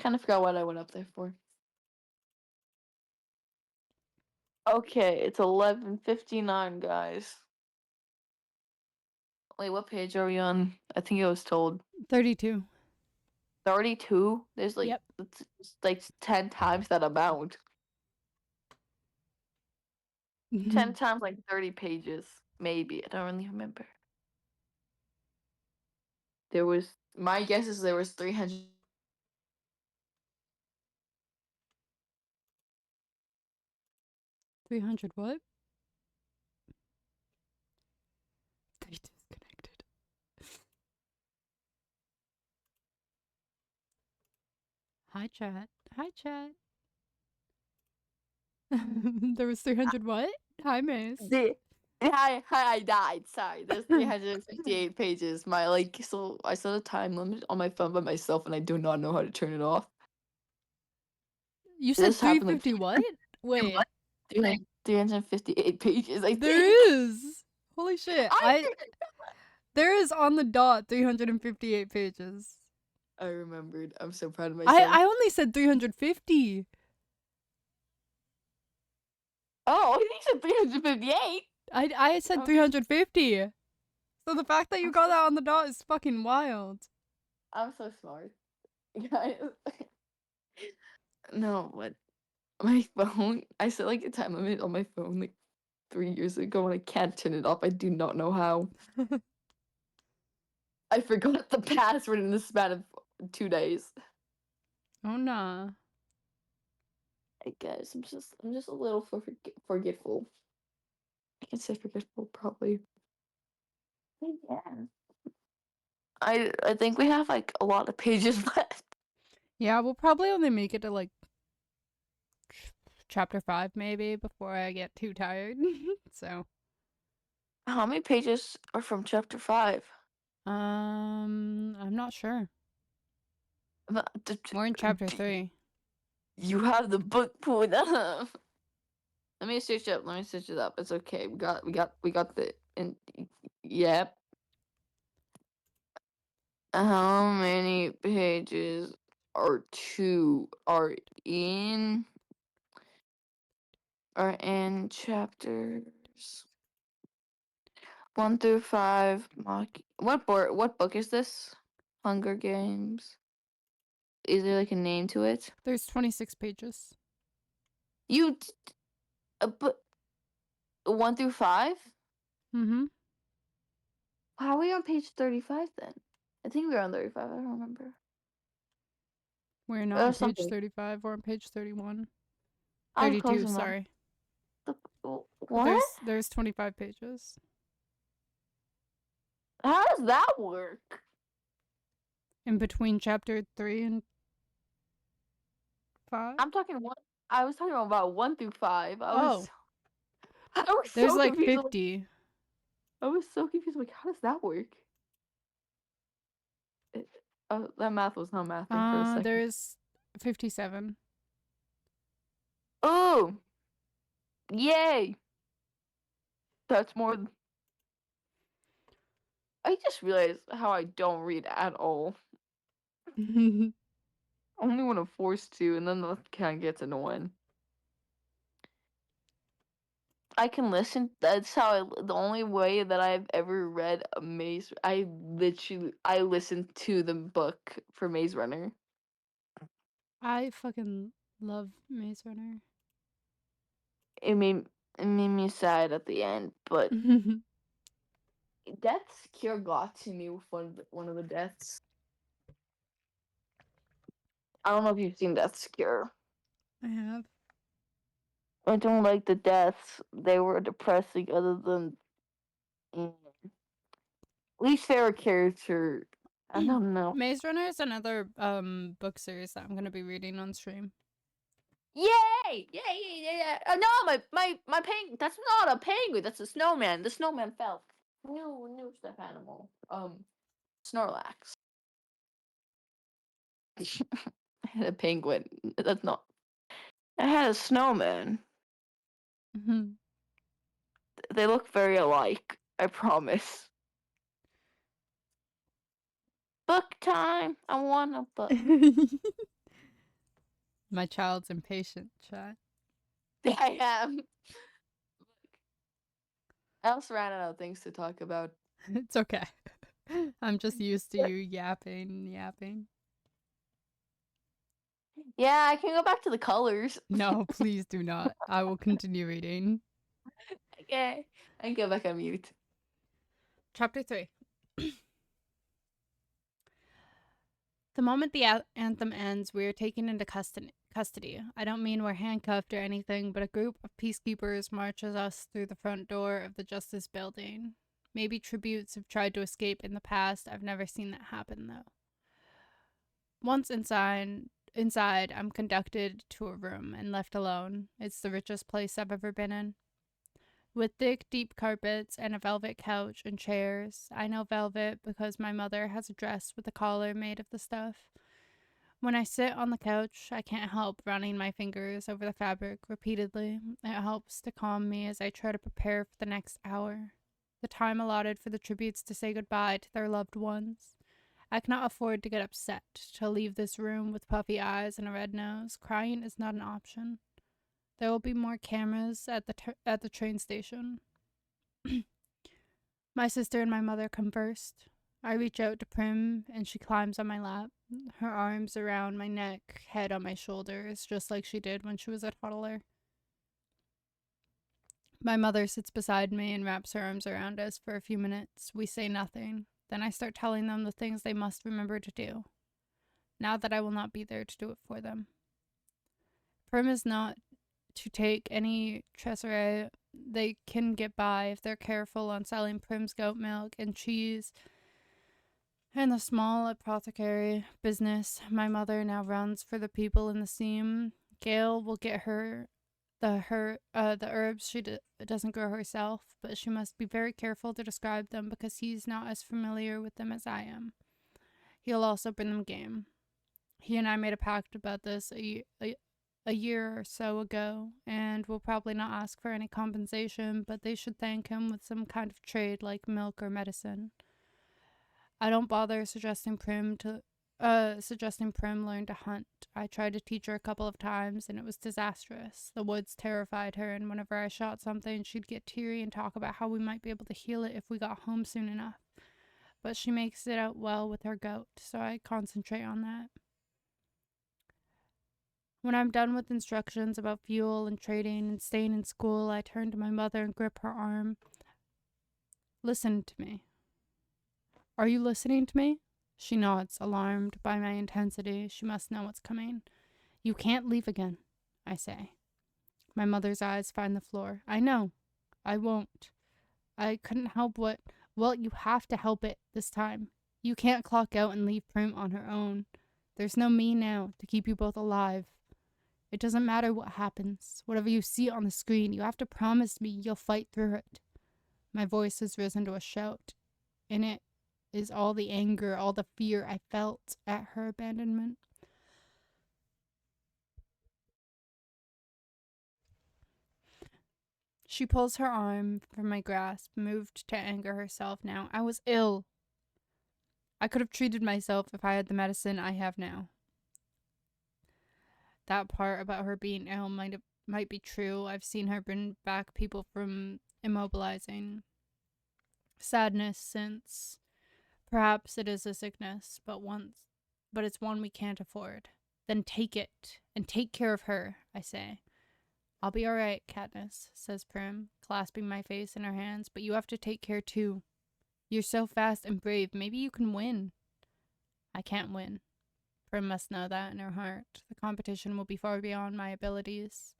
[SPEAKER 1] Kind of forgot what I went up there for. Okay, it's 11:59, guys. Wait, what page are we on? I think it was told
[SPEAKER 2] 32.
[SPEAKER 1] 32. There's
[SPEAKER 2] Yep.
[SPEAKER 1] it's like 10 times that amount. 10 times like 30 pages, maybe. I don't really remember. My guess is there was 300.
[SPEAKER 2] 300 what? They disconnected. Hi, chat. Hi, chat. There was 300 what? Hi, miss.
[SPEAKER 1] I died. Sorry. There's 358 pages. So I set a time limit on my phone by myself and I do not know how to turn it off.
[SPEAKER 2] You said
[SPEAKER 1] This happened like
[SPEAKER 2] 350 what? Wait.
[SPEAKER 1] 358 pages, I
[SPEAKER 2] There
[SPEAKER 1] think.
[SPEAKER 2] is. Holy shit.
[SPEAKER 1] I
[SPEAKER 2] There is on the dot 358 pages.
[SPEAKER 1] I remembered. I'm so proud of
[SPEAKER 2] I
[SPEAKER 1] myself.
[SPEAKER 2] only said 350.
[SPEAKER 1] Oh, I think you said 358.
[SPEAKER 2] I said
[SPEAKER 1] Oh.
[SPEAKER 2] 350. So the fact that you
[SPEAKER 1] I'm
[SPEAKER 2] got
[SPEAKER 1] so-
[SPEAKER 2] that on the dot is fucking wild.
[SPEAKER 1] I'm so smart. Guys. No, what? My phone. I set like a time limit on my phone like 3 years ago and I can't turn it off. I do not know how. I forgot the password in the span of 2 days.
[SPEAKER 2] Oh nah.
[SPEAKER 1] I guess I'm just a little forgetful. I can say forgetful probably. But yeah. I think we have like a lot of pages left.
[SPEAKER 2] Yeah, we'll probably only make it to like chapter 5 maybe before I get too tired. So,
[SPEAKER 1] How many pages are from chapter 5?
[SPEAKER 2] I'm not sure. We're in chapter 3.
[SPEAKER 1] You have the book pulled up. Let me search it up. It's okay. We got the and yep. How many pages are in chapters 1 through 5? What book is this? Hunger Games. Is there like a name to it?
[SPEAKER 2] There's 26 pages.
[SPEAKER 1] But 1 through 5?
[SPEAKER 2] Mm-hmm.
[SPEAKER 1] How are we on page 35 then? I think we were on 35. I don't remember.
[SPEAKER 2] We're not
[SPEAKER 1] Or
[SPEAKER 2] on page
[SPEAKER 1] something.
[SPEAKER 2] 35. We're on page 31.
[SPEAKER 1] I was close
[SPEAKER 2] 32,
[SPEAKER 1] enough.
[SPEAKER 2] sorry. But
[SPEAKER 1] What?
[SPEAKER 2] there's 25 pages.
[SPEAKER 1] How does that work?
[SPEAKER 2] In between chapter 3 and 5?
[SPEAKER 1] I'm talking one. I was talking about 1 through 5.
[SPEAKER 2] Oh,
[SPEAKER 1] I was
[SPEAKER 2] there's
[SPEAKER 1] so
[SPEAKER 2] like
[SPEAKER 1] confused.
[SPEAKER 2] 50.
[SPEAKER 1] I was so confused. Like, how does that work? That math was not mathing for a second.
[SPEAKER 2] There's 57.
[SPEAKER 1] Oh, yay! That's more. I just realized how I don't read at all. Only when I'm forced to, and then that kind of gets annoying. I can listen. That's how the only way that I've ever read a Maze. I listened to the book for Maze Runner.
[SPEAKER 2] I fucking love Maze Runner.
[SPEAKER 1] It made me sad at the end, but Death's Cure got to me with one of the deaths. I don't know if you've seen Death's Cure.
[SPEAKER 2] I have.
[SPEAKER 1] I don't like the deaths. They were depressing. Other than least favorite character, I don't know.
[SPEAKER 2] Maze Runner is another book series that I'm gonna be reading on stream.
[SPEAKER 1] Yay! Yeah. No, my penguin. That's not a penguin. That's a snowman. The snowman fell. New stuffed animal. Snorlax. I had a penguin. That's not. I had a snowman.
[SPEAKER 2] Mm-hmm.
[SPEAKER 1] They look very alike. I promise. Book time. I want a book.
[SPEAKER 2] My child's impatient, chat.
[SPEAKER 1] I am. I also ran out of things to talk about.
[SPEAKER 2] It's okay. I'm just used to you yapping.
[SPEAKER 1] Yeah, I can go back to the colors.
[SPEAKER 2] No, please do not. I will continue reading.
[SPEAKER 1] Okay. I can go back on mute.
[SPEAKER 2] Chapter 3. The moment the anthem ends, we are taken into custody. I don't mean we're handcuffed or anything, but a group of peacekeepers marches us through the front door of the Justice Building. Maybe tributes have tried to escape in the past. I've never seen that happen, though. Once inside, I'm conducted to a room and left alone. It's the richest place I've ever been in. With thick, deep carpets and a velvet couch and chairs. I know velvet because my mother has a dress with a collar made of the stuff. When I sit on the couch, I can't help running my fingers over the fabric repeatedly. It helps to calm me as I try to prepare for the next hour. The time allotted for the tributes to say goodbye to their loved ones. I cannot afford to get upset, to leave this room with puffy eyes and a red nose. Crying is not an option. There will be more cameras at the train station. My sister and my mother come first. I reach out to Prim, and she climbs on my lap, her arms around my neck, head on my shoulders, just like she did when she was a toddler. My mother sits beside me and wraps her arms around us for a few minutes. We say nothing. Then I start telling them the things they must remember to do, now that I will not be there to do it for them. Prim is not to take any tresere. They can get by if they're careful on selling Prim's goat milk and cheese. And the small apothecary business my mother now runs for the people in the seam. Gail will get her the herbs she doesn't grow herself, but she must be very careful to describe them because he's not as familiar with them as I am. He'll also bring them game. He and I made a pact about this a year or so ago, and will probably not ask for any compensation, but they should thank him with some kind of trade like milk or medicine. I don't bother suggesting Prim learn to hunt. I tried to teach her a couple of times, and it was disastrous. The woods terrified her, and whenever I shot something, she'd get teary and talk about how we might be able to heal it if we got home soon enough. But she makes it out well with her goat, so I concentrate on that. When I'm done with instructions about fuel and trading and staying in school, I turn to my mother and grip her arm. Listen to me. Are you listening to me? She nods, alarmed by my intensity. She must know what's coming. You can't leave again, I say. My mother's eyes find the floor. I know. I won't. I couldn't help what. Well, you have to help it this time. You can't clock out and leave Prim on her own. There's no me now to keep you both alive. It doesn't matter what happens. Whatever you see on the screen, you have to promise me you'll fight through it. My voice has risen to a shout. In it is all the anger, all the fear I felt at her abandonment. She pulls her arm from my grasp, moved to anger herself now. I was ill. I could have treated myself if I had the medicine I have now. That part about her being ill might be true. I've seen her bring back people from immobilizing sadness since. Perhaps it is a sickness, but it's one we can't afford. Then take it and take care of her, I say. I'll be all right, Katniss, says Prim, clasping my face in her hands, but you have to take care too. You're so fast and brave. Maybe you can win. I can't win. Prim must know that in her heart. The competition will be far beyond my abilities.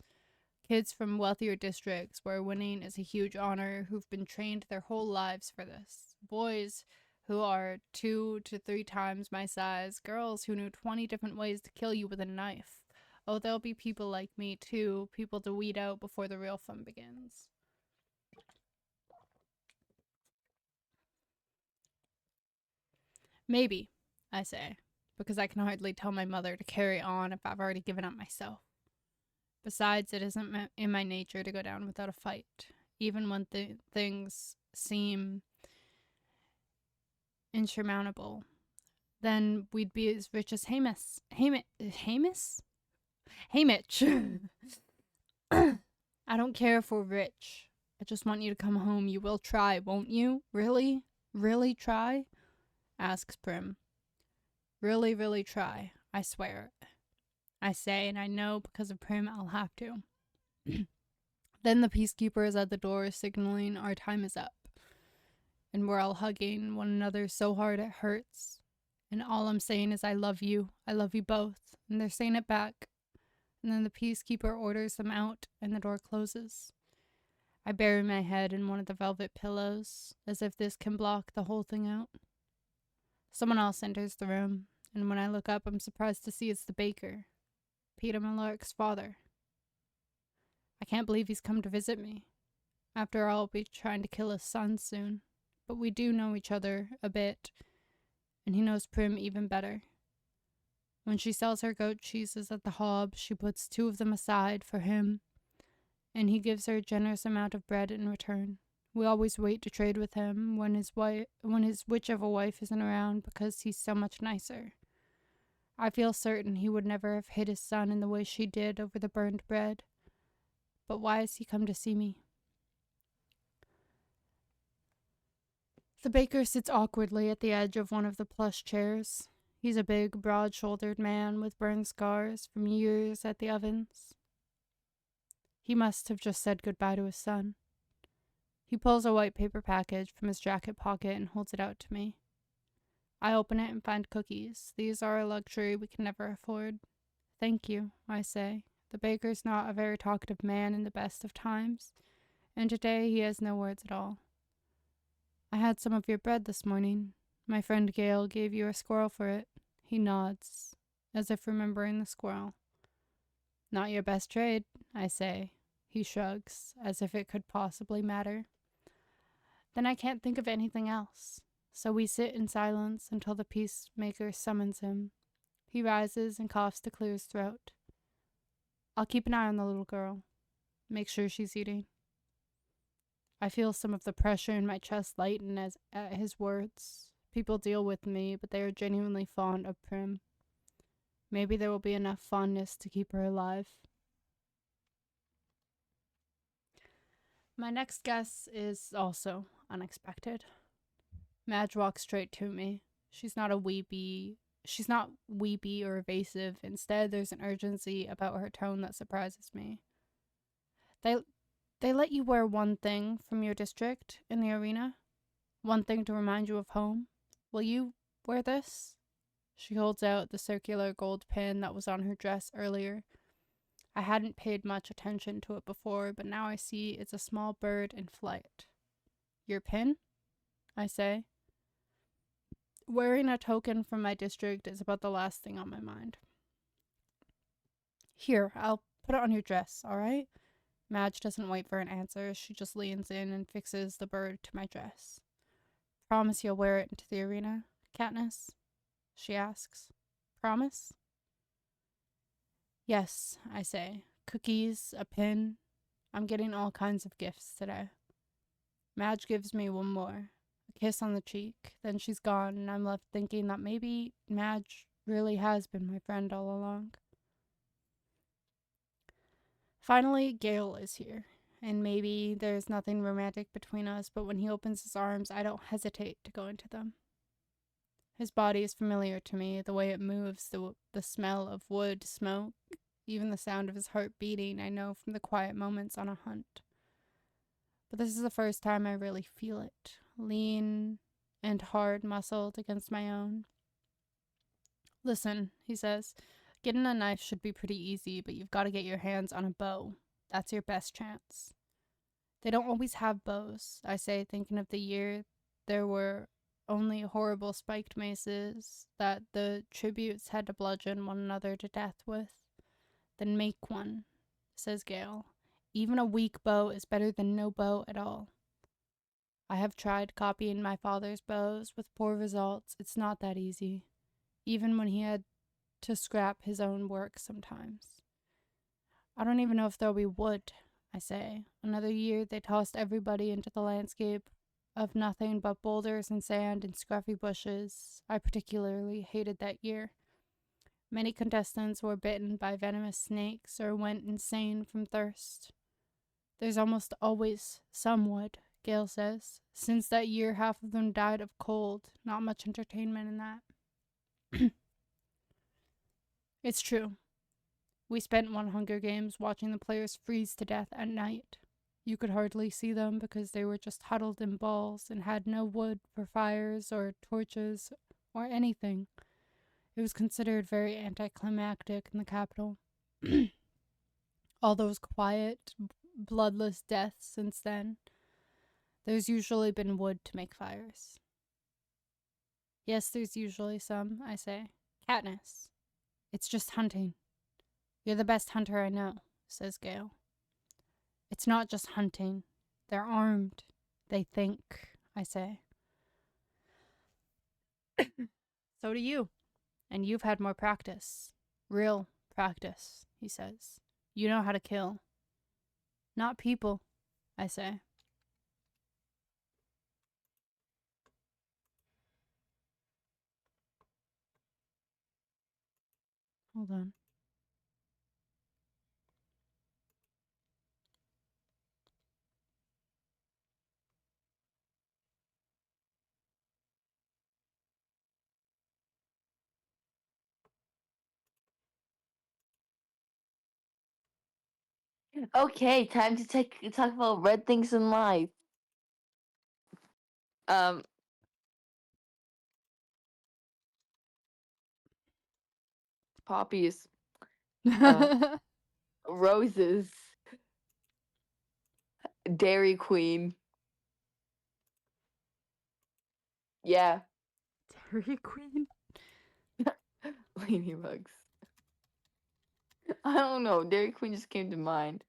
[SPEAKER 2] Kids from wealthier districts where winning is a huge honor who've been trained their whole lives for this. Boys who are 2 to 3 times my size. Girls who knew 20 different ways to kill you with a knife. Oh, there'll be people like me too, people to weed out before the real fun begins. Maybe, I say, because I can hardly tell my mother to carry on if I've already given up myself. Besides, it isn't in my nature to go down without a fight, even when things seem insurmountable. Then we'd be as rich as Haymitch. I don't care if we're rich. I just want you to come home. You will try, won't you? Really? Really try? Asks Prim. Really, really try. I swear it. I say, and I know because of Prim I'll have to. Then the peacekeeper is at the door signaling our time is up. And we're all hugging one another so hard it hurts. And all I'm saying is I love you. I love you both. And they're saying it back. And then the peacekeeper orders them out and the door closes. I bury my head in one of the velvet pillows, as if this can block the whole thing out. Someone else enters the room, and when I look up, I'm surprised to see it's the baker, Peeta Mellark's father. I can't believe he's come to visit me. After all, I'll be trying to kill his son soon. But we do know each other a bit, and he knows Prim even better. When she sells her goat cheeses at the Hob, she puts 2 of them aside for him, and he gives her a generous amount of bread in return. We always wait to trade with him when his witch of a wife isn't around because he's so much nicer. I feel certain he would never have hit his son in the way she did over the burned bread. But why has he come to see me? The baker sits awkwardly at the edge of one of the plush chairs. He's a big, broad-shouldered man with burn scars from years at the ovens. He must have just said goodbye to his son. He pulls a white paper package from his jacket pocket and holds it out to me. I open it and find cookies. These are a luxury we can never afford. Thank you, I say. The baker's not a very talkative man in the best of times, and today he has no words at all. I had some of your bread this morning. My friend Gale gave you a squirrel for it. He nods, as if remembering the squirrel. Not your best trade, I say. He shrugs, as if it could possibly matter. Then I can't think of anything else. So we sit in silence until the peacemaker summons him. He rises and coughs to clear his throat. I'll keep an eye on the little girl. Make sure she's eating. I feel some of the pressure in my chest lighten at his words. People deal with me, but they are genuinely fond of Prim. Maybe there will be enough fondness to keep her alive. My next guess is also unexpected. Madge walks straight to me. She's not weepy or evasive. Instead, there's an urgency about her tone that surprises me. They let you wear one thing from your district in the arena? One thing to remind you of home. Will you wear this? She holds out the circular gold pin that was on her dress earlier. I hadn't paid much attention to it before, but now I see it's a small bird in flight. Your pin? I say. Wearing a token from my district is about the last thing on my mind. Here, I'll put it on your dress, alright? Madge doesn't wait for an answer. She just leans in and fixes the bird to my dress. Promise you'll wear it into the arena, Katniss? She asks. Promise? Yes, I say. Cookies, a pin. I'm getting all kinds of gifts today. Madge gives me one more. A kiss on the cheek. Then she's gone, and I'm left thinking that maybe Madge really has been my friend all along. Finally, Gale is here. And maybe there's nothing romantic between us, but when he opens his arms, I don't hesitate to go into them. His body is familiar to me, the way it moves, the smell of wood, smoke, even the sound of his heart beating, I know from the quiet moments on a hunt. But this is the first time I really feel it, lean and hard muscled against my own. Listen, he says, getting a knife should be pretty easy, but you've got to get your hands on a bow. That's your best chance. They don't always have bows, I say, thinking of the year there were only horrible spiked maces that the tributes had to bludgeon one another to death with. Then make one, says Gale. Even a weak bow is better than no bow at all. I have tried copying my father's bows with poor results. It's not that easy, even when he had to scrap his own work sometimes. I don't even know if there'll be wood, I say. Another year they tossed everybody into the landscape of nothing but boulders and sand and scruffy bushes. I particularly hated that year. Many contestants were bitten by venomous snakes or went insane from thirst. There's almost always some wood, Gale says. Since that year, half of them died of cold. Not much entertainment in that. It's true. We spent one Hunger Games watching the players freeze to death at night. You could hardly see them because they were just huddled in balls and had no wood for fires or torches or anything. It was considered very anticlimactic in the capital. All those quiet, bloodless deaths since then. There's usually been wood to make fires. Yes, there's usually some, I say. Katniss. It's just hunting. You're the best hunter I know, says Gale. It's not just hunting. They're armed. They think, I say. So do you. And you've had more practice. Real practice, he says. You know how to kill. Not people, I say. Hold on.
[SPEAKER 1] Okay, time to talk about red things in life. Poppies, roses, Dairy Queen. Yeah,
[SPEAKER 2] Dairy Queen?
[SPEAKER 1] ladybugs. I don't know. Dairy Queen just came to mind.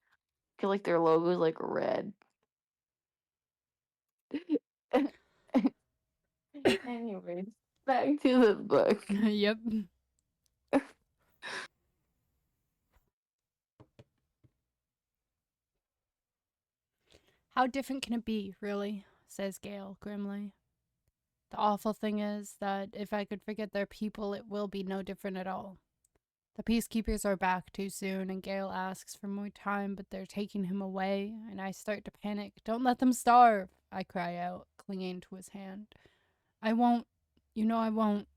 [SPEAKER 1] I feel like their logo is like red. Anyways, back to the book.
[SPEAKER 2] Yep. How different can it be, really? Says Gale grimly. The awful thing is that if I could forget their people, it will be no different at all. The peacekeepers are back too soon, and Gale asks for more time, but they're taking him away, and I start to panic. Don't let them starve, I cry out, clinging to his hand. I won't. You know I won't.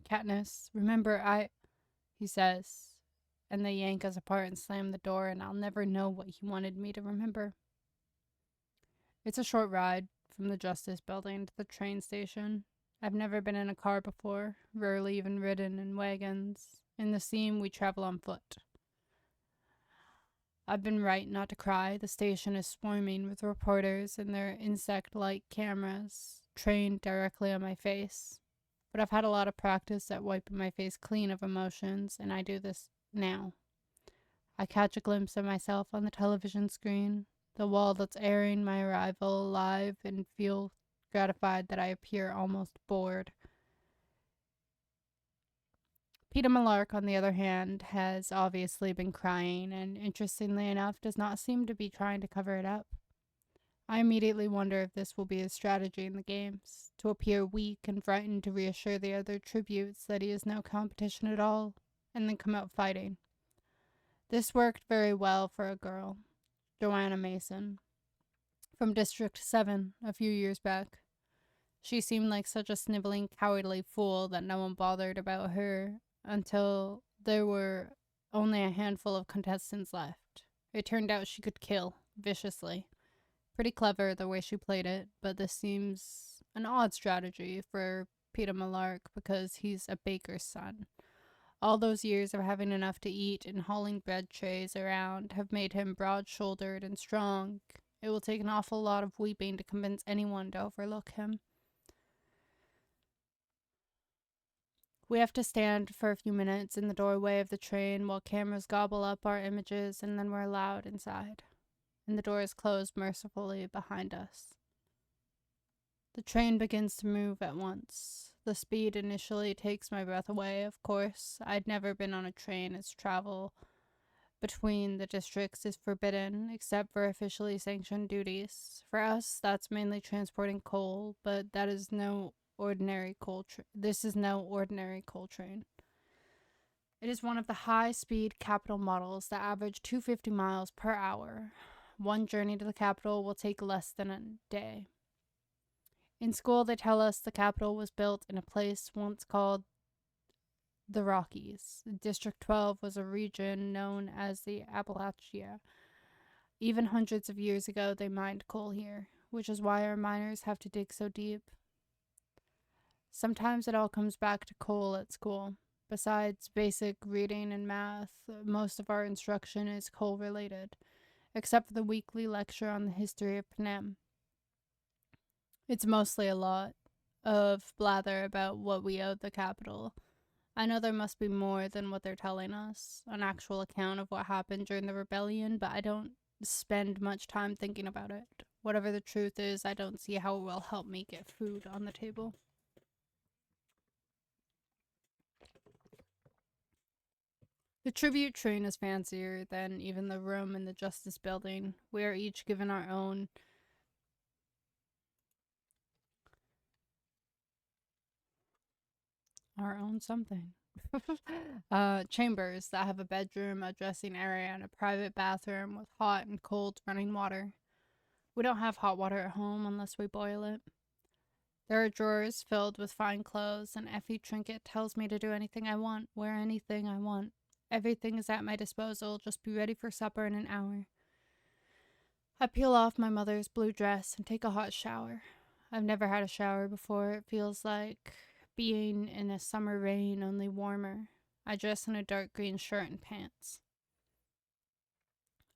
[SPEAKER 2] Katniss, remember, he says, and they yank us apart and slam the door, and I'll never know what he wanted me to remember. It's a short ride, from the Justice Building to the train station. I've never been in a car before, rarely even ridden in wagons. In the scene, we travel on foot. I've been right not to cry. The station is swarming with reporters and their insect-like cameras trained directly on my face. But I've had a lot of practice at wiping my face clean of emotions, and I do this now. I catch a glimpse of myself on the television screen, the wall that's airing my arrival live, and feel gratified that I appear almost bored. Peeta Mellark, on the other hand, has obviously been crying and, interestingly enough, does not seem to be trying to cover it up. I immediately wonder if this will be his strategy in the games, to appear weak and frightened to reassure the other tributes that he is no competition at all, and then come out fighting. This worked very well for a girl, Joanna Mason, from District 7 a few years back. She seemed like such a sniveling, cowardly fool that no one bothered about her until there were only a handful of contestants left. It turned out she could kill, viciously. Pretty clever the way she played it, but this seems an odd strategy for Peeta Mellark because he's a baker's son. All those years of having enough to eat and hauling bread trays around have made him broad-shouldered and strong. It will take an awful lot of weeping to convince anyone to overlook him. We have to stand for a few minutes in the doorway of the train while cameras gobble up our images, and then we're allowed inside. And the door is closed mercifully behind us. The train begins to move at once. The speed initially takes my breath away, of course. I'd never been on a train as travel between the districts is forbidden, except for officially sanctioned duties. For us, that's mainly transporting coal, but that is no ordinary coal train. This is no ordinary coal train. It is one of the high-speed capital models that average 250 miles per hour. One journey to the capital will take less than a day. In school, they tell us the capital was built in a place once called the Rockies. District 12 was a region known as the Appalachia. Even hundreds of years ago, they mined coal here, which is why our miners have to dig so deep. Sometimes it all comes back to coal at school. Besides basic reading and math, most of our instruction is coal-related, except for the weekly lecture on the history of Panem. It's mostly a lot of blather about what we owed the capital. I know there must be more than what they're telling us, an actual account of what happened during the rebellion, but I don't spend much time thinking about it. Whatever the truth is, I don't see how it will help me get food on the table. The tribute train is fancier than even the room in the Justice Building. We are each given our own something. Chambers that have a bedroom, a dressing area, and a private bathroom with hot and cold running water. We don't have hot water at home unless we boil it. There are drawers filled with fine clothes, and Effie Trinket tells me to do anything I want, wear anything I want. Everything is at my disposal, just be ready for supper in an hour. I peel off my mother's blue dress and take a hot shower. I've never had a shower before. It feels like being in a summer rain, only warmer. I dress in a dark green shirt and pants.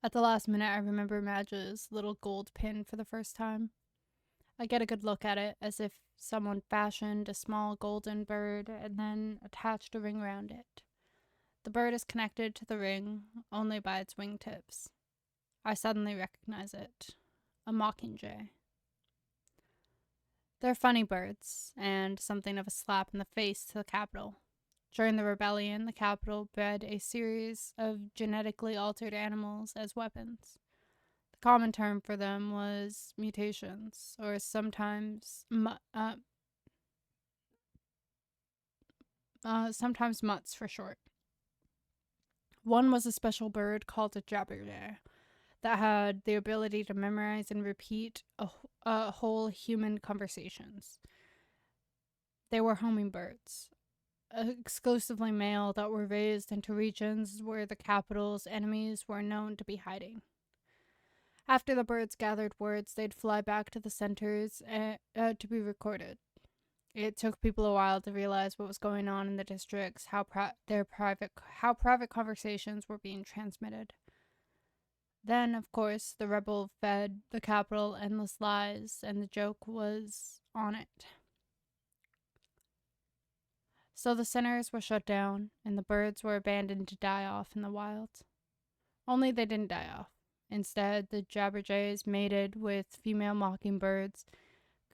[SPEAKER 2] At the last minute, I remember Madge's little gold pin for the first time. I get a good look at it, as if someone fashioned a small golden bird and then attached a ring around it. The bird is connected to the ring only by its wingtips. I suddenly recognize it. A mockingjay. They're funny birds, and something of a slap in the face to the capital. During the rebellion, the capital bred a series of genetically altered animals as weapons. The common term for them was mutations, or sometimes mutts for short. One was a special bird called a jabberjay that had the ability to memorize and repeat whole human conversations. They were hummingbirds, exclusively male, that were raised into regions where the capital's enemies were known to be hiding. After the birds gathered words, they'd fly back to the centers to be recorded. It took people a while to realize what was going on in the districts, how private conversations were being transmitted. Then, of course, the rebel fed the capital endless lies, and the joke was on it. So the centers were shut down, and the birds were abandoned to die off in the wild. Only they didn't die off. Instead, the jabberjays mated with female mockingbirds,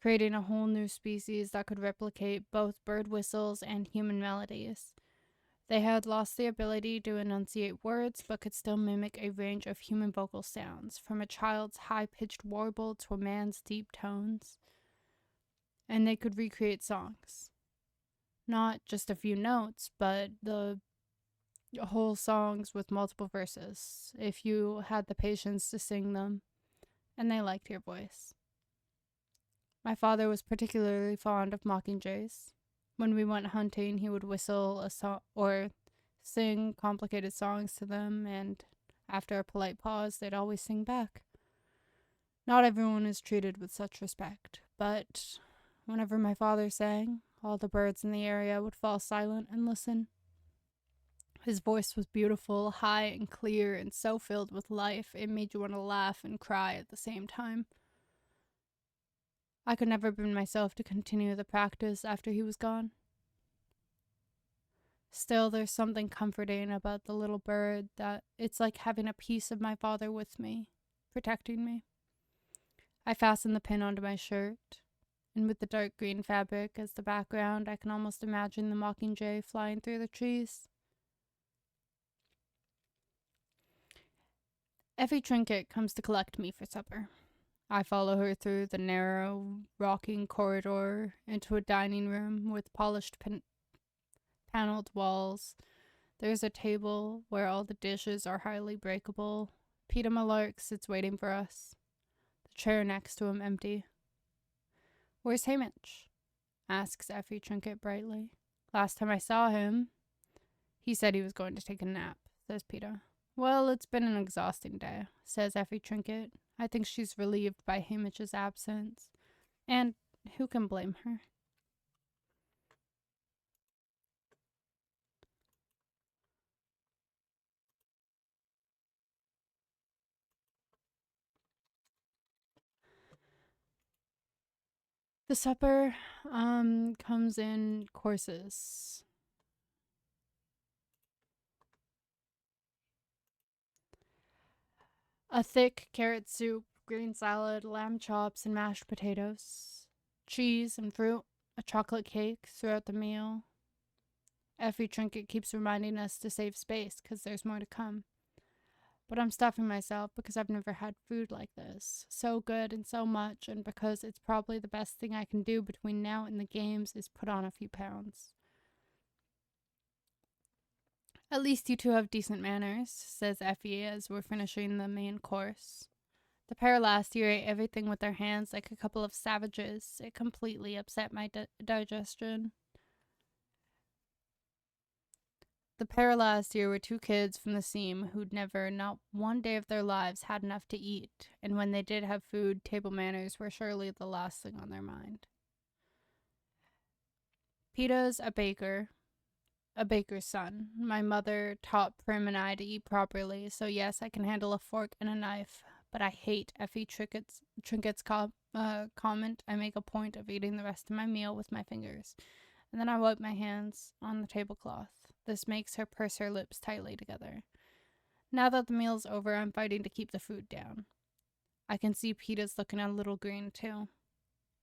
[SPEAKER 2] creating a whole new species that could replicate both bird whistles and human melodies. They had lost the ability to enunciate words, but could still mimic a range of human vocal sounds, from a child's high-pitched warble to a man's deep tones. And they could recreate songs. Not just a few notes, but the whole songs with multiple verses, if you had the patience to sing them, and they liked your voice. My father was particularly fond of mockingjays. When we went hunting, he would whistle a song or sing complicated songs to them, and after a polite pause, they'd always sing back. Not everyone is treated with such respect, but whenever my father sang, all the birds in the area would fall silent and listen. His voice was beautiful, high and clear, and so filled with life, it made you want to laugh and cry at the same time. I could never bring myself to continue the practice after he was gone. Still, there's something comforting about the little bird that it's like having a piece of my father with me, protecting me. I fasten the pin onto my shirt, and with the dark green fabric as the background, I can almost imagine the mockingjay flying through the trees. Effie Trinket comes to collect me for supper. I follow her through the narrow, rocking corridor into a dining room with polished paneled walls. There's a table where all the dishes are highly breakable. Peter Malark sits waiting for us, the chair next to him empty. "Where's Hamish?" asks Effie Trinket brightly. "Last time I saw him, he said he was going to take a nap," says Peter. "Well, it's been an exhausting day," says Effie Trinket. I think she's relieved by Hamish's absence, and who can blame her? The supper comes in courses. A thick carrot soup, green salad, lamb chops, and mashed potatoes. Cheese and fruit, a chocolate cake throughout the meal. Effie Trinket keeps reminding us to save space because there's more to come. But I'm stuffing myself because I've never had food like this. So good and so much, and because it's probably the best thing I can do between now and the games is put on a few pounds. "At least you two have decent manners," says Effie as we're finishing the main course. The pair last year ate everything with their hands like a couple of savages. It completely upset my digestion. The pair last year were two kids from the seam who'd never, not one day of their lives, had enough to eat, and when they did have food, table manners were surely the last thing on their mind. Peter's a baker's son. My mother taught Prim and I to eat properly, so yes, I can handle a fork and a knife, but I hate Effie Trinket's comment. I make a point of eating the rest of my meal with my fingers, and then I wipe my hands on the tablecloth. This makes her purse her lips tightly together. Now that the meal's over, I'm fighting to keep the food down. I can see Peter's looking a little green, too.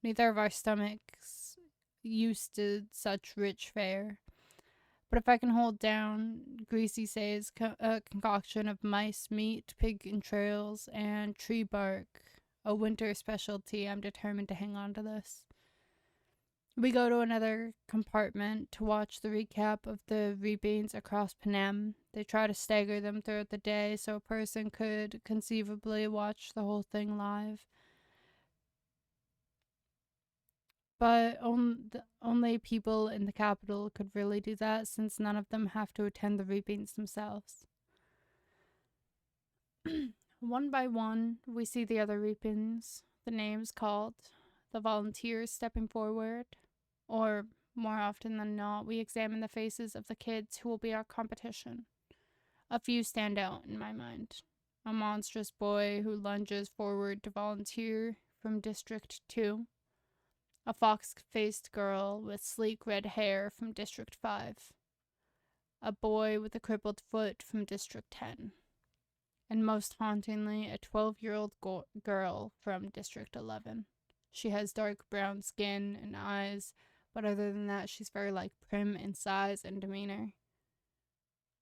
[SPEAKER 2] Neither of our stomachs used to such rich fare. But if I can hold down Greasy Say's concoction of mice meat, pig entrails, and tree bark, a winter specialty, I'm determined to hang on to this. We go to another compartment to watch the recap of the reapings across Panem. They try to stagger them throughout the day so a person could conceivably watch the whole thing live. But only people in the capital could really do that, since none of them have to attend the reapings themselves. One by one, we see the other reapings, the names called, the volunteers stepping forward, or more often than not, we examine the faces of the kids who will be our competition. A few stand out in my mind. A monstrous boy who lunges forward to volunteer from District 2. A fox-faced girl with sleek red hair from District 5. A boy with a crippled foot from District 10. And most hauntingly, a 12-year-old girl from District 11. She has dark brown skin and eyes, but other than that, she's very like prim in size and demeanor.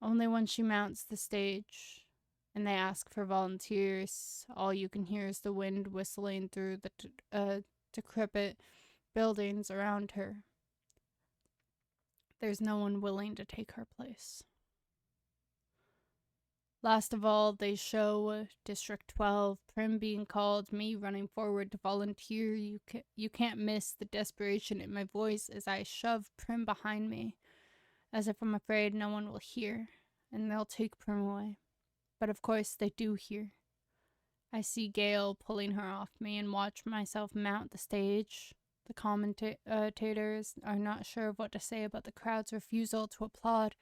[SPEAKER 2] Only when she mounts the stage and they ask for volunteers, all you can hear is the wind whistling through the decrepit buildings around her. There's no one willing to take her place. Last of all, they show District 12, Prim being called, me running forward to volunteer. You can't miss the desperation in my voice as I shove Prim behind me, as if I'm afraid no one will hear, and they'll take Prim away. But of course they do hear. I see Gale pulling her off me and watch myself mount the stage. The commentators are not sure of what to say about the crowd's refusal to applaud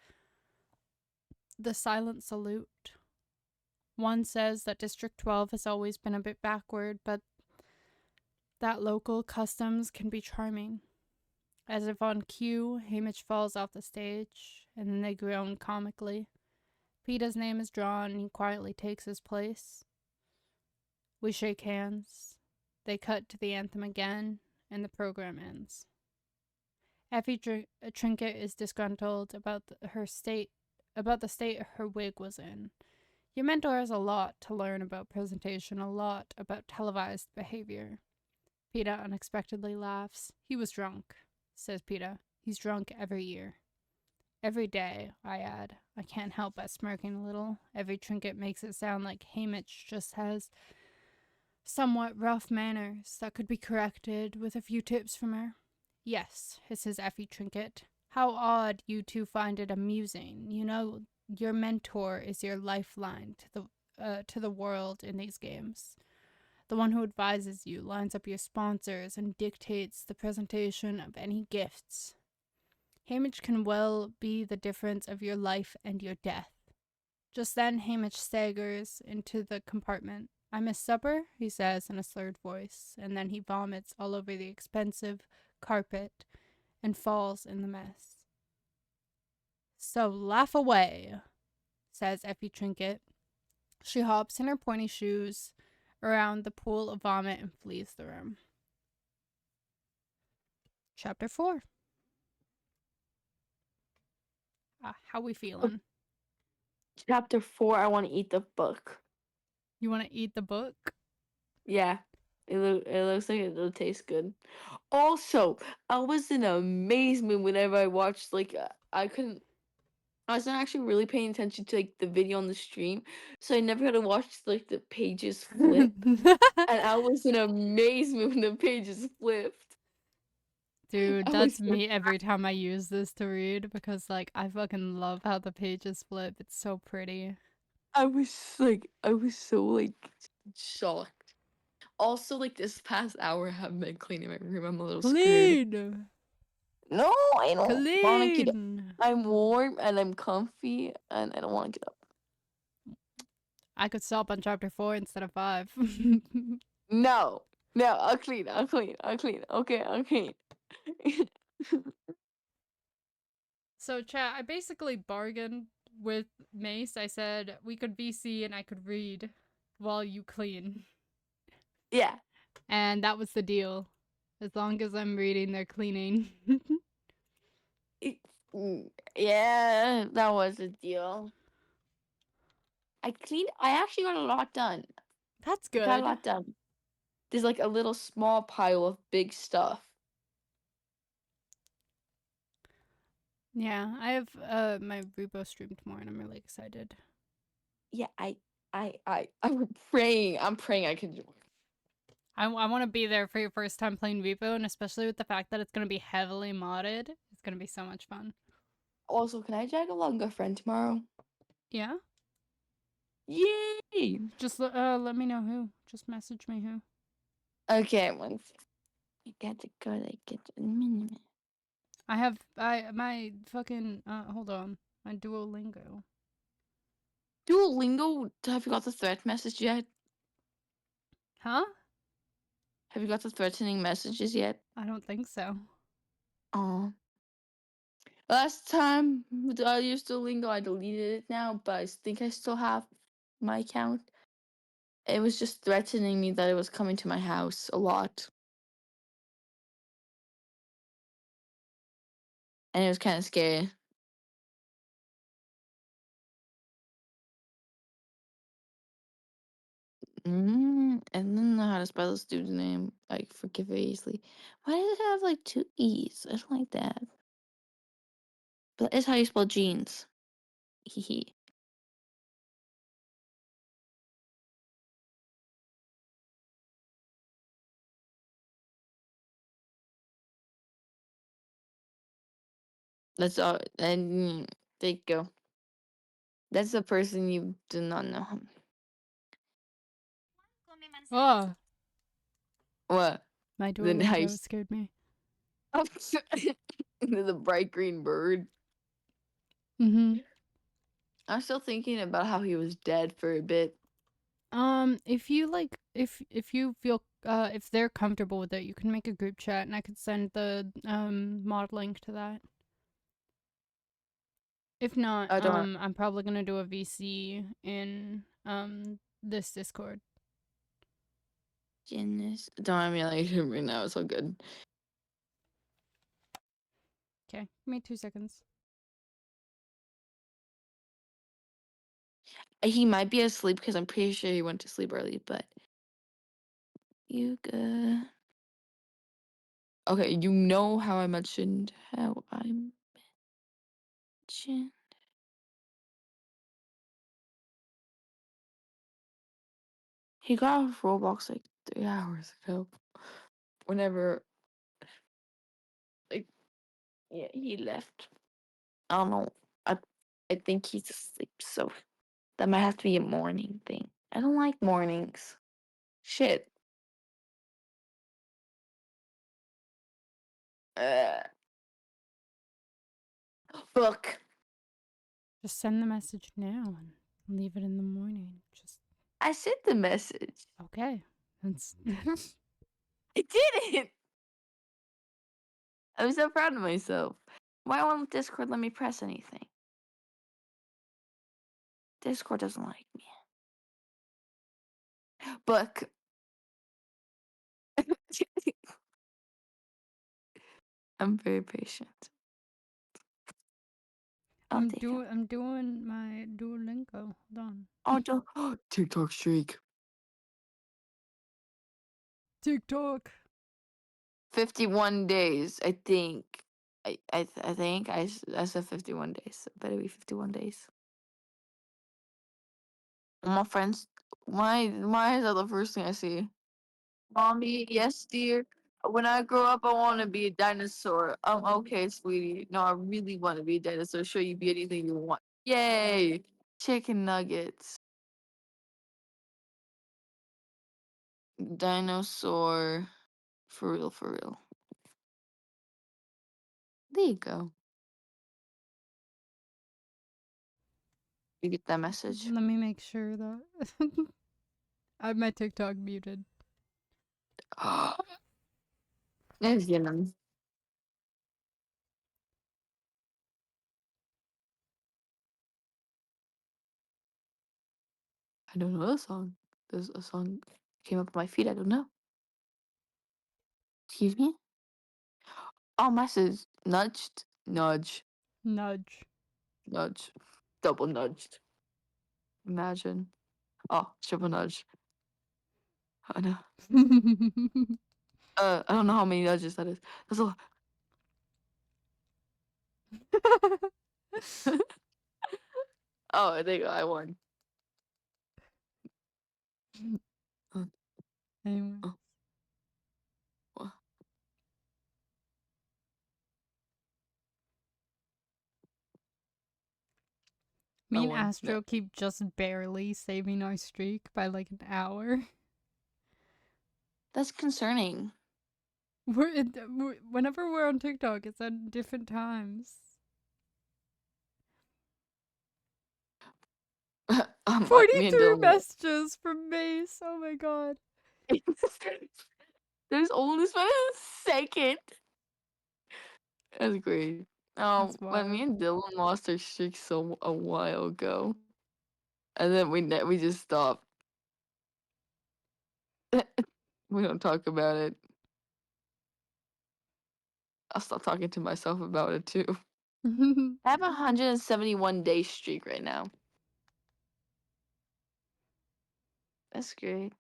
[SPEAKER 2] the silent salute. One says that District 12 has always been a bit backward, but that local customs can be charming. As if on cue, Hamish falls off the stage, and then they groan comically. Peeta's name is drawn, and he quietly takes his place. We shake hands. They cut to the anthem again, and the program ends. Effie Trinket is disgruntled about the state her wig was in. Your mentor has a lot to learn about presentation, a lot about televised behavior. Peeta unexpectedly laughs. He was drunk, says Peeta. He's drunk every year. Every day, I add. I can't help but smirking a little. Effie Trinket makes it sound like Hamish just has somewhat rough manners that could be corrected with a few tips from her. Yes, hisses Effie Trinket. How odd you two find it amusing. You know, your mentor is your lifeline to the world in these games. The one who advises you, lines up your sponsors, and dictates the presentation of any gifts. Hamish can well be the difference of your life and your death. Just then Hamish staggers into the compartment. I miss supper, he says in a slurred voice, and then he vomits all over the expensive carpet and falls in the mess. So laugh away, says Effie Trinket. She hops in her pointy shoes around the pool of vomit and flees the room. Chapter 4. How we feeling?
[SPEAKER 1] Chapter 4, I want to eat the book.
[SPEAKER 2] You want to eat the book?
[SPEAKER 1] Yeah. It looks like it'll taste good. Also, I was in amazement whenever I watched, like, I was not actually really paying attention to, like, the video on the stream, so I never had to watch, like, the pages flip, and I was in amazement when the pages flipped.
[SPEAKER 2] Dude,
[SPEAKER 1] I
[SPEAKER 2] that's
[SPEAKER 1] was
[SPEAKER 2] me every time I use this to read because, like, I fucking love how the pages flip. It's so pretty.
[SPEAKER 1] I was so, like, shocked. Also, like, this past hour I haven't been cleaning my room. I'm a little scared.
[SPEAKER 2] Clean!
[SPEAKER 1] No, I don't want to get up.
[SPEAKER 2] Clean!
[SPEAKER 1] I'm warm and I'm comfy and I don't want to get up.
[SPEAKER 2] I could stop on chapter 4 instead of 5.
[SPEAKER 1] No, I'll clean. Okay, I'll clean.
[SPEAKER 2] So, chat, I basically bargained with Mace. I said we could VC and I could read while you clean.
[SPEAKER 1] Yeah.
[SPEAKER 2] And that was the deal. As long as I'm reading, they're cleaning.
[SPEAKER 1] Yeah, that was a deal. I actually got a lot done.
[SPEAKER 2] That's
[SPEAKER 1] I got a
[SPEAKER 2] good.
[SPEAKER 1] lot done. There's like a little small pile of big stuff.
[SPEAKER 2] Yeah, I have my Repo stream tomorrow and I'm really excited.
[SPEAKER 1] Yeah, I'm praying I can join.
[SPEAKER 2] I want to be there for your first time playing Repo, and especially with the fact that it's going to be heavily modded. It's going to be so much fun.
[SPEAKER 1] Also, can I drag along a friend tomorrow?
[SPEAKER 2] Yeah?
[SPEAKER 1] Yay!
[SPEAKER 2] Just let me know who. Just message me who.
[SPEAKER 1] Okay, one sec. I got to go. I get to minute.
[SPEAKER 2] I have my fucking hold on. My Duolingo.
[SPEAKER 1] Duolingo. Have you got the threat message yet?
[SPEAKER 2] Huh?
[SPEAKER 1] Have you got the threatening messages yet?
[SPEAKER 2] I don't think so.
[SPEAKER 1] Oh. Last time I used Duolingo, I deleted it now, but I think I still have my account. It was just threatening me that it was coming to my house a lot. And it was kind of scary. I don't know how to spell this dude's name. I forget very easily. Why does it have like two E's? I don't like that. But that's how you spell jeans. Hee hee. That's all. And there you go. That's the person you do not know him.
[SPEAKER 2] Oh,
[SPEAKER 1] What?
[SPEAKER 2] my
[SPEAKER 1] Then how you
[SPEAKER 2] Duolingo scared me.
[SPEAKER 1] the bright green bird.
[SPEAKER 2] Mm-hmm.
[SPEAKER 1] I'm still thinking about how he was dead for a bit.
[SPEAKER 2] If you like, if you feel, if they're comfortable with it, you can make a group chat, and I could send the mod link to that. If not,
[SPEAKER 1] I don't.
[SPEAKER 2] I'm probably gonna do a VC in this Discord.
[SPEAKER 1] Goodness. Don't mind me like right now. It's all good.
[SPEAKER 2] Okay, give me 2 seconds.
[SPEAKER 1] He might be asleep because I'm pretty sure he went to sleep early, but you good. Okay, you know how I mentioned he got off Roblox like 3 hours ago. Whenever like yeah, he left. I don't know. I think he's asleep, so that might have to be a morning thing. I don't like mornings. Shit. Uh, book.
[SPEAKER 2] Just send the message now and leave it in the morning. Just
[SPEAKER 1] I sent the message.
[SPEAKER 2] okay. That's
[SPEAKER 1] I did it. I'm so proud of myself. Why won't Discord let me press anything? Discord doesn't like me. Book. I'm very patient.
[SPEAKER 2] I'm doing my Duolingo. Hold on.
[SPEAKER 1] Oh, TikTok streak.
[SPEAKER 2] TikTok.
[SPEAKER 1] 51 days, I think. I think I said 51 days. It better be 51 days. My friends, why is that the first thing I see? Mommy, yes, dear. When I grow up, I want to be a dinosaur. Okay, sweetie. No, I really want to be a dinosaur. Sure, you be anything you want. Yay! Chicken nuggets. Dinosaur. For real, for real. There you go. You get that message?
[SPEAKER 2] Let me make sure that I have my TikTok muted.
[SPEAKER 1] There's Yemen. I don't know the song. There's a song came up on my feed. I don't know. Excuse me? Oh, message. Nudged. Nudge.
[SPEAKER 2] Nudge.
[SPEAKER 1] Nudge. Double nudged. Imagine. Oh, triple nudge. Oh no. I don't know how many nudges that is. That's a lot. Oh, there you go. I won. Uh,
[SPEAKER 2] Anyway.
[SPEAKER 1] uh, wha-
[SPEAKER 2] Me and
[SPEAKER 1] one.
[SPEAKER 2] Astro keep just barely saving our streak by like an hour.
[SPEAKER 1] That's concerning.
[SPEAKER 2] Whenever we're on TikTok, it's at different times.
[SPEAKER 1] Me and
[SPEAKER 2] 43
[SPEAKER 1] Dylan.
[SPEAKER 2] messages from Mace. Oh my god.
[SPEAKER 1] There's only been a second. That's great.
[SPEAKER 2] That's
[SPEAKER 1] When me
[SPEAKER 2] wild.
[SPEAKER 1] and Dylan lost our streak a while ago, and then we just stopped. We don't talk about it. I'll stop talking to myself about it too. I have a 171-day streak right now. That's great.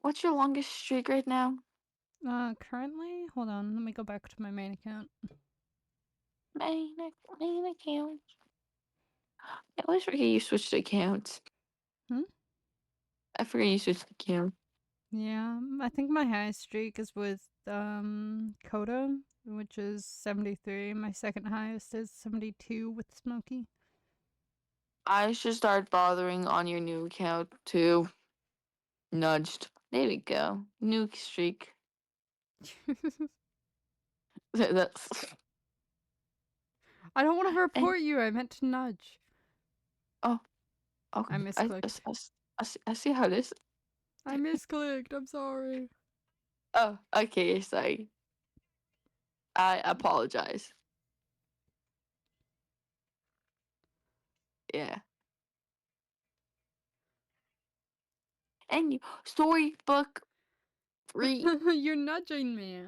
[SPEAKER 1] What's your longest streak right now?
[SPEAKER 2] Currently, hold on, let me go back to my main account.
[SPEAKER 1] Main account. I always forget you switched accounts.
[SPEAKER 2] Hmm?
[SPEAKER 1] I forget you switched accounts.
[SPEAKER 2] Yeah, I think my highest streak is with Coda, which is 73. My second highest is 72 with Smokey.
[SPEAKER 1] I should start bothering on your new account too. Nudged. There we go. New streak. That's.
[SPEAKER 2] I don't want to
[SPEAKER 1] And
[SPEAKER 2] report you. I meant to nudge.
[SPEAKER 1] oh, okay.
[SPEAKER 2] I misclicked.
[SPEAKER 1] I see how this.
[SPEAKER 2] I misclicked. I'm sorry.
[SPEAKER 1] Oh, okay. Sorry. I apologize. Yeah. And you storybook 3.
[SPEAKER 2] You're nudging me.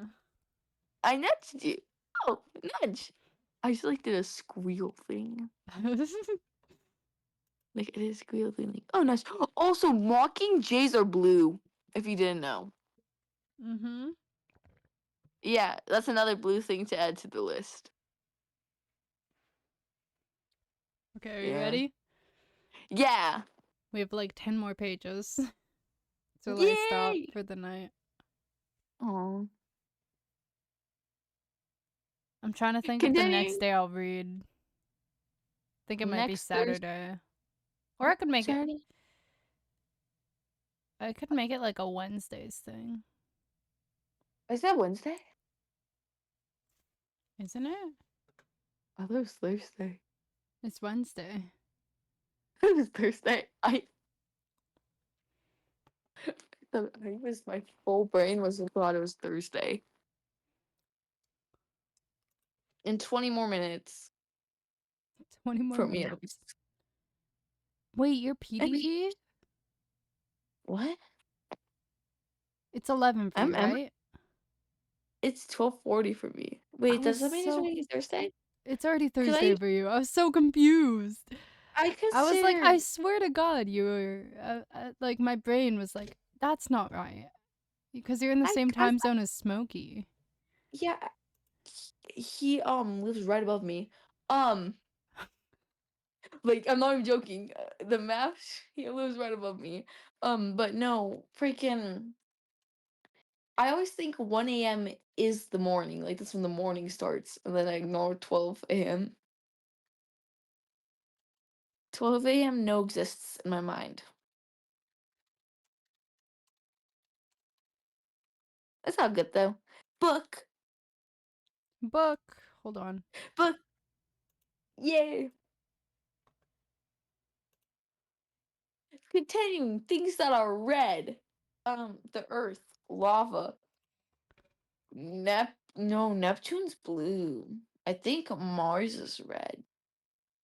[SPEAKER 1] I nudged you. Oh, nudge. I just like did a squeal thing. Like it is squeal thing. Like, oh, nice. Also, mocking jays are blue. If you didn't know.
[SPEAKER 2] Mm-hmm.
[SPEAKER 1] Yeah, that's another blue thing to add to the list.
[SPEAKER 2] Okay, are you
[SPEAKER 1] Yeah.
[SPEAKER 2] ready?
[SPEAKER 1] Yeah.
[SPEAKER 2] We have like 10 more pages till I stop
[SPEAKER 1] Yay!
[SPEAKER 2] for the night.
[SPEAKER 1] Oh.
[SPEAKER 2] I'm trying to think of the next
[SPEAKER 1] Continuing.
[SPEAKER 2] day I'll read. I think it might be
[SPEAKER 1] Next Thursday.
[SPEAKER 2] Saturday. Or I could make it.
[SPEAKER 1] Saturday.
[SPEAKER 2] I could make it like a Wednesdays thing.
[SPEAKER 1] Is that Wednesday?
[SPEAKER 2] Isn't it?
[SPEAKER 1] I thought it was Thursday.
[SPEAKER 2] It's Wednesday.
[SPEAKER 1] It was Thursday. My full brain was thought it was Thursday. In 20 more minutes
[SPEAKER 2] 20 more
[SPEAKER 1] from you.
[SPEAKER 2] minutes. Wait, you're PDD?
[SPEAKER 1] What?
[SPEAKER 2] It's 11 for you,
[SPEAKER 1] I'm
[SPEAKER 2] right?
[SPEAKER 1] It's 12:40 for me.
[SPEAKER 2] I
[SPEAKER 1] Wait,
[SPEAKER 2] was
[SPEAKER 1] does that mean it's
[SPEAKER 2] so.
[SPEAKER 1] already Thursday?
[SPEAKER 2] It's already
[SPEAKER 1] Cause
[SPEAKER 2] Thursday for you. I was so confused.
[SPEAKER 1] I
[SPEAKER 2] I was like, I
[SPEAKER 1] considered.
[SPEAKER 2] swear to God, you were. Like, my brain was like, that's not right. Because you're in the same
[SPEAKER 1] I
[SPEAKER 2] time zone as Smokey.
[SPEAKER 1] Yeah. He lives right above me. Um, like I'm not even joking. The map, he lives right above me. But no, freaking. I always think 1 a.m. is the morning. Like that's when the morning starts, and then I ignore 12 a.m. 12 a.m. no exists in my mind. It's all good though. Book,
[SPEAKER 2] Book. Hold on.
[SPEAKER 1] book, yay. Continuing things that are red. The Earth, lava. No, Neptune's blue. I think Mars is red.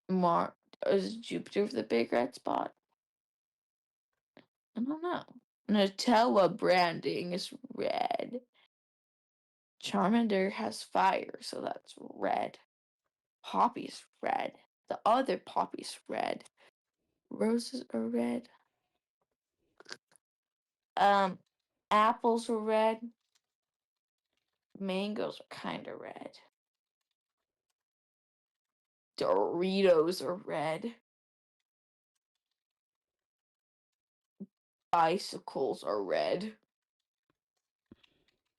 [SPEAKER 1] Mars is Jupiter the big red spot? I don't know. Nutella branding is red. Charmander has fire, so that's red. Poppy's red. The other poppy's red. Roses are red. Um, Apples are red. Mangoes are kind of red. Doritos are red. Bicycles are red.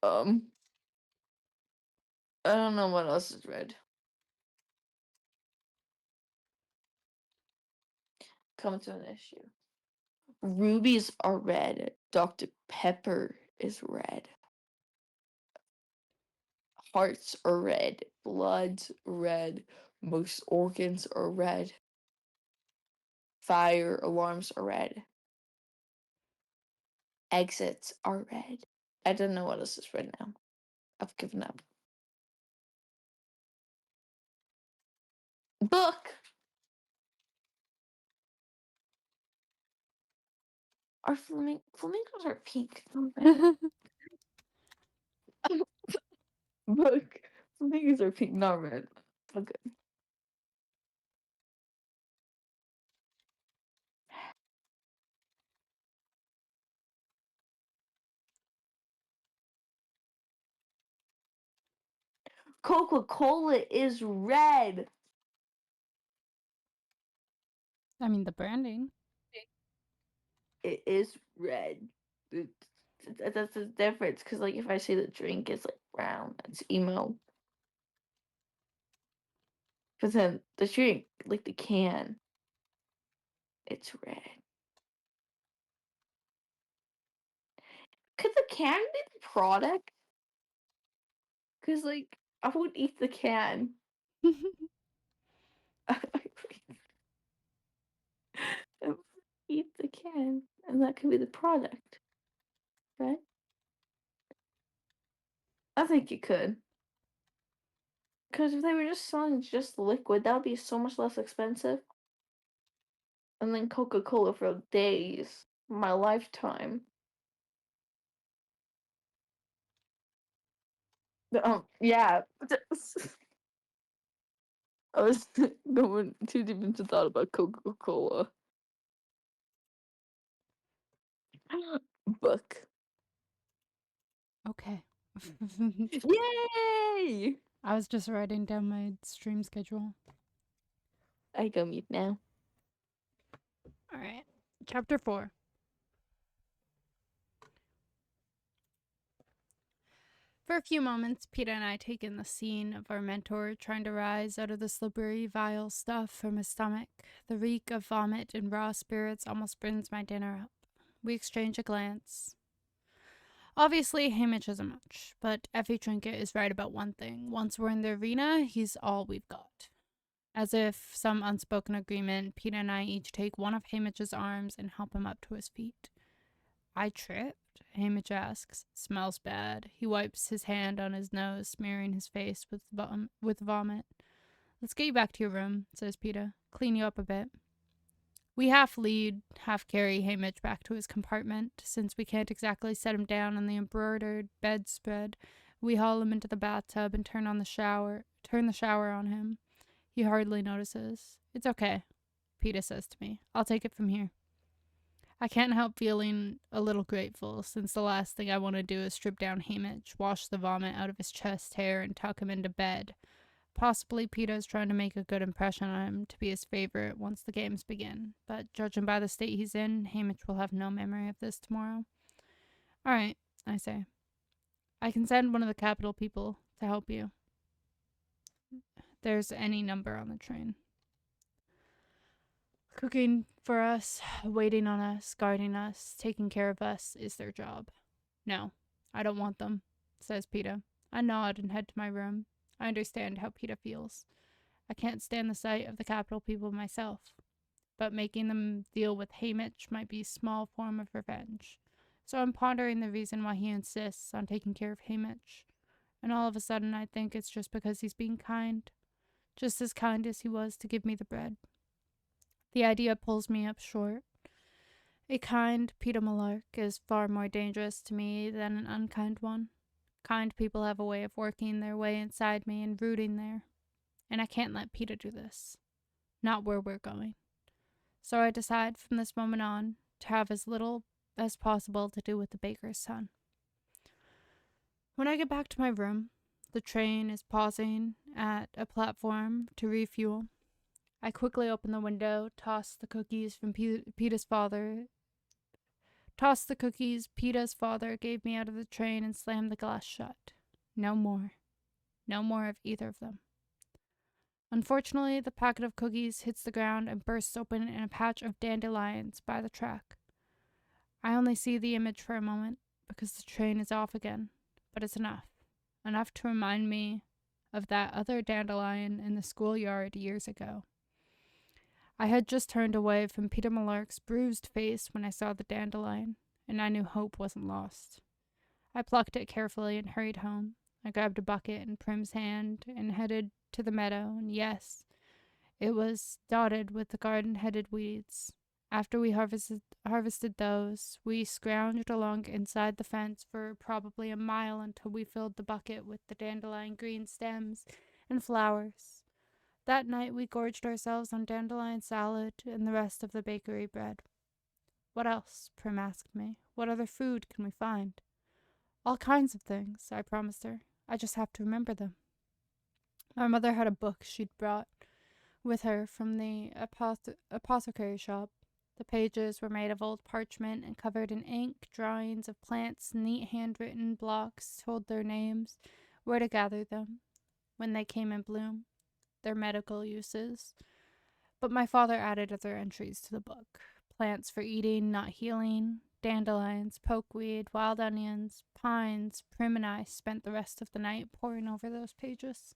[SPEAKER 1] Um, I don't know what else is red. come to an issue. Rubies are red. Dr. Pepper is red. Hearts are red. Blood's red. Most organs are red. Fire alarms are red. Exits are red. I don't know what else is red now. I've given up. Book! Our flamingos are pink. not red. Book. Flamingos are pink, not red. Okay. Coca-Cola is red.
[SPEAKER 2] I mean, the branding.
[SPEAKER 1] It is red. That's the difference. Because, like, if I say the drink is, like, brown, it's emo. But then the drink, like, the can, it's red. Could the can be the product? Because, like, I would eat the can. I would eat the can. And that could be the product. Right? I think you could. Because if they were just selling just liquid, that would be so much less expensive. And then Coca-Cola for days. My lifetime. Yeah. I was going too deep into thought about Coca-Cola. Book.
[SPEAKER 2] Okay.
[SPEAKER 1] Yay!
[SPEAKER 2] I was just writing down my stream schedule.
[SPEAKER 1] I go mute now.
[SPEAKER 2] All right. Chapter 4. For a few moments, Peter and I take in the scene of our mentor trying to rise out of the slippery, vile stuff from his stomach. The reek of vomit and raw spirits almost burns my dinner up. We exchange a glance. Obviously, Hamish isn't much, but Effie Trinket is right about one thing. Once we're in the arena, he's all we've got. As if some unspoken agreement, Peter and I each take one of Hamish's arms and help him up to his feet. I tripped? Hamish asks. Smells bad. He wipes his hand on his nose, smearing his face with vomit. Let's get you back to your room, says Peter. Clean you up a bit. We half lead, half carry Hamish back to his compartment. Since we can't exactly set him down on the embroidered bedspread, we haul him into the bathtub and turn the shower on him. He hardly notices. It's okay, Peter says to me. I'll take it from here. I can't help feeling a little grateful, since the last thing I want to do is strip down Hamish, wash the vomit out of his chest hair, and tuck him into bed. Possibly Peter's trying to make a good impression on him to be his favorite once the games begin, but judging by the state he's in, Hamish will have no memory of this tomorrow. All right, I say. I can send one of the capital people to help you. There's any number on the train. Cooking for us, waiting on us, guarding us, taking care of us is their job. No, I don't want them, says Peter. I nod and head to my room. I understand how Peter feels. I can't stand the sight of the capital people myself, but making them deal with Hamish might be a small form of revenge. So I'm pondering the reason why he insists on taking care of Hamish. And all of a sudden I think it's just because he's being kind. Just as kind as he was to give me the bread. The idea pulls me up short. A kind Peter Malark is far more dangerous to me than an unkind one. Kind people have a way of working their way inside me and rooting there. And I can't let Peter do this. Not where we're going. So I decide from this moment on to have as little as possible to do with the baker's son. When I get back to my room, the train is pausing at a platform to refuel. I quickly open the window, toss the cookies Peter's father gave me out of the train, and slam the glass shut. No more. No more of either of them. Unfortunately, the packet of cookies hits the ground and bursts open in a patch of dandelions by the track. I only see the image for a moment because the train is off again, but it's enough. Enough to remind me of that other dandelion in the schoolyard years ago. I had just turned away from Peter Malark's bruised face when I saw the dandelion, and I knew hope wasn't lost. I plucked it carefully and hurried home. I grabbed a bucket in Prim's hand and headed to the meadow, and yes, it was dotted with the garden-headed weeds. After we harvested those, we scrounged along inside the fence for probably a mile until we filled the bucket with the dandelion green stems and flowers. That night we gorged ourselves on dandelion salad and the rest of the bakery bread. What else? Prim asked me. What other food can we find? All kinds of things, I promised her. I just have to remember them. My mother had a book she'd brought with her from the apothecary shop. The pages were made of old parchment and covered in ink. Drawings of plants, neat handwritten blocks told their names, where to gather them, when they came in bloom, their medical uses. But my father added other entries to the book. Plants for eating, not healing, dandelions, pokeweed, wild onions, pines. Prim and I spent the rest of the night poring over those pages.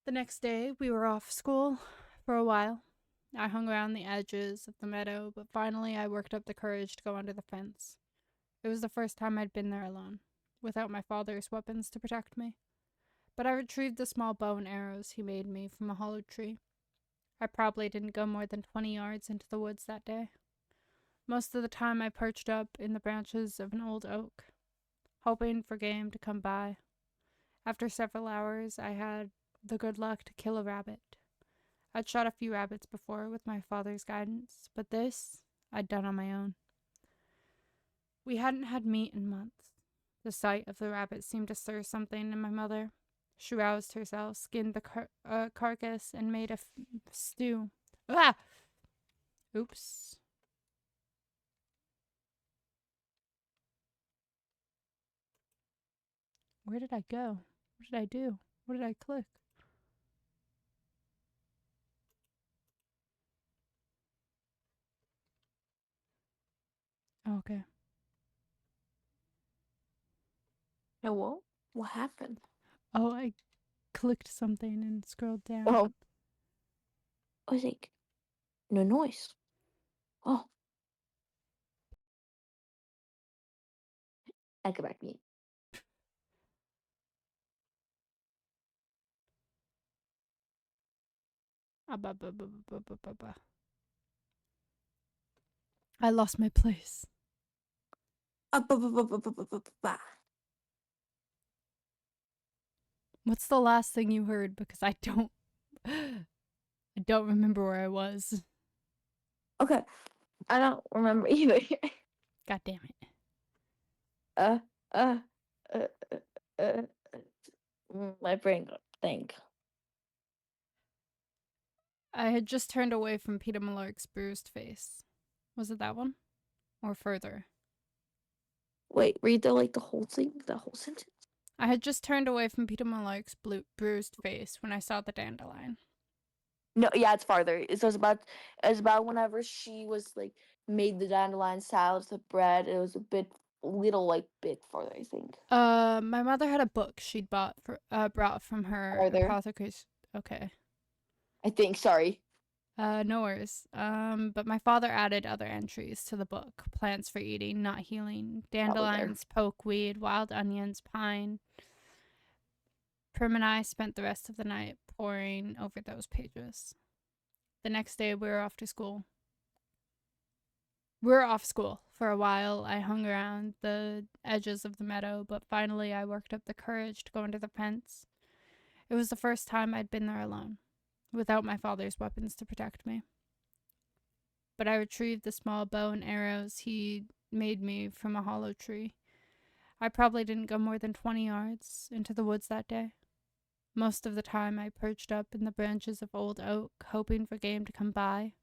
[SPEAKER 2] The next day, we were off school for a while. I hung around the edges of the meadow, but finally I worked up the courage to go under the fence. It was the first time I'd been there alone, without my father's weapons to protect me. But I retrieved the small bow and arrows he made me from a hollow tree. I probably didn't go more than 20 yards into the woods that day. Most of the time I perched up in the branches of an old oak, hoping for game to come by. After several hours, I had the good luck to kill a rabbit. I'd shot a few rabbits before with my father's guidance, but this I'd done on my own. We hadn't had meat in months. The sight of the rabbit seemed to stir something in my mother. She roused herself, skinned the carcass, and made a stew. Ah! Oops. Where did I go? What did I do? What did I click? Oh, okay.
[SPEAKER 1] No, what happened?
[SPEAKER 2] Oh, I clicked something and scrolled down.
[SPEAKER 1] Oh, I was like, no noise. Oh, I go back mute.
[SPEAKER 2] I lost my place. What's the last thing you heard? Because I don't remember where I was.
[SPEAKER 1] Okay, I don't remember either.
[SPEAKER 2] God damn it.
[SPEAKER 1] My brain got think.
[SPEAKER 2] I had just turned away from Peter Malark's bruised face. Was it that one? Or further?
[SPEAKER 1] Wait, read the whole thing, the whole sentence.
[SPEAKER 2] I had just turned away from Peter Malark's bruised face when I saw the dandelion.
[SPEAKER 1] No, yeah, it's farther. It's about whenever she was like made the dandelion salad, the bread. It was a bit farther, I think.
[SPEAKER 2] My mother had a book she'd brought from her
[SPEAKER 1] Farther.
[SPEAKER 2] apothecary's. Okay.
[SPEAKER 1] I think. Sorry.
[SPEAKER 2] No worries. But my father added other entries to the book: plants for eating, not healing, dandelions, pokeweed, wild onions, pine. Prim and I spent the rest of the night poring over those pages. The next day, we were off to school. We were off school for a while. I hung around the edges of the meadow, but finally I worked up the courage to go under the fence. It was the first time I'd been there alone, without my father's weapons to protect me. But I retrieved the small bow and arrows he made me from a hollow tree. I probably didn't go more than 20 yards into the woods that day. Most of the time I perched up in the branches of old oak, hoping for game to come by.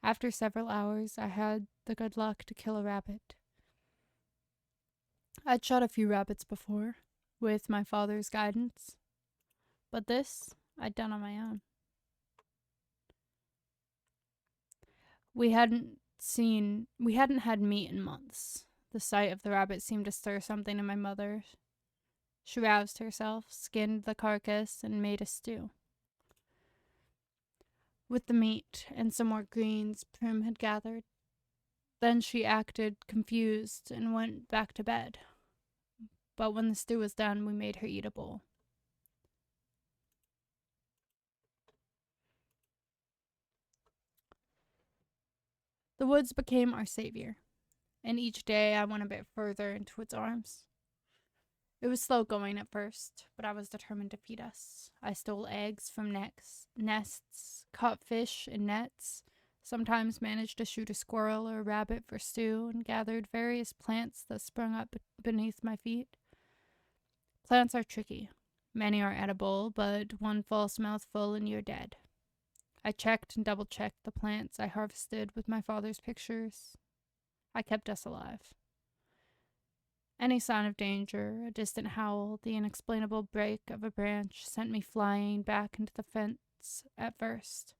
[SPEAKER 2] After several hours, I had the good luck to kill a rabbit. I'd shot a few rabbits before, with my father's guidance, But this I'd done on my own. We hadn't had meat in months. The sight of the rabbit seemed to stir something in my mother. She roused herself, skinned the carcass, and made a stew. With the meat and some more greens Prim had gathered. Then she acted confused and went back to bed. But when the stew was done, we made her eat a bowl. The woods became our savior, and each day I went a bit further into its arms. It was slow going at first, but I was determined to feed us. I stole eggs from nests, caught fish in nets, sometimes managed to shoot a squirrel or a rabbit for stew, and gathered various plants that sprung up beneath my feet. Plants are tricky. Many are edible, but one false mouthful and you're dead. I checked and double-checked the plants I harvested with my father's pictures. I kept us alive. Any sign of danger, a distant howl, the inexplainable break of a branch sent me flying back into the fence at first.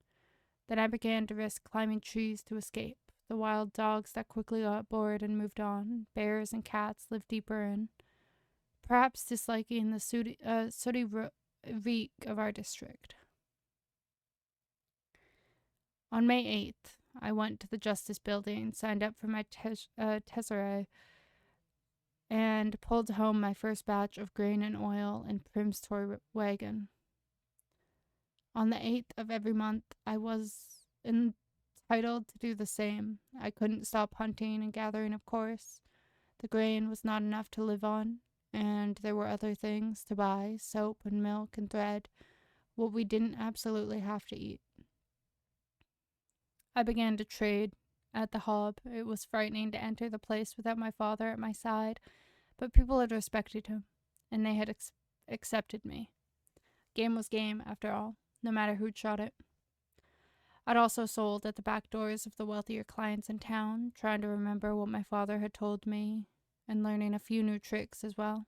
[SPEAKER 2] Then I began to risk climbing trees to escape. The wild dogs that quickly got bored and moved on. Bears and cats lived deeper in, perhaps disliking the sooty reek of our district. On May 8th, I went to the Justice Building, signed up for my tesserae, and pulled home my first batch of grain and oil in Prim's toy wagon. On the 8th of every month, I was entitled to do the same. I couldn't stop hunting and gathering, of course. The grain was not enough to live on, and there were other things to buy, soap and milk and thread, what we didn't absolutely have to eat. I began to trade at the Hob. It was frightening to enter the place without my father at my side, but people had respected him, and they had accepted me. Game was game, after all, no matter who'd shot it. I'd also sold at the back doors of the wealthier clients in town, trying to remember what my father had told me, and learning a few new tricks as well.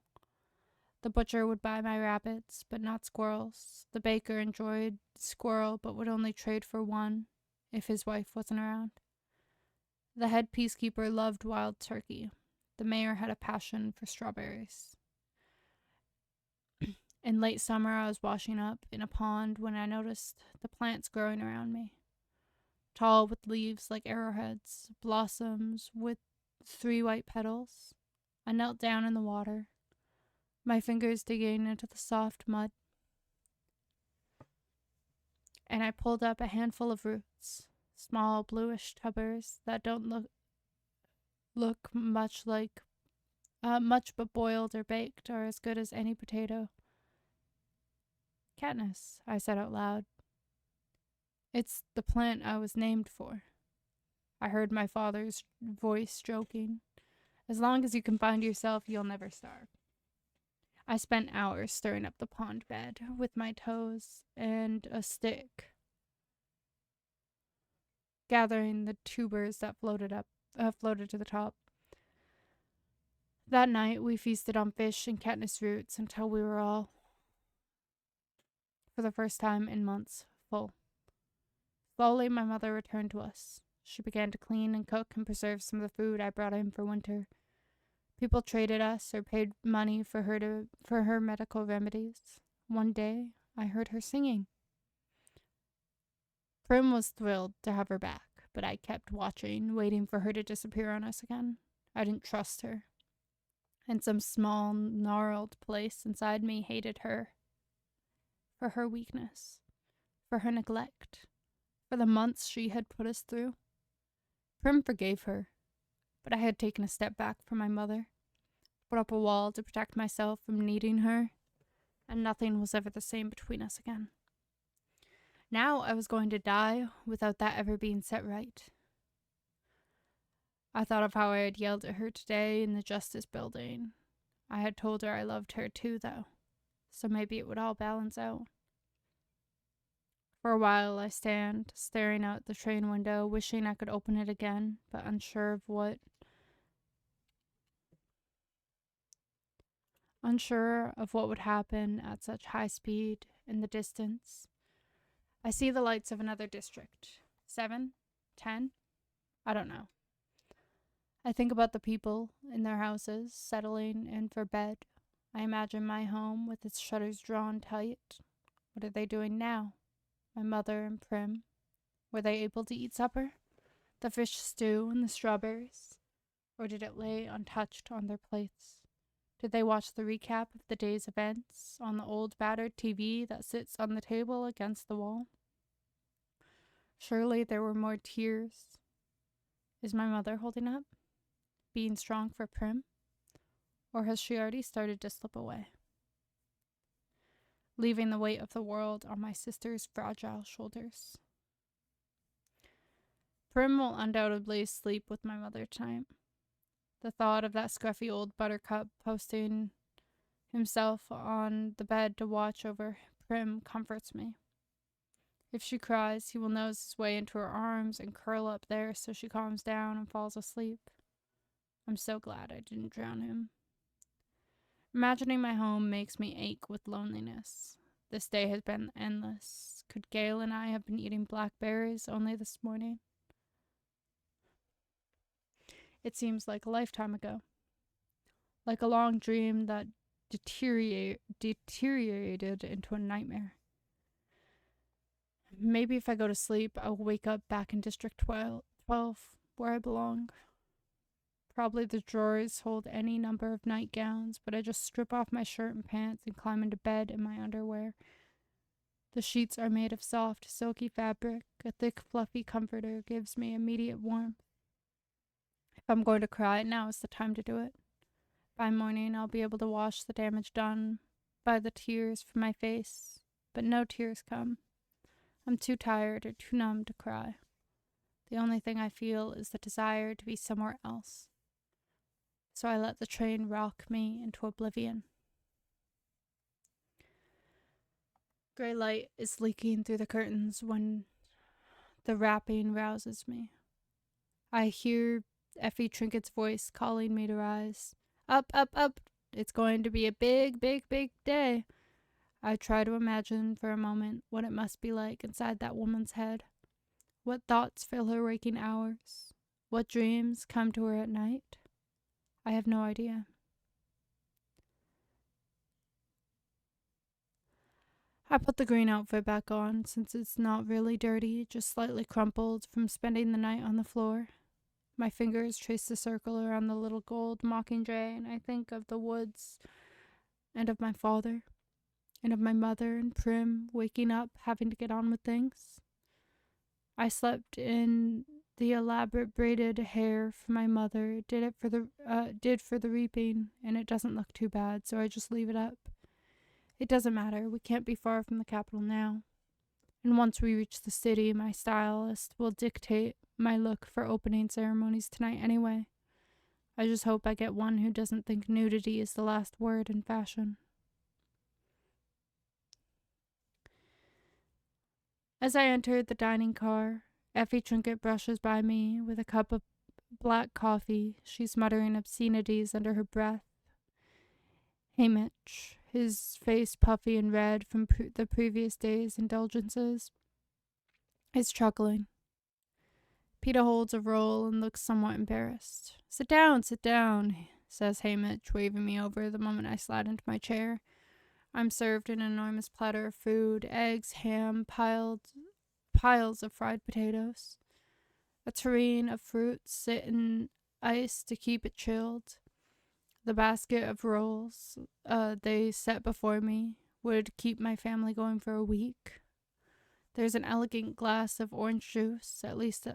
[SPEAKER 2] The butcher would buy my rabbits, but not squirrels. The baker enjoyed squirrel, but would only trade for one if his wife wasn't around. The head peacekeeper loved wild turkey. The mayor had a passion for strawberries. In late summer, I was washing up in a pond when I noticed the plants growing around me. Tall with leaves like arrowheads, blossoms with 3 white petals. I knelt down in the water, my fingers digging into the soft mud, and I pulled up a handful of roots, small bluish tubers that don't look much but boiled or baked are as good as any potato. Katniss, I said out loud. It's the plant I was named for. I heard my father's voice joking. As long as you can find yourself, you'll never starve. I spent hours stirring up the pond bed with my toes and a stick, gathering the tubers that floated to the top. That night, we feasted on fish and Katniss roots until we were all, for the first time in months, full. Slowly, my mother returned to us. She began to clean and cook and preserve some of the food I brought in for winter. People traded us or paid money for her medical remedies. One day, I heard her singing. Prim was thrilled to have her back, but I kept watching, waiting for her to disappear on us again. I didn't trust her. And some small, gnarled place inside me hated her. For her weakness. For her neglect. For the months she had put us through. Prim forgave her, but I had taken a step back from my mother, put up a wall to protect myself from needing her, and nothing was ever the same between us again. Now I was going to die without that ever being set right. I thought of how I had yelled at her today in the Justice Building. I had told her I loved her too, though, so maybe it would all balance out. For a while I stand, staring out the train window, wishing I could open it again, but unsure of what. unsure of what would happen at such high speed in the distance. I see the lights of another district. 7? 10? I don't know. I think about the people in their houses, settling in for bed. I imagine my home with its shutters drawn tight. What are they doing now? My mother and Prim. Were they able to eat supper? The fish stew and the strawberries? Or did it lay untouched on their plates? Did they watch the recap of the day's events on the old battered TV that sits on the table against the wall? Surely there were more tears. Is my mother holding up? Being strong for Prim? Or has she already started to slip away? Leaving the weight of the world on my sister's fragile shoulders. Prim will undoubtedly sleep with my mother tonight. The thought of that scruffy old buttercup posting himself on the bed to watch over Prim comforts me. If she cries, he will nose his way into her arms and curl up there so she calms down and falls asleep. I'm so glad I didn't drown him. Imagining my home makes me ache with loneliness. This day has been endless. Could Gail and I have been eating blackberries only this morning? It seems like a lifetime ago. Like a long dream that deteriorated into a nightmare. Maybe if I go to sleep, I'll wake up back in District 12, where I belong. Probably the drawers hold any number of nightgowns, but I just strip off my shirt and pants and climb into bed in my underwear. The sheets are made of soft, silky fabric. A thick, fluffy comforter gives me immediate warmth. If I'm going to cry, now is the time to do it. By morning, I'll be able to wash the damage done by the tears from my face, but no tears come. I'm too tired or too numb to cry. The only thing I feel is the desire to be somewhere else. So I let the train rock me into oblivion. Gray light is leaking through the curtains when the rapping rouses me. I hear Effie Trinket's voice calling me to rise. Up, up, up! It's going to be a big, big, big day. I try to imagine for a moment what it must be like inside that woman's head. What thoughts fill her waking hours? What dreams come to her at night? I have no idea. I put the green outfit back on since it's not really dirty, just slightly crumpled from spending the night on the floor. My fingers trace the circle around the little gold mockingjay, and I think of the woods and of my father and of my mother and Prim waking up, having to get on with things. I slept in the elaborate braided hair for my mother, did for the reaping, and it doesn't look too bad, so I just leave it up. It doesn't matter, we can't be far from the capital now. And once we reach the city, my stylist will dictate my look for opening ceremonies tonight anyway. I just hope I get one who doesn't think nudity is the last word in fashion. As I enter the dining car, Effie Trinket brushes by me with a cup of black coffee. She's muttering obscenities under her breath. Hey, Mitch, his face puffy and red from the previous day's indulgences, is chuckling. Peter holds a roll and looks somewhat embarrassed. Sit down, says Haymitch, waving me over the moment I slide into my chair. I'm served an enormous platter of food, eggs, ham, piles of fried potatoes. A tureen of fruits sit in ice to keep it chilled. The basket of rolls they set before me would keep my family going for a week. There's an elegant glass of orange juice, at least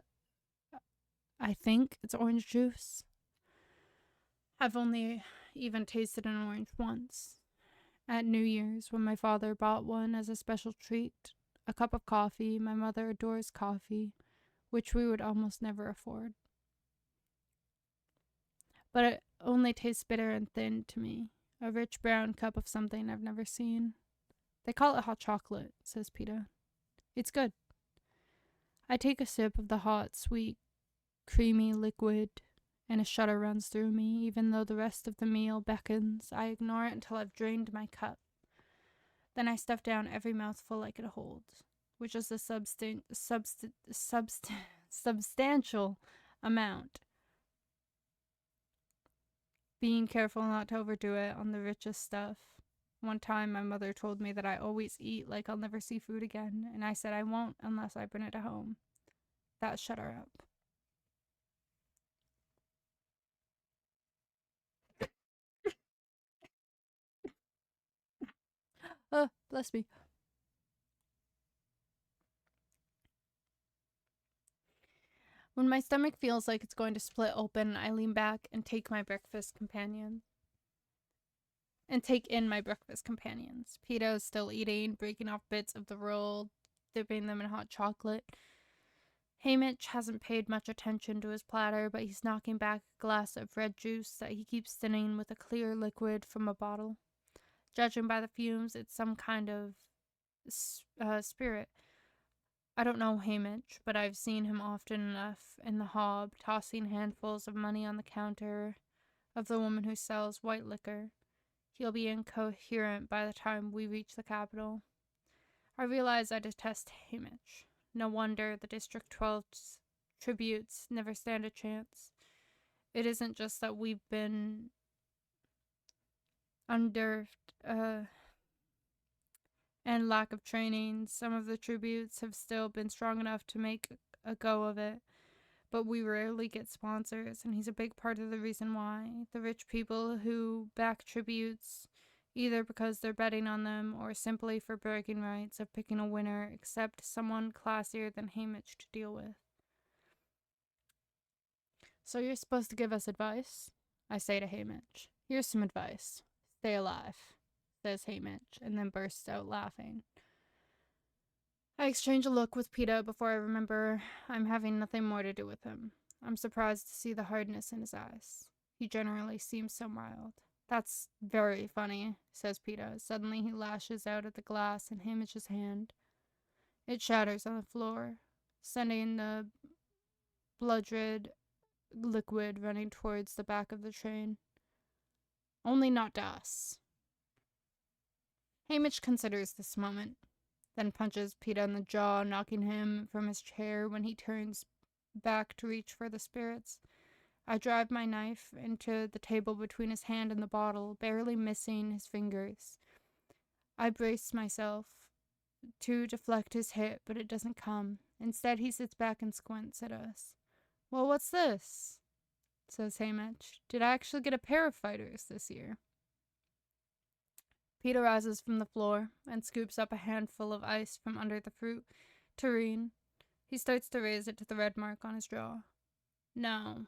[SPEAKER 2] I think it's orange juice. I've only even tasted an orange once. At New Year's, when my father bought one as a special treat. A cup of coffee. My mother adores coffee, which we would almost never afford. But it only tastes bitter and thin to me. A rich brown cup of something I've never seen. They call it hot chocolate, says Peter. It's good. I take a sip of the hot, sweet, creamy liquid and a shudder runs through me. Even though the rest of the meal beckons, I ignore it until I've drained my cup. Then I stuff down every mouthful I could hold, which is a substantial amount. Being careful not to overdo it on the richest stuff. One time, my mother told me that I always eat like I'll never see food again, and I said I won't unless I bring it home. That shut her up. Oh, bless me. When my stomach feels like it's going to split open, I lean back and take in my breakfast companions. Peter is still eating, breaking off bits of the roll, dipping them in hot chocolate. Haymitch hasn't paid much attention to his platter, but he's knocking back a glass of red juice that he keeps thinning with a clear liquid from a bottle. Judging by the fumes, it's some kind of spirit. I don't know Haymitch, but I've seen him often enough in the hob, tossing handfuls of money on the counter of the woman who sells white liquor. He'll be incoherent by the time we reach the capital. I realize I detest Haymitch. No wonder the District 12's tributes never stand a chance. It isn't just that we've been underfed and lack of training. Some of the tributes have still been strong enough to make a go of it, but we rarely get sponsors, and he's a big part of the reason why. The rich people who back tributes, either because they're betting on them or simply for bragging rights of picking a winner, accept someone classier than Haymitch to deal with. So you're supposed to give us advice? I say to Haymitch. Here's some advice. Stay alive, says Haymitch, and then bursts out laughing. I exchange a look with Peter before I remember I'm having nothing more to do with him. I'm surprised to see the hardness in his eyes. He generally seems so mild. That's very funny, says Peter. Suddenly he lashes out at the glass in Haymitch's hand. It shatters on the floor, sending the blood-red liquid running towards the back of the train. Only not to us. Haymitch considers this moment, then punches Peter in the jaw, knocking him from his chair when he turns back to reach for the spirits. I drive my knife into the table between his hand and the bottle, barely missing his fingers. I brace myself to deflect his hit, but it doesn't come. Instead, he sits back and squints at us. Well, what's this? Says Haymitch. Did I actually get a pair of fighters this year? Peter rises from the floor and scoops up a handful of ice from under the fruit tureen. He starts to raise it to the red mark on his jaw. No,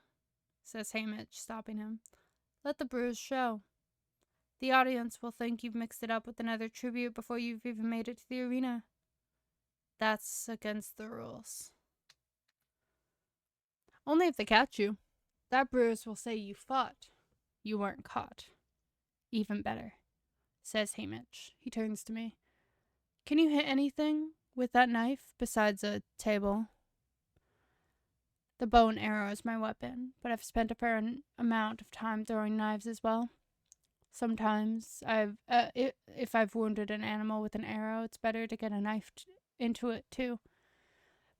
[SPEAKER 2] says Haymitch, stopping him. Let the bruise show. The audience will think you've mixed it up with another tribute before you've even made it to the arena. That's against the rules. Only if they catch you. That bruise will say you fought. You weren't caught. Even better, says Haymitch. He turns to me. Can you hit anything with that knife besides a table? The bow and arrow is my weapon, but I've spent a fair amount of time throwing knives as well. Sometimes if I've wounded an animal with an arrow, it's better to get a knife into it too.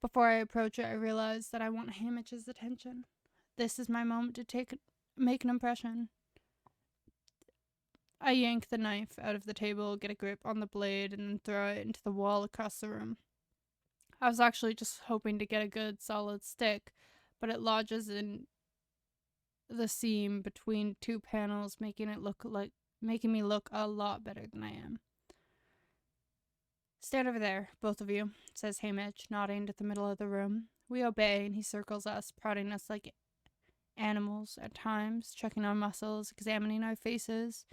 [SPEAKER 2] Before I approach it, I realize that I want Haymitch's attention. This is my moment to make an impression. I yank the knife out of the table, get a grip on the blade, and then throw it into the wall across the room. I was actually just hoping to get a good solid stick, but it lodges in the seam between two panels, making me look a lot better than I am. Stand over there, both of you, says Haymitch, nodding to the middle of the room. We obey, and he circles us, prodding us like animals at times, checking our muscles, examining our faces.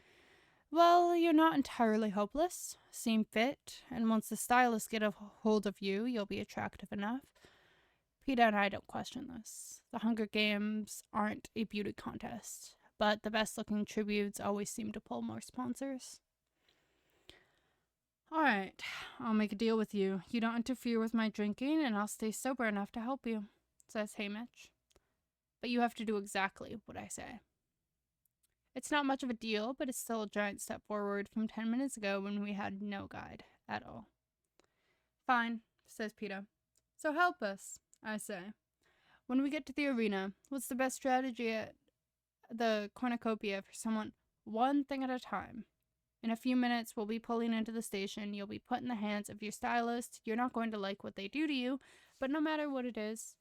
[SPEAKER 2] Well, you're not entirely hopeless. Seem fit, and once the stylists get a hold of you, you'll be attractive enough. Peter and I don't question this. The Hunger Games aren't a beauty contest, but the best-looking tributes always seem to pull more sponsors. All right, I'll make a deal with you. You don't interfere with my drinking, and I'll stay sober enough to help you, says Haymitch. but you have to do exactly what I say. It's not much of a deal, but it's still a giant step forward from 10 minutes ago when we had no guide at all. Fine, says Peeta. So help us, I say. When we get to the arena, what's the best strategy at the cornucopia for someone one thing at a time? In a few minutes, we'll be pulling into the station. You'll be put in the hands of your stylist. You're not going to like what they do to you, but no matter what it is,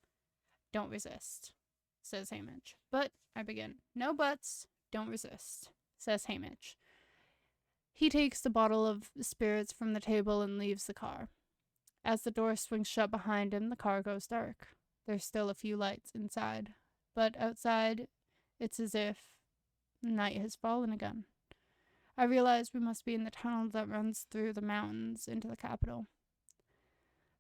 [SPEAKER 2] don't resist, says Haymitch. But, I begin. No buts. Don't resist, says Haymitch. He takes the bottle of spirits from the table and leaves the car. As the door swings shut behind him, the car goes dark. There's still a few lights inside, but outside, it's as if night has fallen again. I realize we must be in the tunnel that runs through the mountains into the capital.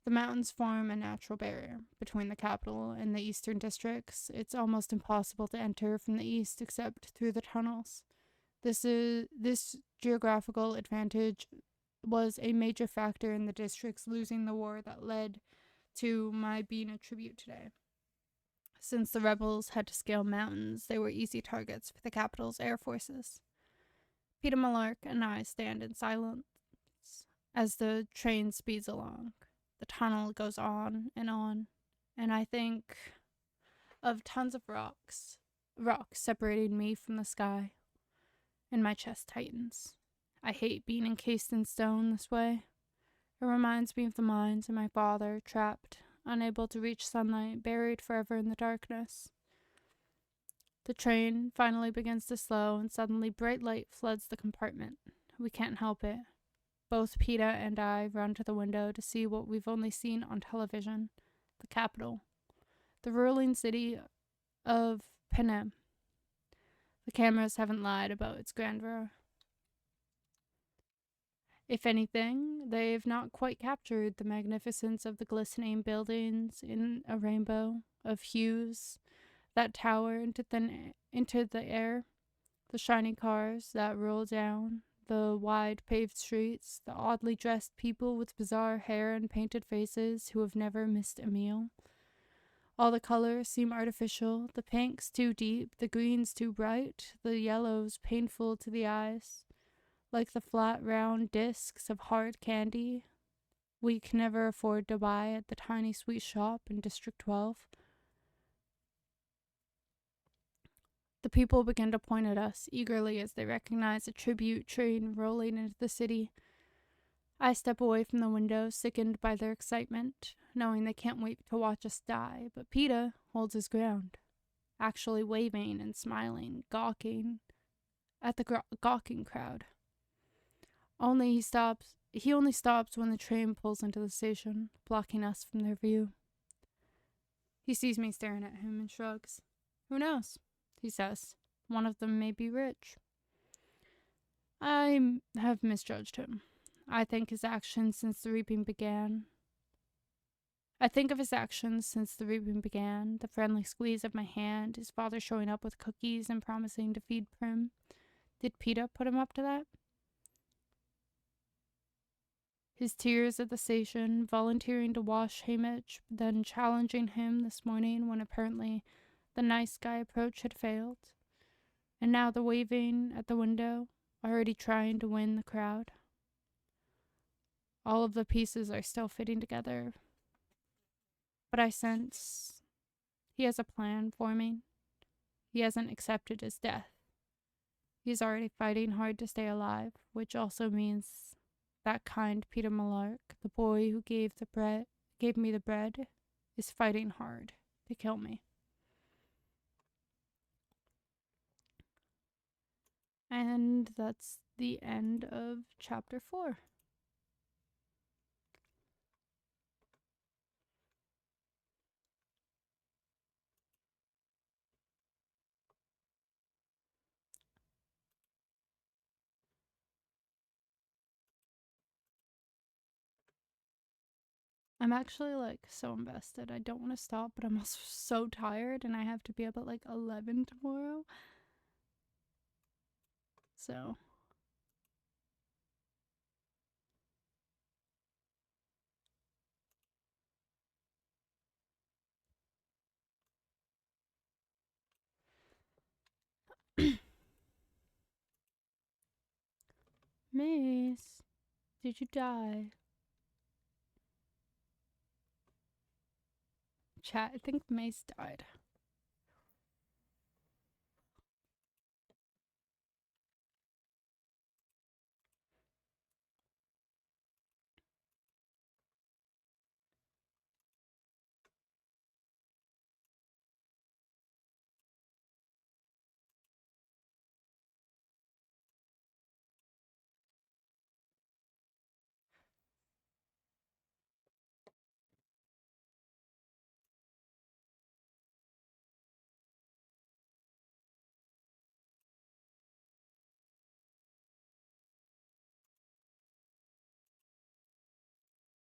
[SPEAKER 2] The mountains form a natural barrier between the capital and the eastern districts. It's almost impossible to enter from the east except through the tunnels. This geographical advantage was a major factor in the districts losing the war that led to my being a tribute today. Since the rebels had to scale mountains, they were easy targets for the capital's air forces. Peeta Mellark and I stand in silence as the train speeds along. The tunnel goes on, and I think of tons of rocks separating me from the sky, and my chest tightens. I hate being encased in stone this way. It reminds me of the mines and my father, trapped, unable to reach sunlight, buried forever in the darkness. The train finally begins to slow, and suddenly bright light floods the compartment. We can't help it. Both Peeta and I run to the window to see what we've only seen on television, the capital, the ruling city of Panem. The cameras haven't lied about its grandeur. If anything, they've not quite captured the magnificence of the glistening buildings in a rainbow of hues that tower into the air, the shiny cars that roll down the wide paved streets, the oddly dressed people with bizarre hair and painted faces who have never missed a meal. All the colors seem artificial, the pinks too deep, the greens too bright, the yellows painful to the eyes, like the flat round discs of hard candy we can never afford to buy at the tiny sweet shop in District 12. The people begin to point at us eagerly as they recognize a tribute train rolling into the city. I step away from the window, sickened by their excitement, knowing they can't wait to watch us die, but Peeta holds his ground, actually waving and smiling, gawking at the gawking crowd. He only stops when the train pulls into the station, blocking us from their view. He sees me staring at him and shrugs. Who knows? He says. One of them may be rich. I have misjudged him. I think of his actions since the reaping began. The friendly squeeze of my hand, his father showing up with cookies and promising to feed Prim. Did Peeta put him up to that? His tears at the station, volunteering to wash Haymitch, then challenging him this morning when apparently the nice guy approach had failed. And now the waving at the window, already trying to win the crowd. All of the pieces are still fitting together, but I sense he has a plan forming. He hasn't accepted his death. He's already fighting hard to stay alive, which also means that kind Peeta Mellark, the boy who gave me the bread, is fighting hard to kill me. And that's the end of chapter 4. I'm actually like so invested. I don't want to stop, but I'm also so tired and I have to be up at like 11 tomorrow. So Mace, did you die? Chat, I think Mace died.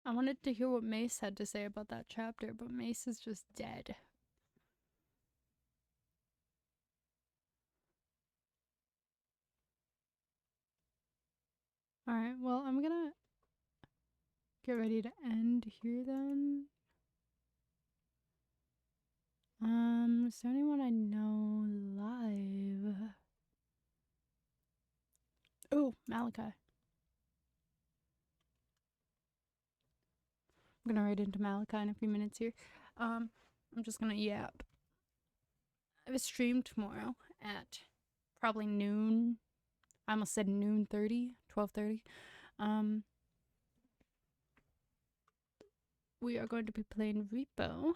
[SPEAKER 2] I wanted to hear what Mace had to say about that chapter, but Mace is just dead. Alright, well, I'm gonna get ready to end here then. Is there anyone I know live? Oh, Malachi. I'm gonna write into Malachi in a few minutes here. I'm just gonna yap. I have a stream tomorrow at probably noon. I almost said noon 30, 12:30. We are going to be playing Repo.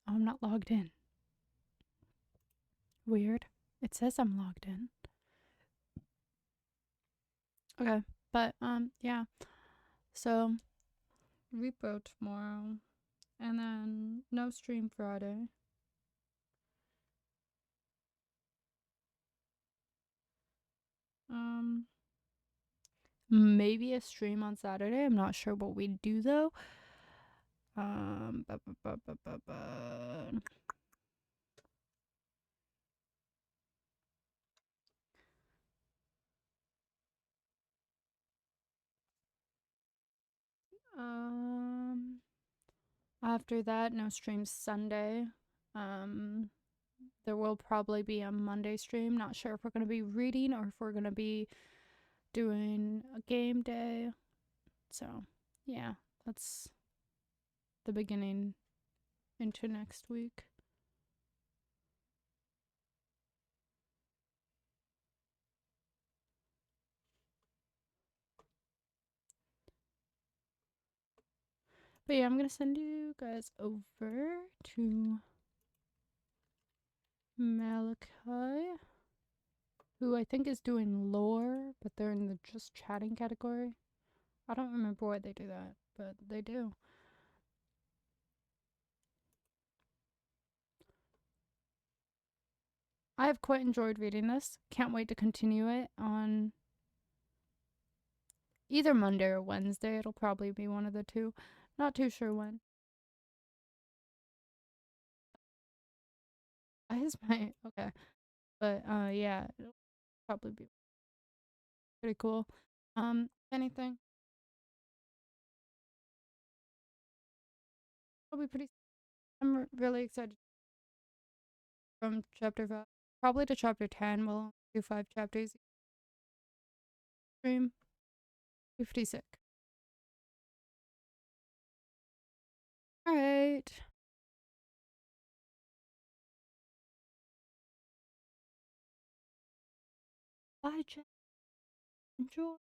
[SPEAKER 2] Oh, I'm not logged in. Weird. It says I'm logged in. Okay, but yeah. So Repo tomorrow, and then no stream Friday. Maybe a stream on Saturday. I'm not sure what we'd do though. Ba, ba, ba, ba, ba, ba. After that, no streams Sunday. There will probably be a Monday stream. Not sure if we're gonna be reading or if we're gonna be doing a game day. So, yeah, that's the beginning into next week. But yeah, I'm gonna send you guys over to Malachi, who I think is doing lore, but they're in the just chatting category. I don't remember why they do that, but they do. I have quite enjoyed reading this. Can't wait to continue it on either Monday or Wednesday. It'll probably be one of the two. Not too sure when. Is my okay. But yeah, it'll probably be pretty cool. Anything? It'll be pretty. I'm really excited from chapter 5. Probably to chapter 10. We'll do 5 chapters. Stream 56. Alright. Bye, Jen. Enjoy.